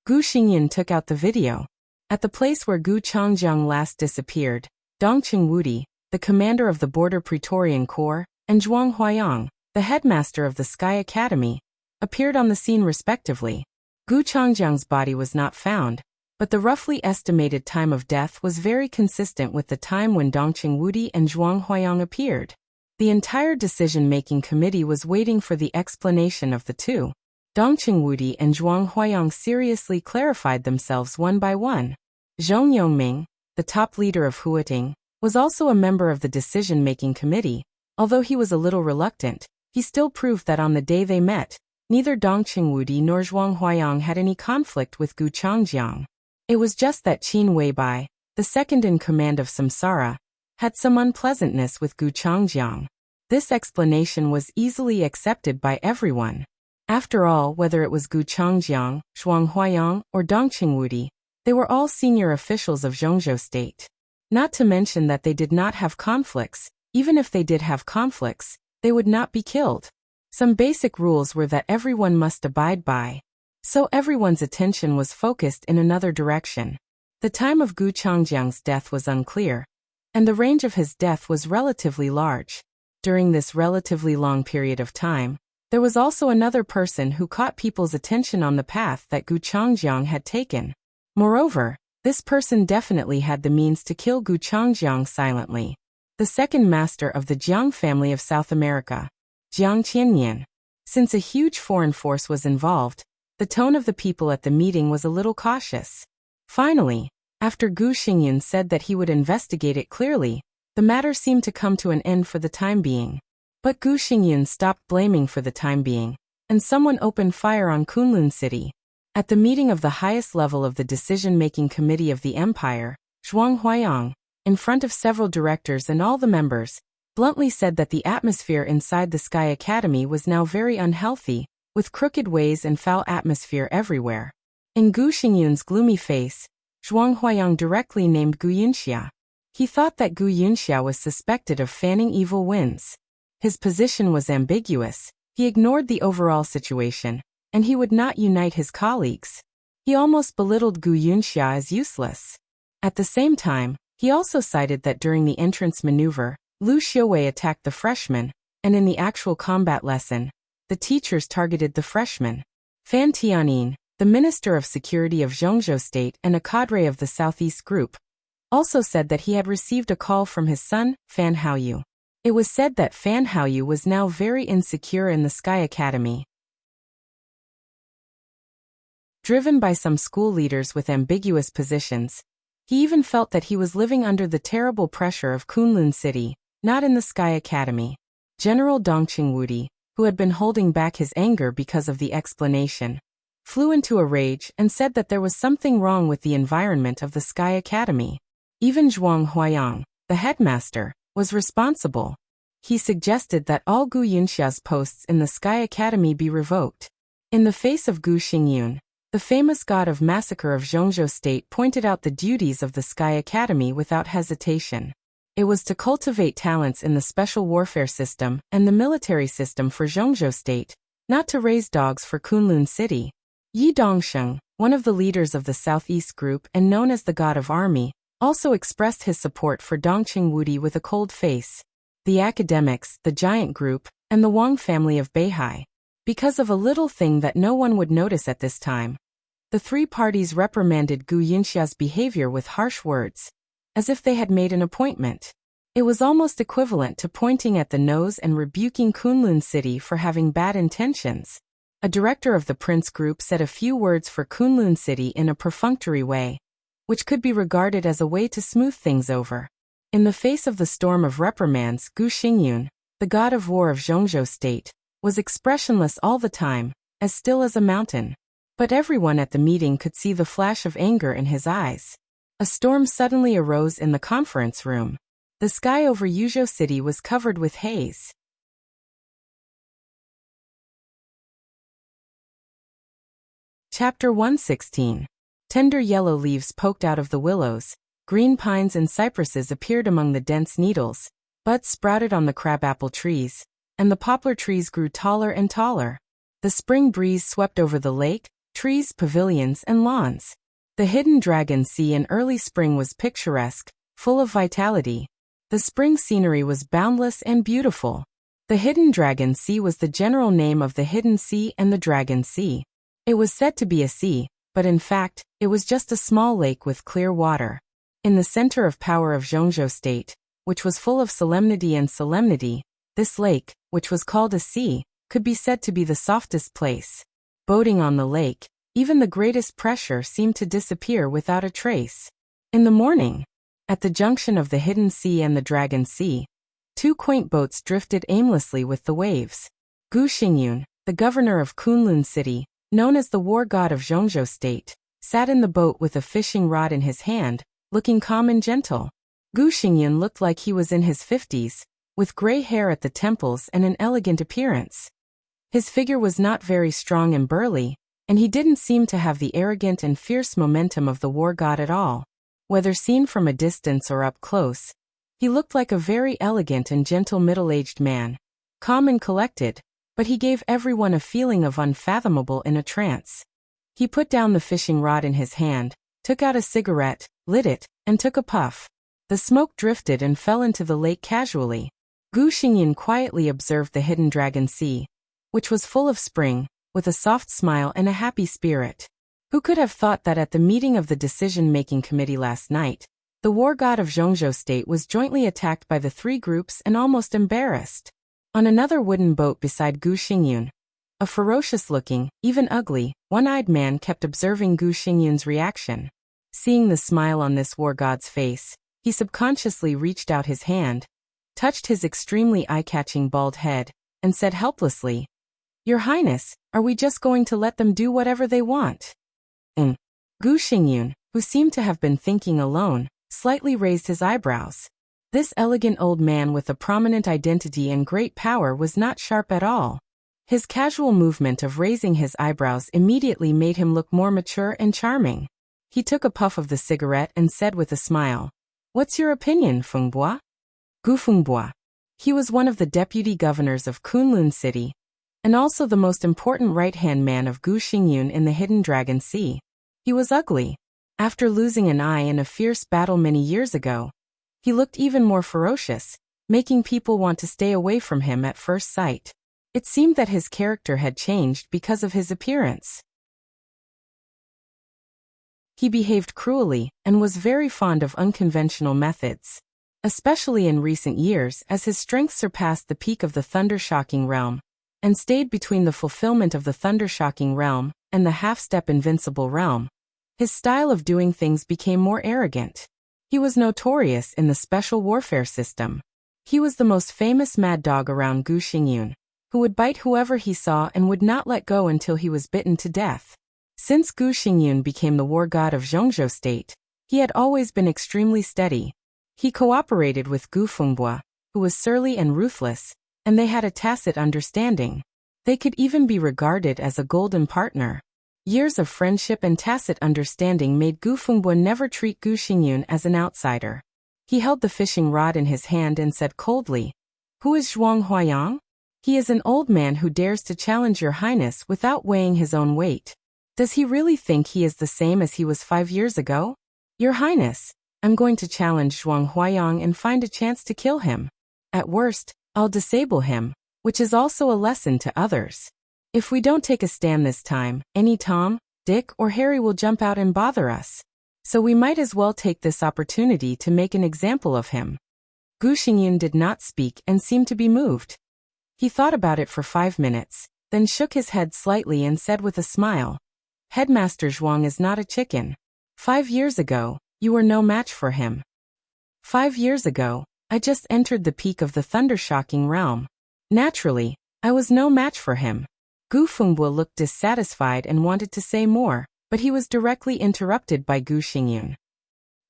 Gu Xingyun took out the video. At the place where Gu Changjiang last disappeared, Dongqing Wudi, the commander of the Border Praetorian Corps, and Zhuang Huayang, the headmaster of the Sky Academy, appeared on the scene respectively. Gu Changjiang's body was not found, but the roughly estimated time of death was very consistent with the time when Dongqing Wudi and Zhuang Huayang appeared. The entire decision-making committee was waiting for the explanation of the two. Dongqing Wudi and Zhuang Huayang seriously clarified themselves one by one. Zhong Yongming, the top leader of Huating, was also a member of the decision-making committee. Although he was a little reluctant, he still proved that on the day they met, neither Dong Qingwudi nor Zhuang Huayang had any conflict with Gu Changjiang. It was just that Qin Weibai, the second in command of Samsara, had some unpleasantness with Gu Changjiang. This explanation was easily accepted by everyone. After all, whether it was Gu Changjiang, Zhuang Huayang, or Dong Qingwudi, they were all senior officials of Zhongzhou state. Not to mention that they did not have conflicts. Even if they did have conflicts, they would not be killed. Some basic rules were that everyone must abide by. So everyone's attention was focused in another direction. The time of Gu Changjiang's death was unclear, and the range of his death was relatively large. During this relatively long period of time, there was also another person who caught people's attention on the path that Gu Changjiang had taken. Moreover, this person definitely had the means to kill Gu Changjiang silently. The second master of the Jiang family of South America, Jiang Qianyan. Since a huge foreign force was involved, the tone of the people at the meeting was a little cautious. Finally, after Gu Xingyan said that he would investigate it clearly, the matter seemed to come to an end for the time being. But Gu Xingyan stopped blaming for the time being, and someone opened fire on Kunlun City. At the meeting of the highest level of the decision-making committee of the empire, Zhuang Huayang, in front of several directors and all the members, bluntly said that the atmosphere inside the Sky Academy was now very unhealthy, with crooked ways and foul atmosphere everywhere. In Gu Xingyan's gloomy face, Zhuang Huayang directly named Gu Yunxia. He thought that Gu Yunxia was suspected of fanning evil winds. His position was ambiguous, he ignored the overall situation, and he would not unite his colleagues. He almost belittled Gu Yunxia as useless. At the same time, he also cited that during the entrance maneuver, Lu Xiuwei attacked the freshmen, and in the actual combat lesson, the teachers targeted the freshmen. Fan Tianyin, the Minister of Security of Zhongzhou State and a cadre of the Southeast Group, also said that he had received a call from his son, Fan Haoyu. It was said that Fan Haoyu was now very insecure in the Sky Academy. Driven by some school leaders with ambiguous positions, he even felt that he was living under the terrible pressure of Kunlun City, not in the Sky Academy. General Dong Qingwudi, who had been holding back his anger because of the explanation, flew into a rage and said that there was something wrong with the environment of the Sky Academy. Even Zhuang Huayang, the headmaster, was responsible. He suggested that all Gu Yunxia's posts in the Sky Academy be revoked. In the face of Gu Xingyun, the famous god of massacre of Zhongzhou State pointed out the duties of the Sky Academy without hesitation. It was to cultivate talents in the special warfare system and the military system for Zhongzhou State, not to raise dogs for Kunlun City. Yi Dongsheng, one of the leaders of the Southeast Group and known as the God of Army, also expressed his support for Dong Qingwudi with a cold face. The academics, the Giant Group, and the Wang family of Beihai. Because of a little thing that no one would notice at this time, the three parties reprimanded Gu Yunxia's behavior with harsh words, as if they had made an appointment. It was almost equivalent to pointing at the nose and rebuking Kunlun City for having bad intentions. A director of the Prince Group said a few words for Kunlun City in a perfunctory way, which could be regarded as a way to smooth things over. In the face of the storm of reprimands, Gu Xingyun, the god of war of Zhongzhou State, was expressionless all the time, as still as a mountain. But everyone at the meeting could see the flash of anger in his eyes. A storm suddenly arose in the conference room. The sky over Yuzhou City was covered with haze. Chapter 116. Tender yellow leaves poked out of the willows, green pines and cypresses appeared among the dense needles, buds sprouted on the crabapple trees, and the poplar trees grew taller and taller. The spring breeze swept over the lake, trees, pavilions, and lawns. The hidden dragon sea in early spring was picturesque, full of vitality. The spring scenery was boundless and beautiful. The hidden dragon sea was the general name of the hidden sea and the dragon sea. It was said to be a sea, but in fact, it was just a small lake with clear water. In the center of power of Zhongzhou State, which was full of solemnity, this lake, which was called a sea, could be said to be the softest place. Boating on the lake, even the greatest pressure seemed to disappear without a trace. In the morning, at the junction of the hidden sea and the dragon sea, two quaint boats drifted aimlessly with the waves. Gu Xingyun, the governor of Kunlun City, known as the war god of Zhongzhou State, sat in the boat with a fishing rod in his hand, looking calm and gentle. Gu Xingyun looked like he was in his 50s, with gray hair at the temples and an elegant appearance. His figure was not very strong and burly, and he didn't seem to have the arrogant and fierce momentum of the war god at all. Whether seen from a distance or up close, he looked like a very elegant and gentle middle-aged man, calm and collected, but he gave everyone a feeling of unfathomable in a trance. He put down the fishing rod in his hand, took out a cigarette, lit it, and took a puff. The smoke drifted and fell into the lake casually. Gu Xingyin quietly observed the hidden dragon sea, which was full of spring, with a soft smile and a happy spirit. Who could have thought that at the meeting of the decision-making committee last night, the war god of Zhongzhou State was jointly attacked by the three groups and almost embarrassed? On another wooden boat beside Gu Xingyun, a ferocious-looking, even ugly, one-eyed man kept observing Gu Xingyun's reaction. Seeing the smile on this war god's face, he subconsciously reached out his hand, touched his extremely eye-catching bald head, and said helplessly, "Your Highness, are we just going to let them do whatever they want?" Gu Xingyun, who seemed to have been thinking alone, slightly raised his eyebrows. This elegant old man with a prominent identity and great power was not sharp at all. His casual movement of raising his eyebrows immediately made him look more mature and charming. He took a puff of the cigarette and said with a smile, "What's your opinion, Fengbo?" Gu Fengbo. He was one of the deputy governors of Kunlun City, and also the most important right-hand man of Gu Xingyun in the Hidden Dragon Sea. He was ugly. After losing an eye in a fierce battle many years ago, he looked even more ferocious, making people want to stay away from him at first sight. It seemed that his character had changed because of his appearance. He behaved cruelly and was very fond of unconventional methods, especially in recent years as his strength surpassed the peak of the thunder-shocking realm, and stayed between the fulfillment of the thunder-shocking realm and the half-step invincible realm. His style of doing things became more arrogant. He was notorious in the special warfare system. He was the most famous mad dog around Gu Xingyun, who would bite whoever he saw and would not let go until he was bitten to death. Since Gu Xingyun became the war god of Zhongzhou State, he had always been extremely steady. He cooperated with Gu Fengbo, who was surly and ruthless, and they had a tacit understanding. They could even be regarded as a golden partner. Years of friendship and tacit understanding made Gu Fengbo never treat Gu Xingyun as an outsider. He held the fishing rod in his hand and said coldly, "Who is Zhuang Huayang? He is an old man who dares to challenge your highness without weighing his own weight. Does he really think he is the same as he was 5 years ago? Your highness, I'm going to challenge Zhuang Huayang and find a chance to kill him. At worst, I'll disable him, which is also a lesson to others. If we don't take a stand this time, any Tom, Dick, or Harry will jump out and bother us. So we might as well take this opportunity to make an example of him." Gu Xingyun did not speak and seemed to be moved. He thought about it for 5 minutes, then shook his head slightly and said with a smile, "Headmaster Zhuang is not a chicken. 5 years ago, you were no match for him. 5 years ago, I just entered the peak of the thunder-shocking realm. Naturally, I was no match for him." Gu Fengbo looked dissatisfied and wanted to say more, but he was directly interrupted by Gu Xingyun.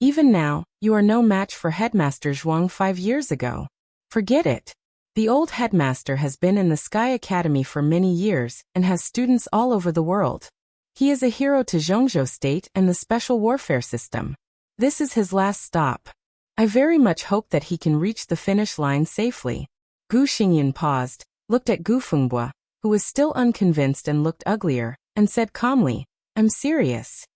"Even now, you are no match for Headmaster Zhuang 5 years ago. Forget it. The old headmaster has been in the Sky Academy for many years and has students all over the world. He is a hero to Zhongzhou State and the special warfare system. This is his last stop. I very much hope that he can reach the finish line safely." Gu Xingyun paused, looked at Gu Fengbo, who was still unconvinced and looked uglier, and said calmly, "I'm serious."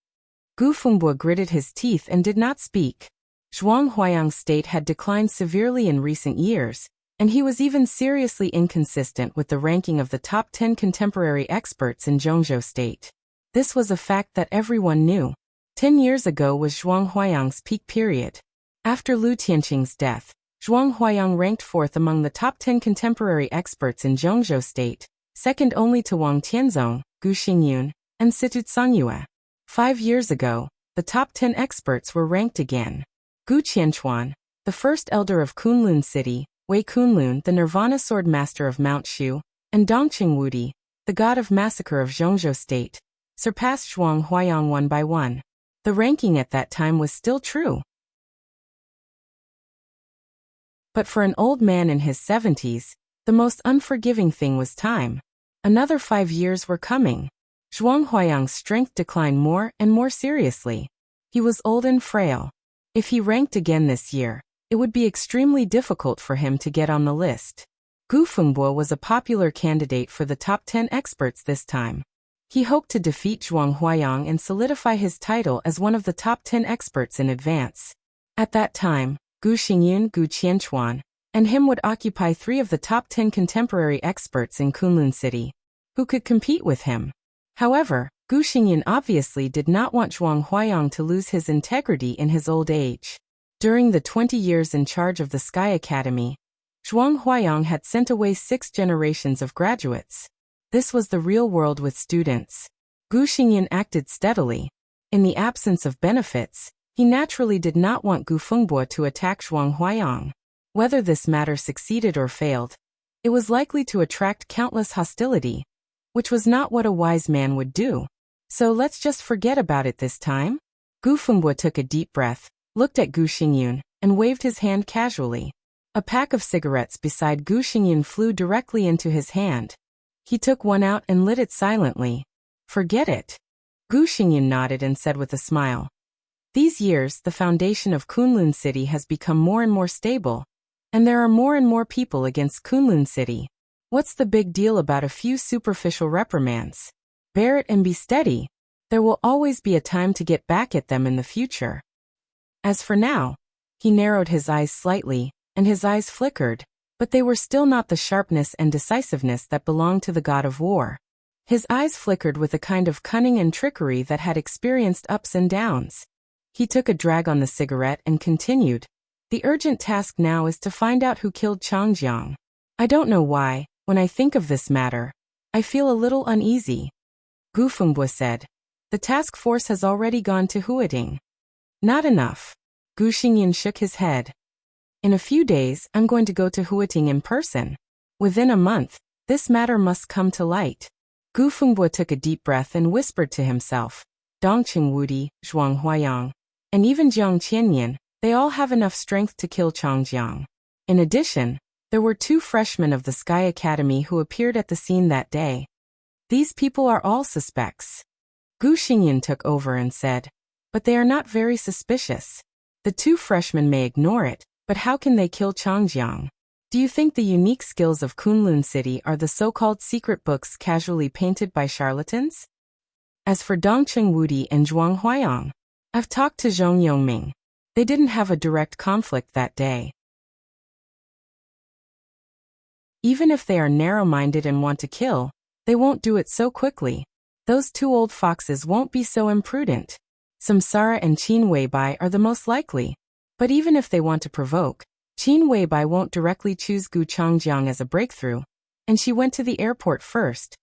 Gu Fengbo gritted his teeth and did not speak. Zhuang Huayang's state had declined severely in recent years, and he was even seriously inconsistent with the ranking of the top 10 contemporary experts in Zhongzhou State. This was a fact that everyone knew. 10 years ago was Zhuang Huayang's peak period. After Lu Tianqing's death, Zhuang Huayang ranked 4th among the top 10 contemporary experts in Zhongzhou State, second only to Wang Tianzong, Gu Xingyun, and Situ Cangyue. 5 years ago, the top 10 experts were ranked again. Gu Qianchuan, the first elder of Kunlun City, Wei Kunlun, the Nirvana Sword Master of Mount Shu, and Dongqing Wudi, the god of massacre of Zhongzhou State, surpassed Zhuang Huayang one by one. The ranking at that time was still true. But for an old man in his 70s, the most unforgiving thing was time. Another 5 years were coming. Zhuang Huayang's strength declined more and more seriously. He was old and frail. If he ranked again this year, it would be extremely difficult for him to get on the list. Gu Fengbo was a popular candidate for the top 10 experts this time. He hoped to defeat Zhuang Huayang and solidify his title as one of the top 10 experts in advance. At that time, Gu Xingyun, Gu Qianchuan, and him would occupy 3 of the top 10 contemporary experts in Kunlun City, who could compete with him. However, Gu Xingyun obviously did not want Zhuang Huayang to lose his integrity in his old age. During the 20 years in charge of the Sky Academy, Zhuang Huayang had sent away 6 generations of graduates. This was the real world with students. Gu Xingyun acted steadily. In the absence of benefits, he naturally did not want Gu Fengbo to attack Zhuang Huayang. Whether this matter succeeded or failed, it was likely to attract countless hostility, which was not what a wise man would do. So let's just forget about it this time. Gu Fengbo took a deep breath, looked at Gu Xingyun, and waved his hand casually. A pack of cigarettes beside Gu Xingyun flew directly into his hand. He took one out and lit it silently. Forget it. Gu Xingyun nodded and said with a smile. These years, the foundation of Kunlun City has become more and more stable, and there are more and more people against Kunlun City. What's the big deal about a few superficial reprimands? Bear it and be steady. There will always be a time to get back at them in the future. As for now, he narrowed his eyes slightly, and his eyes flickered, but they were still not the sharpness and decisiveness that belonged to the god of war. His eyes flickered with a kind of cunning and trickery that had experienced ups and downs. He took a drag on the cigarette and continued. The urgent task now is to find out who killed Chang Jiang. I don't know why, when I think of this matter, I feel a little uneasy. Gu Fengbo said. The task force has already gone to Huading. Not enough. Gu Xingyun shook his head. In a few days, I'm going to go to Huating in person. Within a month, this matter must come to light. Gu Fengbo took a deep breath and whispered to himself. Dongqing Wudi, Zhuang Huayang, and even Jiang Qianyan, they all have enough strength to kill Chang Jiang. In addition, there were 2 freshmen of the Sky Academy who appeared at the scene that day. These people are all suspects. Gu Xingyun took over and said, but they are not very suspicious. The 2 freshmen may ignore it, but how can they kill Chang Jiang? Do you think the unique skills of Kunlun City are the so-called secret books casually painted by charlatans? As for Dongqing Wudi and Zhuang Huayang, I've talked to Zhong Yongming. They didn't have a direct conflict that day. Even if they are narrow-minded and want to kill, they won't do it so quickly. Those 2 old foxes won't be so imprudent. Samsara and Qin Weibai are the most likely. But even if they want to provoke, Qin Weibai won't directly choose Gu Changjiang as a breakthrough, and she went to the airport first.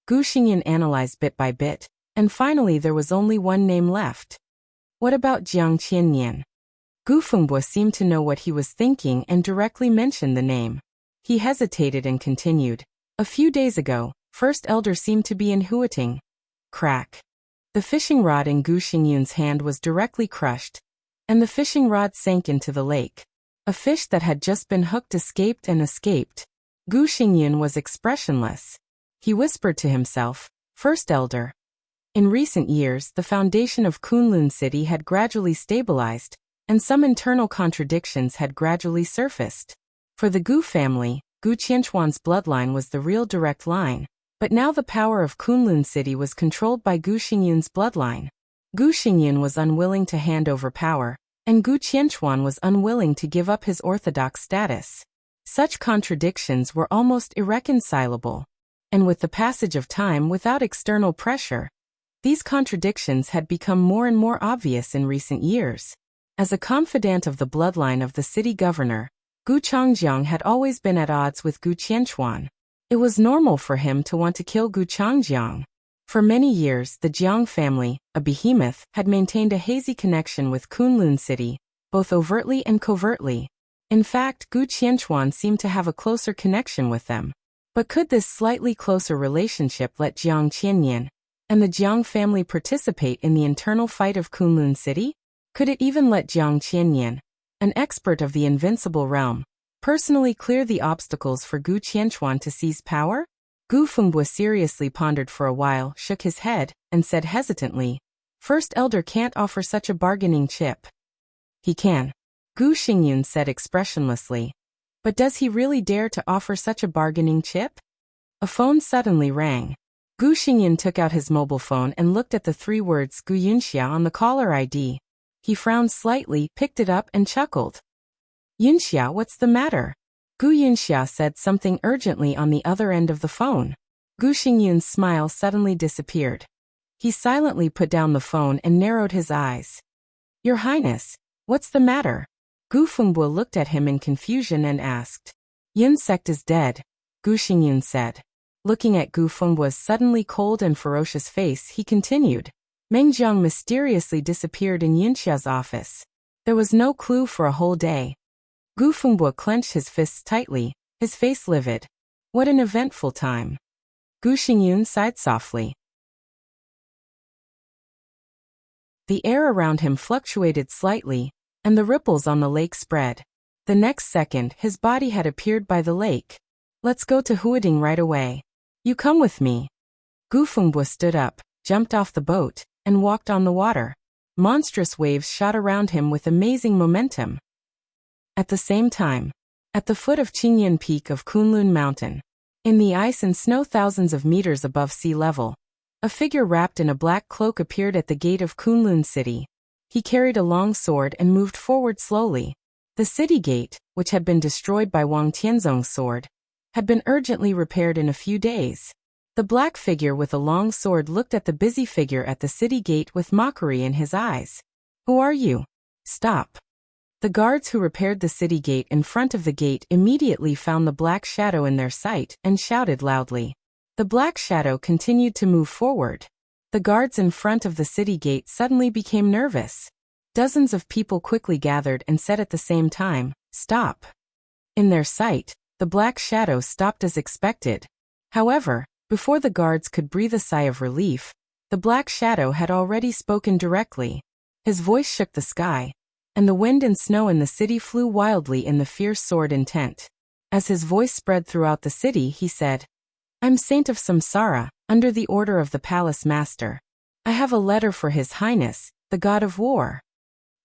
Gu Xingyun analyzed bit by bit, and finally there was only one name left. What about Jiang Qianyan? Gu Fengbo seemed to know what he was thinking and directly mentioned the name. He hesitated and continued. A few days ago, First Elder seemed to be in Huating. Crack. The fishing rod in Gu Xingyun's hand was directly crushed, and the fishing rod sank into the lake. A fish that had just been hooked escaped and escaped. Gu Xingyun was expressionless. He whispered to himself, First Elder. In recent years, the foundation of Kunlun City had gradually stabilized, and some internal contradictions had gradually surfaced. For the Gu family, Gu Qianchuan's bloodline was the real direct line, but now the power of Kunlun City was controlled by Gu Xingyun's bloodline. Gu Xingyun was unwilling to hand over power, and Gu Qianchuan was unwilling to give up his orthodox status. Such contradictions were almost irreconcilable. And with the passage of time without external pressure, these contradictions had become more and more obvious in recent years. As a confidant of the bloodline of the city governor, Gu Changjiang had always been at odds with Gu Qianchuan. It was normal for him to want to kill Gu Changjiang. For many years, the Jiang family, a behemoth, had maintained a hazy connection with Kunlun City, both overtly and covertly. In fact, Gu Qianchuan seemed to have a closer connection with them. But could this slightly closer relationship let Jiang Qianyan and the Jiang family participate in the internal fight of Kunlun City? Could it even let Jiang Qianyan, an expert of the invincible realm, personally clear the obstacles for Gu Qianchuan to seize power? Gu Fengbo seriously pondered for a while, shook his head, and said hesitantly, First Elder can't offer such a bargaining chip. He can. Gu Xingyun said expressionlessly. But does he really dare to offer such a bargaining chip? A phone suddenly rang. Gu Xingyun took out his mobile phone and looked at the 3 words Gu Yunxia on the caller ID. He frowned slightly, picked it up, and chuckled. Yunxia, what's the matter? Gu Yunxia said something urgently on the other end of the phone. Gu Xingyun's smile suddenly disappeared. He silently put down the phone and narrowed his eyes. Your Highness, what's the matter? Gu Fengbo looked at him in confusion and asked. Yun sect is dead, Gu Xingyun said. Looking at Gu Fengbo's suddenly cold and ferocious face, he continued. Meng Jiang mysteriously disappeared in Yunxia's office. There was no clue for a whole day. Gu Fengbo clenched his fists tightly, his face livid. What an eventful time. Gu Xingyun sighed softly. The air around him fluctuated slightly, and the ripples on the lake spread. The next second, his body had appeared by the lake. Let's go to Huading right away. You come with me. Gu Fengbo stood up, jumped off the boat, and walked on the water. Monstrous waves shot around him with amazing momentum. At the same time, at the foot of Qingyan Peak of Kunlun Mountain, in the ice and snow thousands of meters above sea level, a figure wrapped in a black cloak appeared at the gate of Kunlun City. He carried a long sword and moved forward slowly. The city gate, which had been destroyed by Wang Tianzong's sword, had been urgently repaired in a few days. The black figure with a long sword looked at the busy figure at the city gate with mockery in his eyes. Who are you? Stop. The guards who repaired the city gate in front of the gate immediately found the black shadow in their sight and shouted loudly. The black shadow continued to move forward. The guards in front of the city gate suddenly became nervous. Dozens of people quickly gathered and said at the same time, Stop. In their sight, the black shadow stopped as expected. However, before the guards could breathe a sigh of relief, the black shadow had already spoken directly. His voice shook the sky, and the wind and snow in the city flew wildly in the fierce sword intent. As his voice spread throughout the city, he said, I'm Saint of Samsara, under the order of the Palace Master. I have a letter for His Highness, the God of War.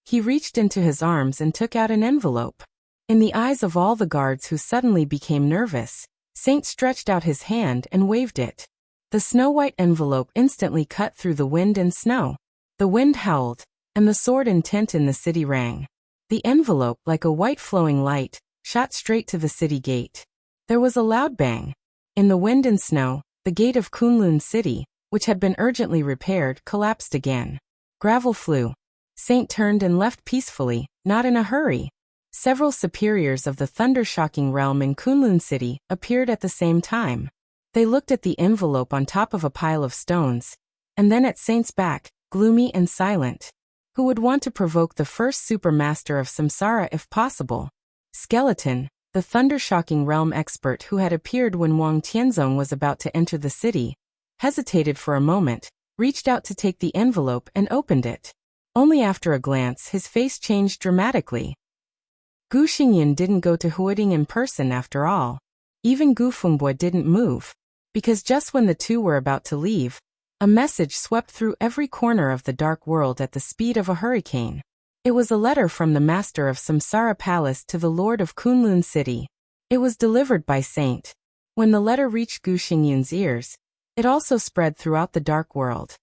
He reached into his arms and took out an envelope. In the eyes of all the guards who suddenly became nervous, Saint stretched out his hand and waved it. The snow-white envelope instantly cut through the wind and snow. The wind howled, and the sword intent in the city rang. The envelope, like a white flowing light, shot straight to the city gate. There was a loud bang. In the wind and snow, the gate of Kunlun City, which had been urgently repaired, collapsed again. Gravel flew. Saint turned and left peacefully, not in a hurry. Several superiors of the thunder-shocking realm in Kunlun City appeared at the same time. They looked at the envelope on top of a pile of stones, and then at Saint's back, gloomy and silent. Who would want to provoke the first supermaster of Samsara if possible? Skeleton, the thunder-shocking realm expert who had appeared when Wang Tianzong was about to enter the city, hesitated for a moment, reached out to take the envelope and opened it. Only after a glance his face changed dramatically. Gu Xingyan didn't go to Huading in person after all. Even Gu Fengbo didn't move, because just when the two were about to leave, a message swept through every corner of the dark world at the speed of a hurricane. It was a letter from the master of Samsara Palace to the lord of Kunlun City. It was delivered by Saint. When the letter reached Gu Xingyan's ears, it also spread throughout the dark world.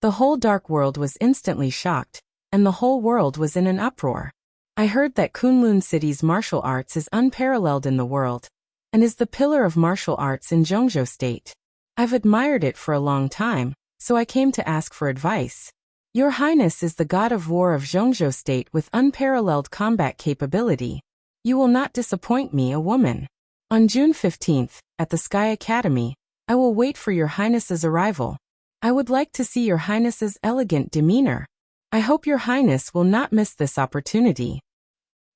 The whole dark world was instantly shocked, and the whole world was in an uproar. I heard that Kunlun City's martial arts is unparalleled in the world, and is the pillar of martial arts in Zhongzhou State. I've admired it for a long time, so I came to ask for advice. Your Highness is the God of War of Zhongzhou State with unparalleled combat capability. You will not disappoint me, a woman. On June 15th, at the Sky Academy, I will wait for your Highness's arrival. I would like to see your Highness's elegant demeanor. I hope your Highness will not miss this opportunity.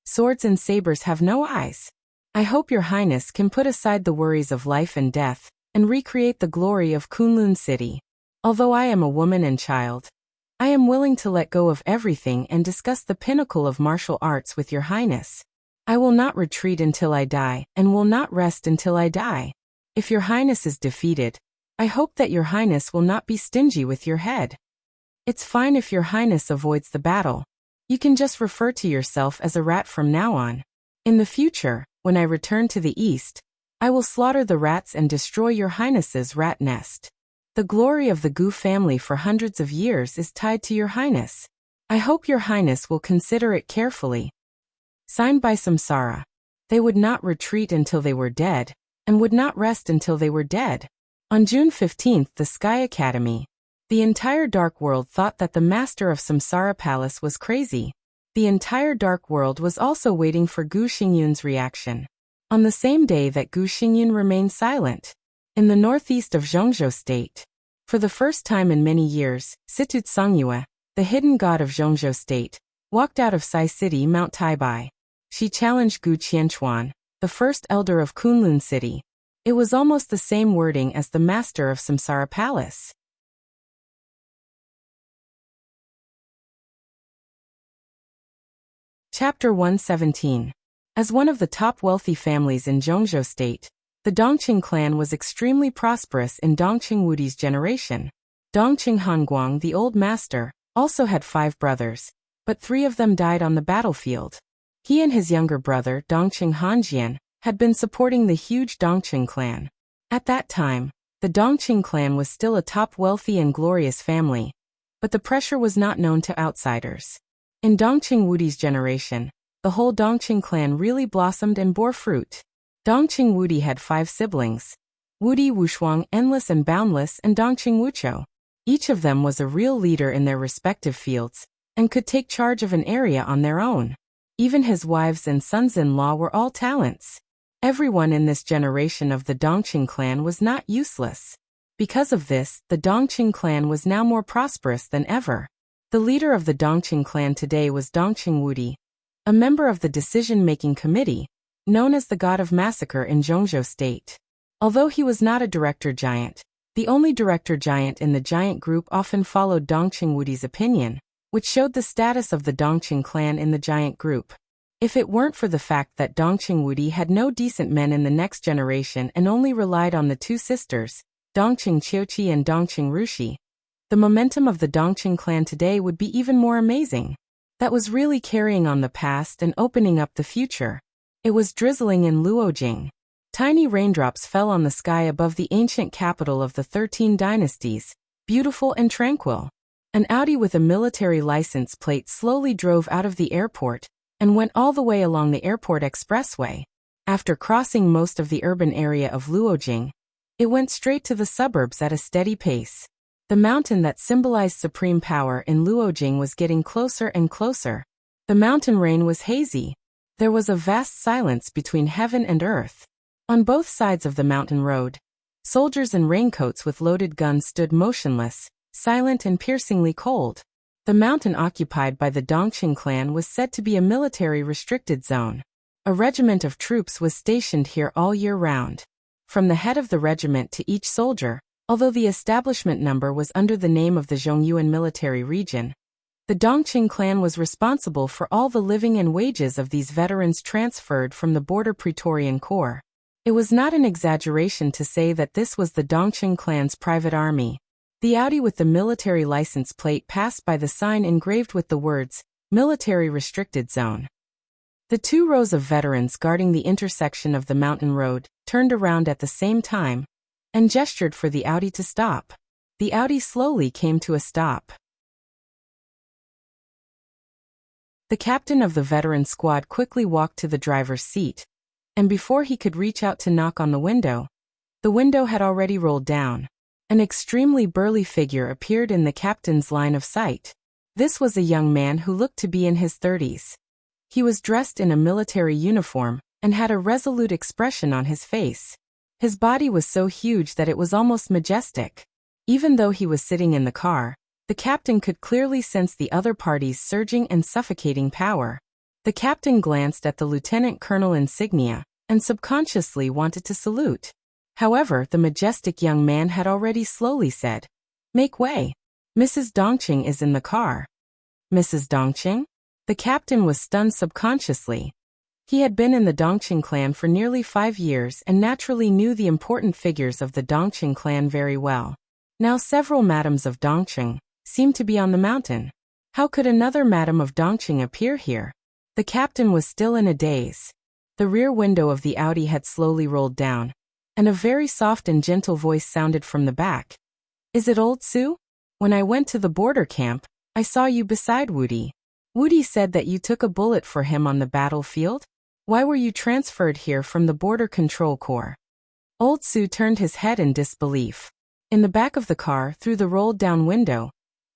Swords and sabers have no eyes. I hope your highness can put aside the worries of life and death, and recreate the glory of Kunlun City. Although I am a woman and child, I am willing to let go of everything and discuss the pinnacle of martial arts with your highness. I will not retreat until I die, and will not rest until I die. If your highness is defeated, I hope that your highness will not be stingy with your head. It's fine if your highness avoids the battle. You can just refer to yourself as a rat from now on. In the future, when I return to the east, I will slaughter the rats and destroy your highness's rat nest. The glory of the Gu family for hundreds of years is tied to your highness. I hope your highness will consider it carefully. Signed by Samsara. They would not retreat until they were dead, and would not rest until they were dead. On June 15th, the Sky Academy. The entire Dark World thought that the master of Samsara Palace was crazy. The entire Dark World was also waiting for Gu Xingyun's reaction. On the same day that Gu Xingyun remained silent, in the northeast of Zhongzhou State, for the first time in many years, Situt Songyue, the hidden god of Zhongzhou State, walked out of Sai City, Mount Taibai. She challenged Gu Qianchuan, the first elder of Kunlun City. It was almost the same wording as the master of Samsara Palace. Chapter 117. As one of the top wealthy families in Zhongzhou State, the Dongqing clan was extremely prosperous in Dongqing Wudi's generation. Dongqing Hanguang, the old master, also had 5 brothers, but 3 of them died on the battlefield. He and his younger brother, Dongqing Hanjian, had been supporting the huge Dongqing clan. At that time, the Dongqing clan was still a top wealthy and glorious family, but the pressure was not known to outsiders. In Dongqing Wudi's generation, the whole Dongqing clan really blossomed and bore fruit. Dongqing Wudi had 5 siblings: Wudi Wushuang, Endless and Boundless, and Dongqing Wuchou. Each of them was a real leader in their respective fields, and could take charge of an area on their own. Even his wives and sons-in-law were all talents. Everyone in this generation of the Dongqing clan was not useless. Because of this, the Dongqing clan was now more prosperous than ever. The leader of the Dongqing clan today was Dongqing Wudi, a member of the decision-making committee, known as the God of Massacre in Zhongzhou State. Although he was not a director giant, the only director giant in the giant group often followed Dongqing Wudi's opinion, which showed the status of the Dongqing clan in the giant group. If it weren't for the fact that Dongqing Wudi had no decent men in the next generation and only relied on the 2 sisters, Dongqing Qiuqi and Dongqing Rushi, the momentum of the Dongqing clan today would be even more amazing. That was really carrying on the past and opening up the future. It was drizzling in Luojing. Tiny raindrops fell on the sky above the ancient capital of the 13 dynasties, beautiful and tranquil. An Audi with a military license plate slowly drove out of the airport and went all the way along the airport expressway. After crossing most of the urban area of Luojing, it went straight to the suburbs at a steady pace. The mountain that symbolized supreme power in Luojing was getting closer and closer. The mountain rain was hazy. There was a vast silence between heaven and earth. On both sides of the mountain road, soldiers in raincoats with loaded guns stood motionless, silent and piercingly cold. The mountain occupied by the Dongqing clan was said to be a military restricted zone. A regiment of troops was stationed here all year round. From the head of the regiment to each soldier, although the establishment number was under the name of the Zhongyuan military region, the Dongqing clan was responsible for all the living and wages of these veterans transferred from the border Praetorian Corps. It was not an exaggeration to say that this was the Dongqing clan's private army. The Audi with the military license plate passed by the sign engraved with the words, Military Restricted Zone. The 2 rows of veterans guarding the intersection of the mountain road turned around at the same time and gestured for the Audi to stop. The Audi slowly came to a stop. The captain of the veteran squad quickly walked to the driver's seat, and before he could reach out to knock on the window had already rolled down. An extremely burly figure appeared in the captain's line of sight. This was a young man who looked to be in his 30s. He was dressed in a military uniform and had a resolute expression on his face. His body was so huge that it was almost majestic. Even though he was sitting in the car, the captain could clearly sense the other party's surging and suffocating power. The captain glanced at the lieutenant colonel insignia, and subconsciously wanted to salute. However, the majestic young man had already slowly said, "Make way. Mrs. Dongqing is in the car." Mrs. Dongqing? The captain was stunned subconsciously. He had been in the Dongqing clan for nearly 5 years and naturally knew the important figures of the Dongqing clan very well. Now several madams of Dongqing seemed to be on the mountain. How could another madam of Dongqing appear here? The captain was still in a daze. The rear window of the Audi had slowly rolled down, and a very soft and gentle voice sounded from the back. "Is it old Sue? When I went to the border camp, I saw you beside Woody. Woody said that you took a bullet for him on the battlefield? Why were you transferred here from the Border Control Corps?" Old Sue turned his head in disbelief. In the back of the car, through the rolled-down window,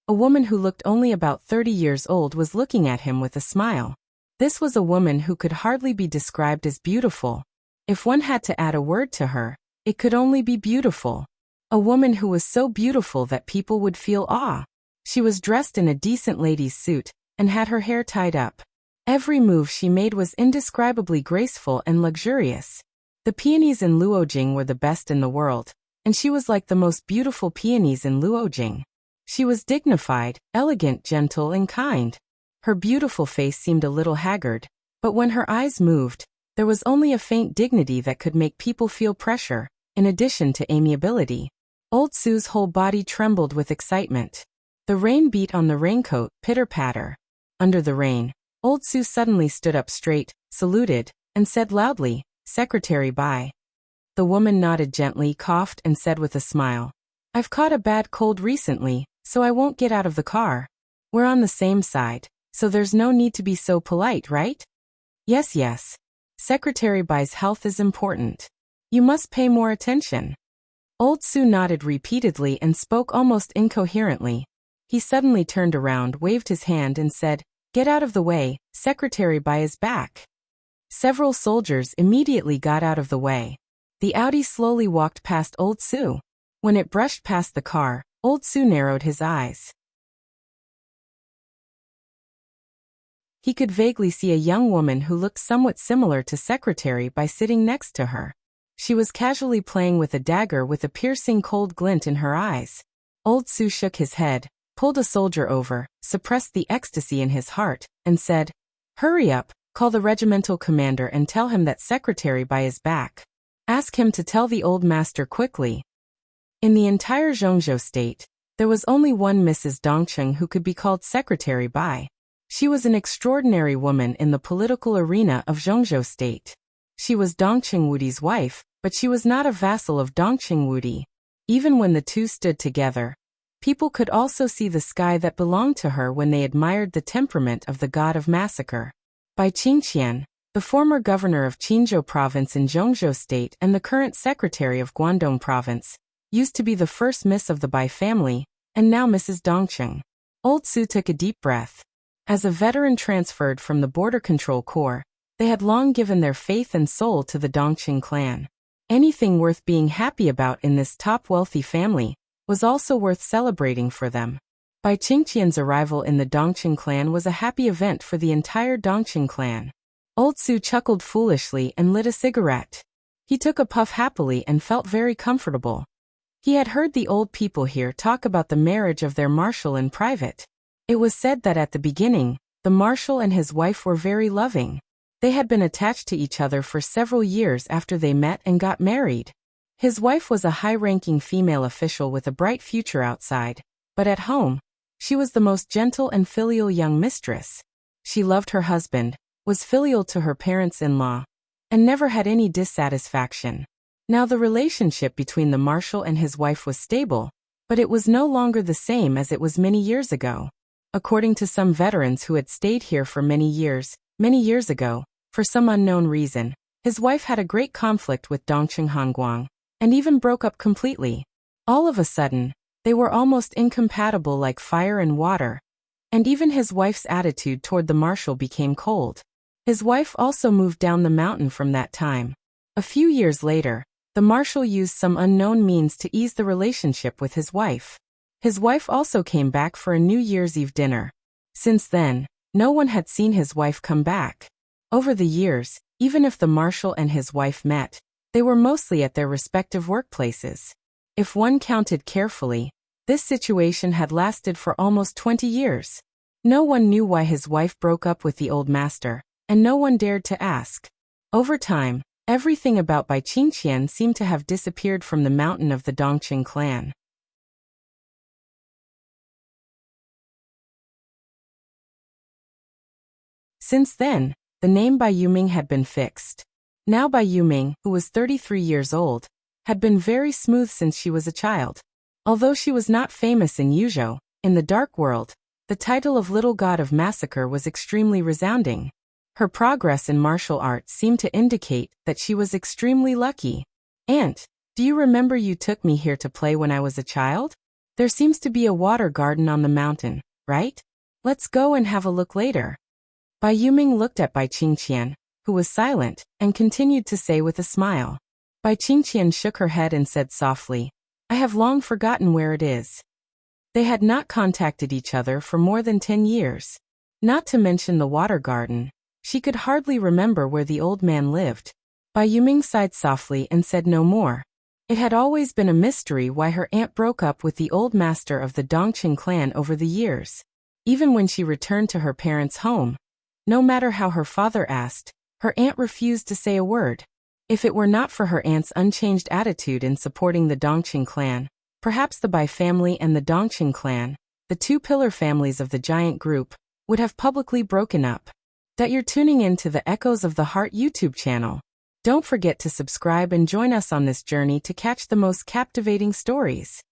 a woman who looked only about 30 years old was looking at him with a smile. This was a woman who could hardly be described as beautiful. If one had to add a word to her, it could only be beautiful. A woman who was so beautiful that people would feel awe. She was dressed in a decent lady's suit and had her hair tied up. Every move she made was indescribably graceful and luxurious. The peonies in Luojing were the best in the world, and she was like the most beautiful peonies in Luojing. She was dignified, elegant, gentle, and kind. Her beautiful face seemed a little haggard, but when her eyes moved, there was only a faint dignity that could make people feel pressure, in addition to amiability. Old Sue's whole body trembled with excitement. The rain beat on the raincoat, pitter-patter. Under the rain, Old Sue suddenly stood up straight, saluted, and said loudly, "Secretary Bai." The woman nodded gently, coughed, and said with a smile, "I've caught a bad cold recently, so I won't get out of the car. We're on the same side, so there's no need to be so polite, right?" Yes. Secretary Bai's health is important. You must pay more attention." Old Sue nodded repeatedly and spoke almost incoherently. He suddenly turned around, waved his hand, and said, "Get out of the way, Secretary Bai is back." Several soldiers immediately got out of the way. The Audi slowly walked past Old Sue. When it brushed past the car, Old Sue narrowed his eyes. He could vaguely see a young woman who looked somewhat similar to Secretary Bai sitting next to her. She was casually playing with a dagger with a piercing cold glint in her eyes. Old Sue shook his head, pulled a soldier over, suppressed the ecstasy in his heart, and said, "Hurry up, call the regimental commander and tell him that Secretary Bai is back. Ask him to tell the old master quickly." In the entire Zhongzhou state, there was only one Mrs. Dongqing who could be called Secretary Bai. She was an extraordinary woman in the political arena of Zhongzhou state. She was Dongqing Wudi's wife, but she was not a vassal of Dongqing Wudi. Even when the two stood together, people could also see the sky that belonged to her when they admired the temperament of the god of massacre. Bai Qingqian, the former governor of Qinzhou province in Zhongzhou state and the current secretary of Guangdong province, used to be the first miss of the Bai family, and now Mrs. Dongqing. Old Sue took a deep breath. As a veteran transferred from the Border Control Corps, they had long given their faith and soul to the Dongqing clan. Anything worth being happy about in this top wealthy family was also worth celebrating for them. Bai Qingqian's arrival in the Dongqing clan was a happy event for the entire Dongqing clan. Old Sue chuckled foolishly and lit a cigarette. He took a puff happily and felt very comfortable. He had heard the old people here talk about the marriage of their marshal in private. It was said that at the beginning, the marshal and his wife were very loving. They had been attached to each other for several years after they met and got married. His wife was a high-ranking female official with a bright future outside, but at home, she was the most gentle and filial young mistress. She loved her husband, was filial to her parents-in-law, and never had any dissatisfaction. Now the relationship between the marshal and his wife was stable, but it was no longer the same as it was many years ago. According to some veterans who had stayed here for many years ago, for some unknown reason, his wife had a great conflict with Dongqing Hanguang, and even broke up completely. All of a sudden, they were almost incompatible like fire and water, and even his wife's attitude toward the marshal became cold. His wife also moved down the mountain from that time. A few years later, the marshal used some unknown means to ease the relationship with his wife. His wife also came back for a New Year's Eve dinner. Since then, no one had seen his wife come back. Over the years, Even if the marshal and his wife met, they were mostly at their respective workplaces. If one counted carefully, this situation had lasted for almost 20 years. No one knew why his wife broke up with the old master, and no one dared to ask. Over time, everything about Bai Qingqian seemed to have disappeared from the mountain of the Dongqing clan. Since then, the name Bai Yuming had been fixed. Now Bai Yuming, who was 33 years old, had been very smooth since she was a child. Although she was not famous in Yuzhou, in the dark world, the title of Little God of Massacre was extremely resounding. Her progress in martial arts seemed to indicate that she was extremely lucky. "Aunt, do you remember you took me here to play when I was a child? There seems to be a water garden on the mountain, right? Let's go and have a look later." Bai Yuming looked at Bai Qingqian, who was silent, and continued to say with a smile. Bai Qingqian shook her head and said softly, "I have long forgotten where it is." They had not contacted each other for more than 10 years. Not to mention the water garden. She could hardly remember where the old man lived. Bai Yuming sighed softly and said no more. It had always been a mystery why her aunt broke up with the old master of the Dongqing clan over the years. Even when she returned to her parents' home, no matter how her father asked, her aunt refused to say a word. If it were not for her aunt's unchanged attitude in supporting the Dongqing clan, perhaps the Bai family and the Dongqing clan, the two pillar families of the giant group, would have publicly broken up. That you're tuning in to the Echoes of the Heart YouTube channel. Don't forget to subscribe and join us on this journey to catch the most captivating stories.